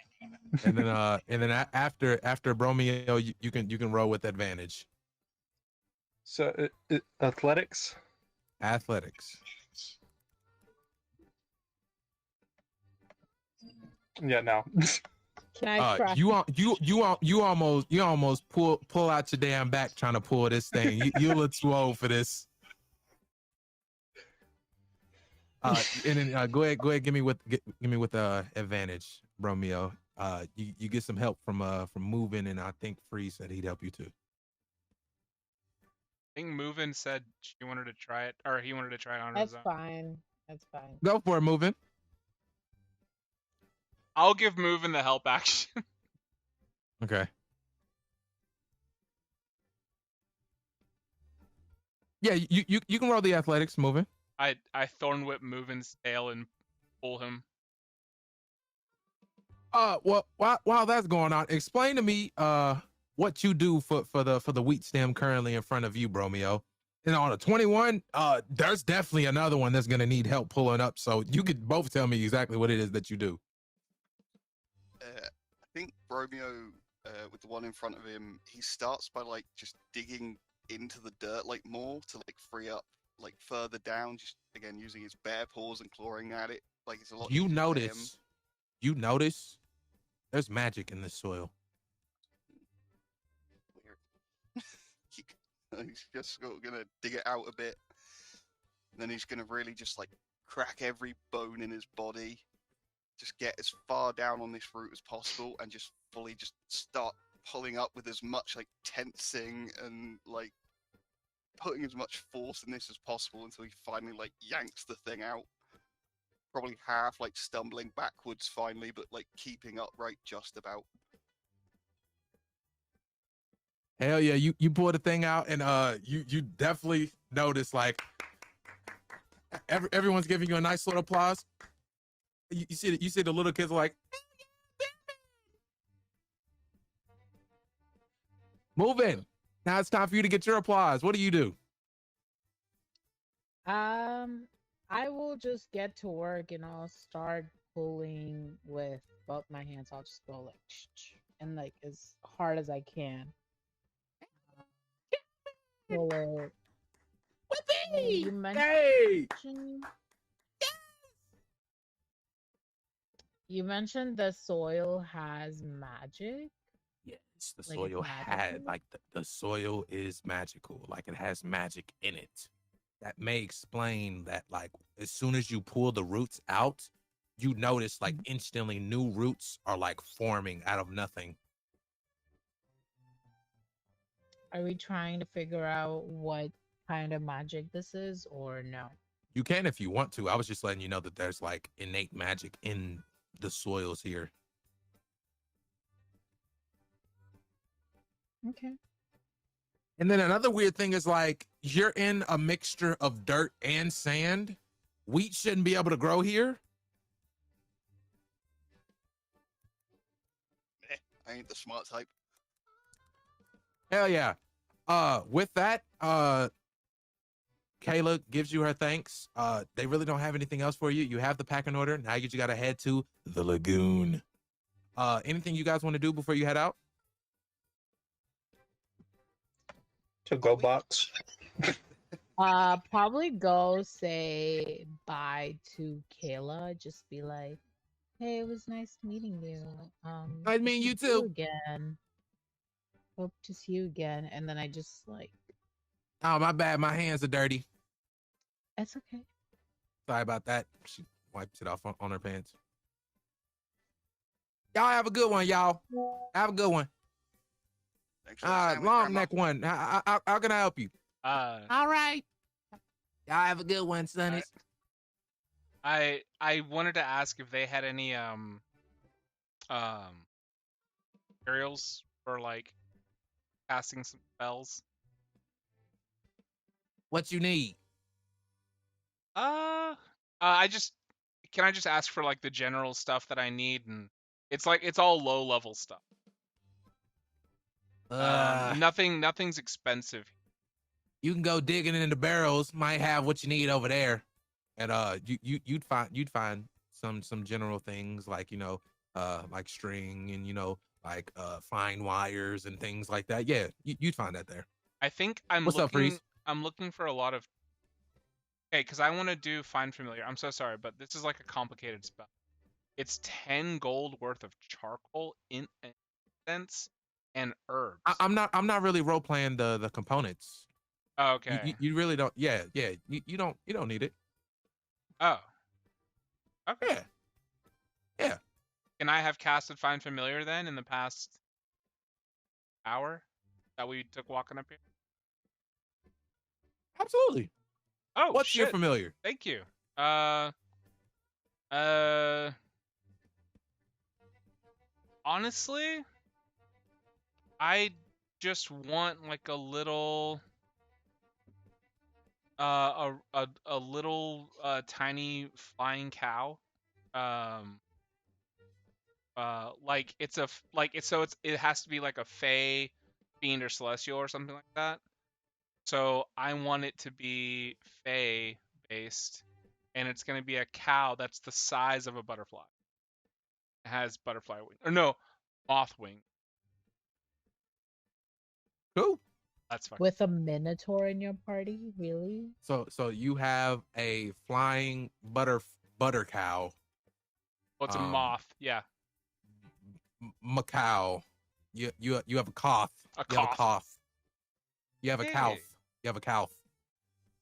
And then after Bromeo, you can roll with advantage. So, athletics? Athletics. Yeah, no. Can I try? You almost pull out your damn back trying to pull this thing. You look swole for this. And then go ahead, give me with advantage, Bromeo. You get some help from moving, and I think Free said he'd help you too. I think Movin said she wanted to try it, or he wanted to try it on his That's own. fine. That's fine. Go for it, moving. I'll give Movin the help action. Okay. Yeah, you can roll the athletics, moving. I thorn whip Movin's tail and pull him. Well, while that's going on, explain to me what you do for the wheat stem currently in front of you, Bromeo. And on a 21, there's definitely another one that's gonna need help pulling up. So you could both tell me exactly what it is that you do. I think Bromeo, with the one in front of him, he starts by like just digging into the dirt like more to like free up like further down, just again using his bare paws and clawing at it. Like it's a lot. You easier for him. notice there's magic in this soil. He's just gonna dig it out a bit. And then he's gonna really just like crack every bone in his body. Just get as far down on this root as possible and just fully just start pulling up with as much like tensing and like putting as much force in this as possible until he finally like yanks the thing out. Probably half like stumbling backwards finally, but like keeping upright just about. Hell yeah, you pull the thing out, and you definitely notice like everyone's giving you a nice little applause. You see the little kids are like, move in. Now it's time for you to get your applause. What do you do? I will just get to work and I'll start pulling with both my hands. I'll just go like and like as hard as I can. Pull it. You mentioned, you mentioned the soil has magic. Yes, the Like, soil had magical? like the soil is magical, like it has magic in it. That may explain that like as soon as you pull the roots out, you notice like instantly new roots are like forming out of nothing. Are we trying to figure out what kind of magic this is or no? You can if you want to. I was just letting you know that there's like innate magic in the soils here. Okay. And then another weird thing is like you're in a mixture of dirt and sand. Wheat shouldn't be able to grow here. I ain't the smart type. Hell yeah. With that, Kayla gives you her thanks. They really don't have anything else for you. You have the packing order. Now you just gotta head to the lagoon. Anything you guys want to do before you head out? To go box. Probably go say bye to Kayla. Just be like, hey, it was nice meeting you. I mean, you hope to see too. again. Hope to see you again. And then I just like, Oh, my bad. My hands are dirty. it's okay. Sorry about that. She wipes it off on her pants. Y'all have a good one, y'all. Have a good one. Thanks for that sandwich, Long Grandma. neck one. How can I help you? All right. Y'all have a good one, sonnies. I wanted to ask if they had any materials for like casting some spells. What you need? I just can I just ask for like the general stuff that I need, and it's like it's all low level stuff. Nothing's expensive. you can go digging in the barrels. Might have what you need over there, and you'd find some general things like like string and like fine wires and things like that. Yeah, you'd find that there. I think I'm What's up, Freeze? I'm looking for a lot of. Okay, because I want to do find familiar. I'm so sorry, but this is like a complicated spell. It's 10 gold worth of charcoal, incense, and herbs. I'm not really role playing the components. Oh, okay. You really don't. Yeah. You don't need it. Oh. Okay. Yeah. Can I have casted find familiar then in the past hour that we took walking up here? Absolutely. Oh, What's shit. your familiar? Thank you. Honestly, I just want like a little a little tiny flying cow. Like it's it has to be like a fey, fiend, or celestial or something like that. So I want it to be fey based, and it's gonna be a cow that's the size of a butterfly. It has butterfly wing, or no, moth wing. Cool. That's fine. With a minotaur in your party, really? So you have a flying butter cow. What's a moth? Yeah. Macau. You have a cough. You have a cough. You have a Hey. calf. You have a calf.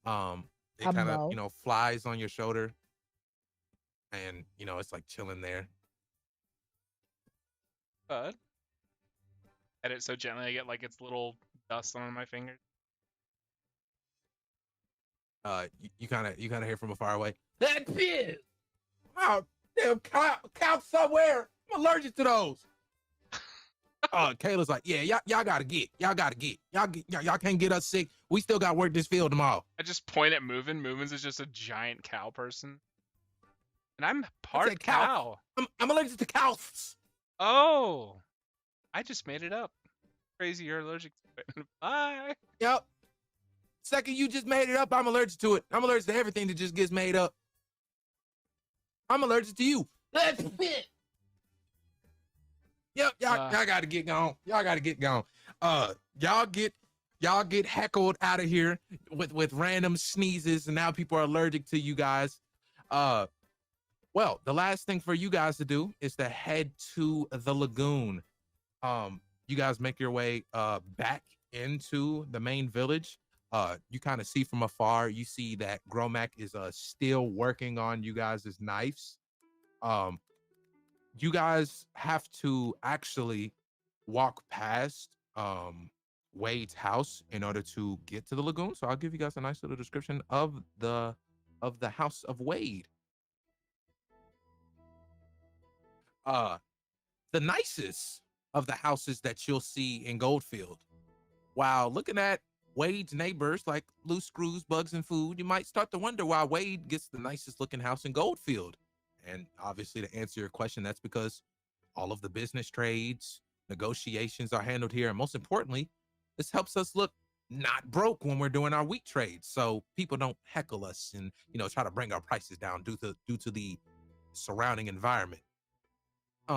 It A kind of mo. flies on your shoulder, and it's like chilling there. But at it so gently, I get like its little dust on my fingers. You kind of hear from afar away. That pig! Oh, damn cow somewhere! I'm allergic to those. Kayla's like, yeah, y'all gotta get. Y'all can't get us sick. We still got work this field tomorrow. I just point at Movin. Movins is just a giant cow person, and I'm part said cow. I'm allergic to cows. Oh, I just made it up. Crazy, you're allergic to it. Bye. Yep. Second, you just made it up. I'm allergic to it. I'm allergic to everything that just gets made up. I'm allergic to you. That's it. Yep, y'all gotta get gone. Y'all gotta get gone. Y'all get heckled out of here with random sneezes, and now people are allergic to you guys. Well, the last thing for you guys to do is to head to the lagoon. You guys make your way back into the main village. You kind of see from afar, you see that Gromac is still working on you guys' knives. You guys have to actually walk past Wade's house in order to get to the lagoon. So I'll give you guys a nice little description of the house of Wade. The nicest of the houses that you'll see in Goldfield. While looking at Wade's neighbors like loose screws, bugs, and food, you might start to wonder why Wade gets the nicest looking house in Goldfield. And obviously, to answer your question, that's because all of the business trades, negotiations are handled here. And most importantly, this helps us look not broke when we're doing our wheat trades. So people don't heckle us and, try to bring our prices down due to the surrounding environment.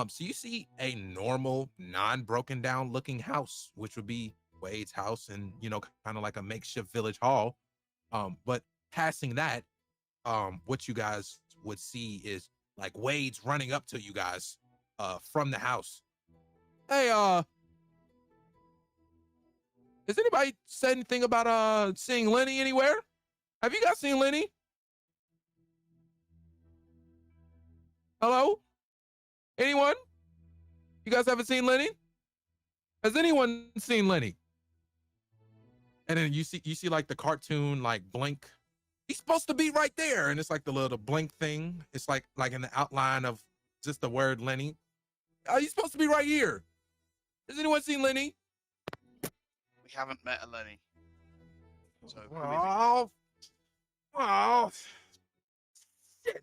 So you see a normal, non-broken down looking house, which would be Wade's house and, kind of like a makeshift village hall. But passing that, what you guys would see is like Wade's running up to you guys from the house. Hey, has anybody said anything about seeing Lenny anywhere? Have you guys seen Lenny? Hello? Anyone? You guys haven't seen Lenny? Has anyone seen Lenny? And then you see like the cartoon like blink. He's supposed to be right there, and it's like the little blink thing. It's like in the outline of just the word Lenny. He's supposed to be right here. Has anyone seen Lenny? We haven't met a Lenny. So Oh, shit.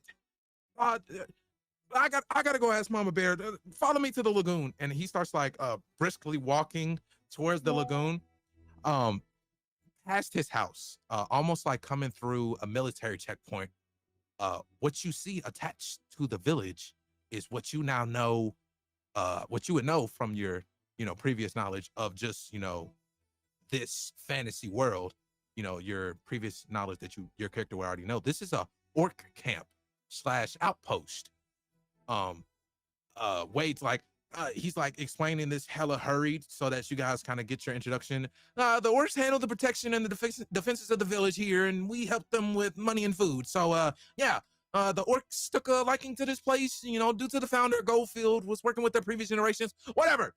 I gotta go ask Mama Bear. Follow me to the lagoon, and he starts like briskly walking towards the lagoon. past his house, almost like coming through a military checkpoint, what you see attached to the village is what you now know, what you would know from your, previous knowledge of just, this fantasy world, your previous knowledge that your character would already know. This is a orc camp / outpost. Wade's like, he's like explaining this hella hurried so that you guys kind of get your introduction. The orcs handle the protection and the defenses of the village here, and we help them with money and food. So, yeah, the orcs took a liking to this place, due to the founder, Goldfield, was working with their previous generations, whatever.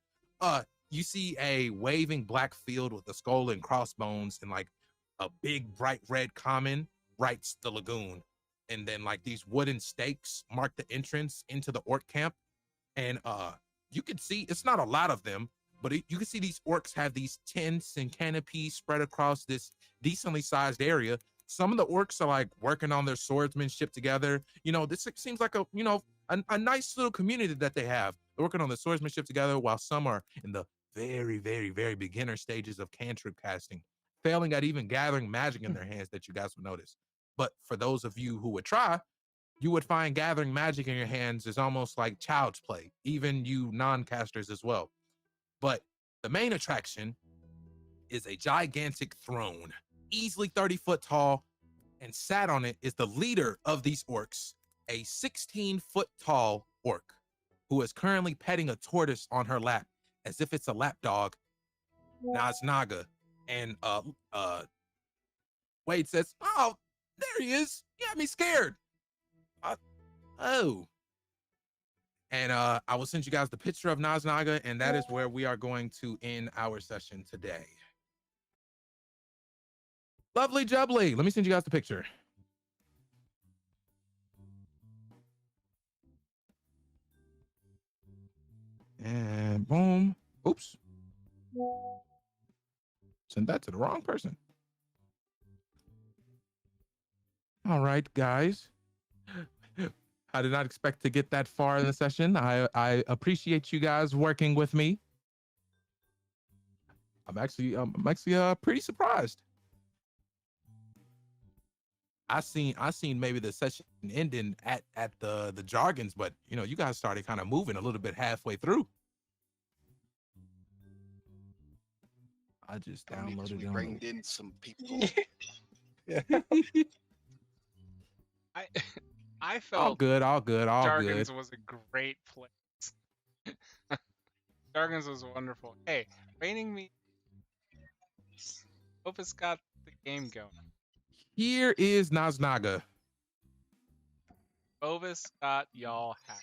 You see a waving black field with a skull and crossbones and like a big bright red common writes the lagoon. And then like these wooden stakes mark the entrance into the orc camp. And you can see, it's not a lot of them, but you can see these orcs have these tents and canopies spread across this decently sized area. Some of the orcs are like working on their swordsmanship together. This seems like a nice little community that they have. They're working on the swordsmanship together, while some are in the very, very, very beginner stages of cantrip casting, failing at even gathering magic in their hands that you guys would notice. But for those of you who would try, you would find gathering magic in your hands is almost like child's play, even you non-casters as well. But the main attraction is a gigantic throne, easily 30 foot tall, and sat on it is the leader of these orcs, a 16-foot tall orc, who is currently petting a tortoise on her lap as if it's a lap dog, Naznaga. And Wade says, "Oh, there he is. You got me scared." Oh. And I will send you guys the picture of Naznaga, and that is where we are going to end our session today. Lovely jubbly. Let me send you guys the picture. And boom. Oops. Sent that to the wrong person. All right, guys. I did not expect to get that far in the session. I appreciate you guys working with me. I'm actually pretty surprised. I seen maybe the session ending at the jargons, but you guys started kind of moving a little bit halfway through. I just Only 'cause downloaded we them. reined in some people. Yeah. I All felt good, all good, all Jargons good. was a great place. Jargons was wonderful. Hey, raining me. Hope it's got the game going. Here is Naznaga. Bovis got y'all happy.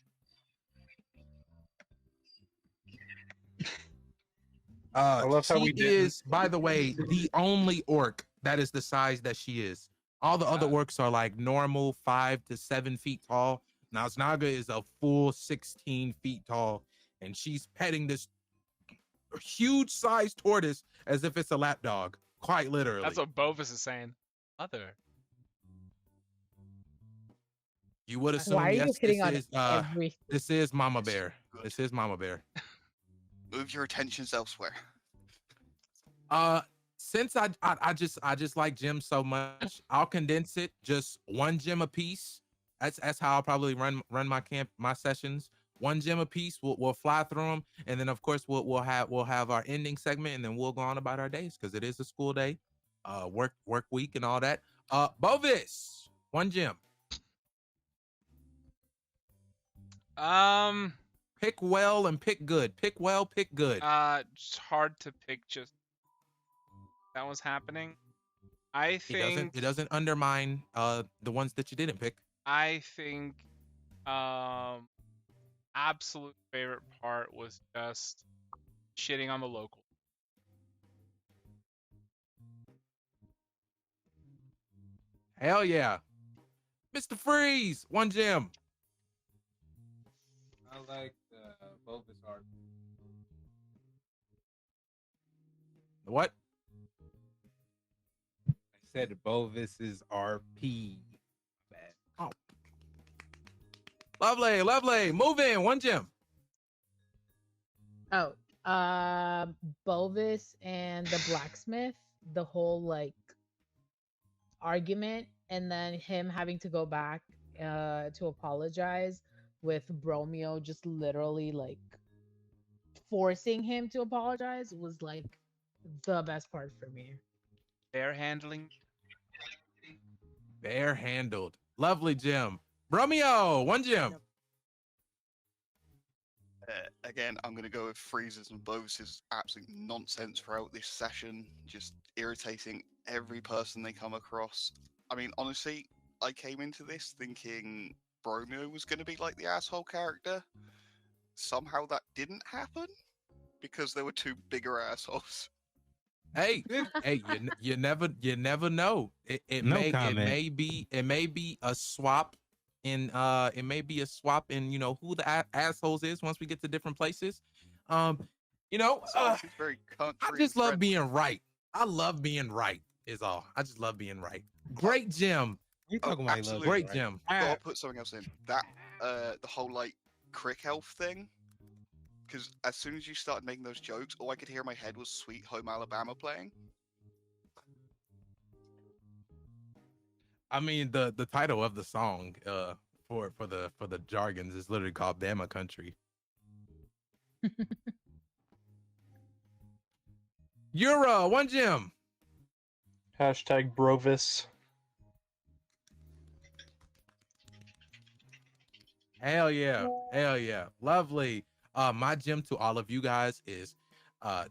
I love how She we did. is, by the way, the only orc that is the size that she is. All the other orcs are like normal 5 to 7 feet tall. Naznaga is a full 16 feet tall, and she's petting this huge sized tortoise as if it's a lap dog, quite literally. That's what Bovis is saying. Mother. You would assume, Why are you yes, hitting on this is Mama Bear. This is Mama Bear. Move your attentions elsewhere. Since I just like gems so much, I'll condense it just 1 gem a piece. That's how I'll probably run my sessions. 1 gem a piece. We'll fly through them, and then of course we'll have our ending segment, and then we'll go on about our days because it is a school day, work week and all that. Bovis, 1 gem. Pick well and pick good. Pick well, pick good. It's hard to pick just that was happening. I think It doesn't undermine the ones that you didn't pick. I think absolute favorite part was just shitting on the local. Hell yeah. Mr. Freeze, 1 gem. I like Bovis art. What? I said Bovis's RP. Bad. Oh. Lovely. Move in, 1 gem. Oh, Bovis and the blacksmith the whole like argument, and then him having to go back to apologize with Bromeo just literally like forcing him to apologize was like the best part for me. Bear handling. Bare handled. Lovely Jim. Romeo, one Jim. Again, I'm going to go with Freezes and Bovis' absolute nonsense throughout this session, just irritating every person they come across. I mean, honestly, I came into this thinking Bromeo was going to be like the asshole character. Somehow that didn't happen because there were two bigger assholes. Hey, hey, you never know. It No may comment. it may be a swap in it may be a swap in who the assholes is once we get to different places. You know, So it's very country. I just love being right. I love being right is all. I just love being right. Great Jim. You talking about he loves absolutely. you, Great right? Jim. Gotta put something else in. That the whole like crick elf thing. Because as soon as you started making those jokes, all I could hear in my head was Sweet Home Alabama playing. I mean the title of the song for the jargons is literally called Bama Country. You're one Jim. Hashtag Brovis. Hell yeah. Hell yeah. Lovely. My gem to all of you guys is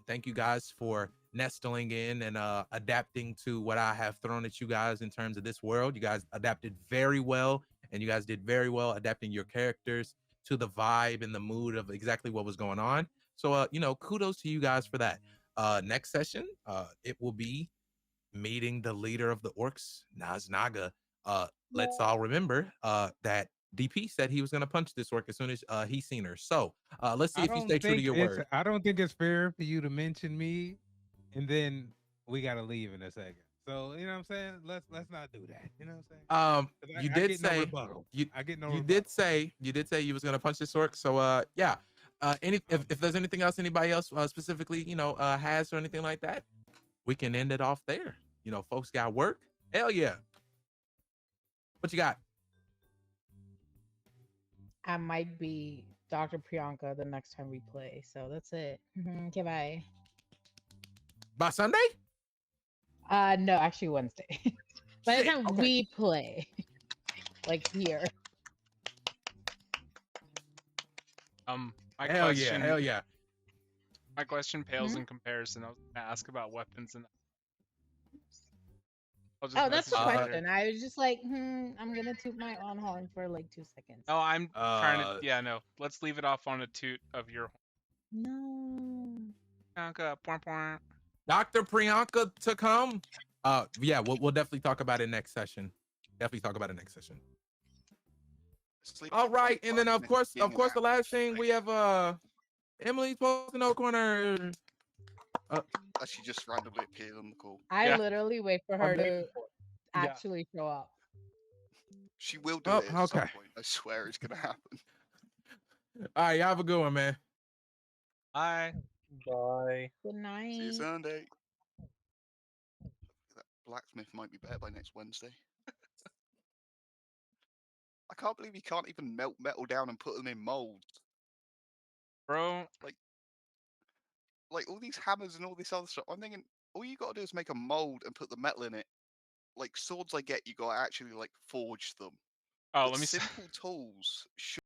thank you guys for nestling in and adapting to what I have thrown at you guys in terms of this world. You guys adapted very well, and you guys did very well adapting your characters to the vibe and the mood of exactly what was going on. So kudos to you guys for that. Next session, it will be meeting the leader of the orcs, Naznaga. Let's all remember that DP said he was gonna punch this orc as soon as he seen her. So let's see if you stay true to your word. I don't think it's fair for you to mention me, and then we gotta leave in a second. So you know what I'm saying? Let's not do that. You know what I'm saying? 'Cause You I did get no say rebuttal. I get no you rebuttal. did say you was gonna punch this orc. So yeah. If there's anything else anybody else specifically has or anything like that, we can end it off there. Folks got work. Hell yeah. What you got? I might be Dr. Priyanka the next time we play. So that's it. Okay, bye. By Sunday? No, actually Wednesday. By the Shit, time okay. we play, like here. My Hell question. yeah. Hell yeah. My question pales Hmm? in comparison. I was gonna ask about weapons and. I'll just Oh, that's the message you later. question. I was just like, I'm gonna toot my own horn for like 2 seconds. No, I'm trying to. Uh, Yeah, no. Let's leave it off on a toot of your. No. Priyanka, point, point. Dr. Priyanka to come. Yeah, we'll definitely talk about it next session. Definitely talk about it next session. Sleep All right, and then of course, being an the last thing we have Emily's post no corner. She just randomly appeared on the call. I Yeah. literally wait for I'm her waiting to for it. Yeah. actually show up. She will do Oh, it at some okay. point. I swear it's gonna happen. All right, y'all have a good one, man. Bye. Bye. Good night. See you Sunday. That blacksmith might be better by next Wednesday. I can't believe he can't even melt metal down and put them in molds. Bro, Like all these hammers and all this other stuff. I'm thinking all you gotta do is make a mold and put the metal in it. Like swords, I get you gotta actually like forge them. oh, But let me. simple tools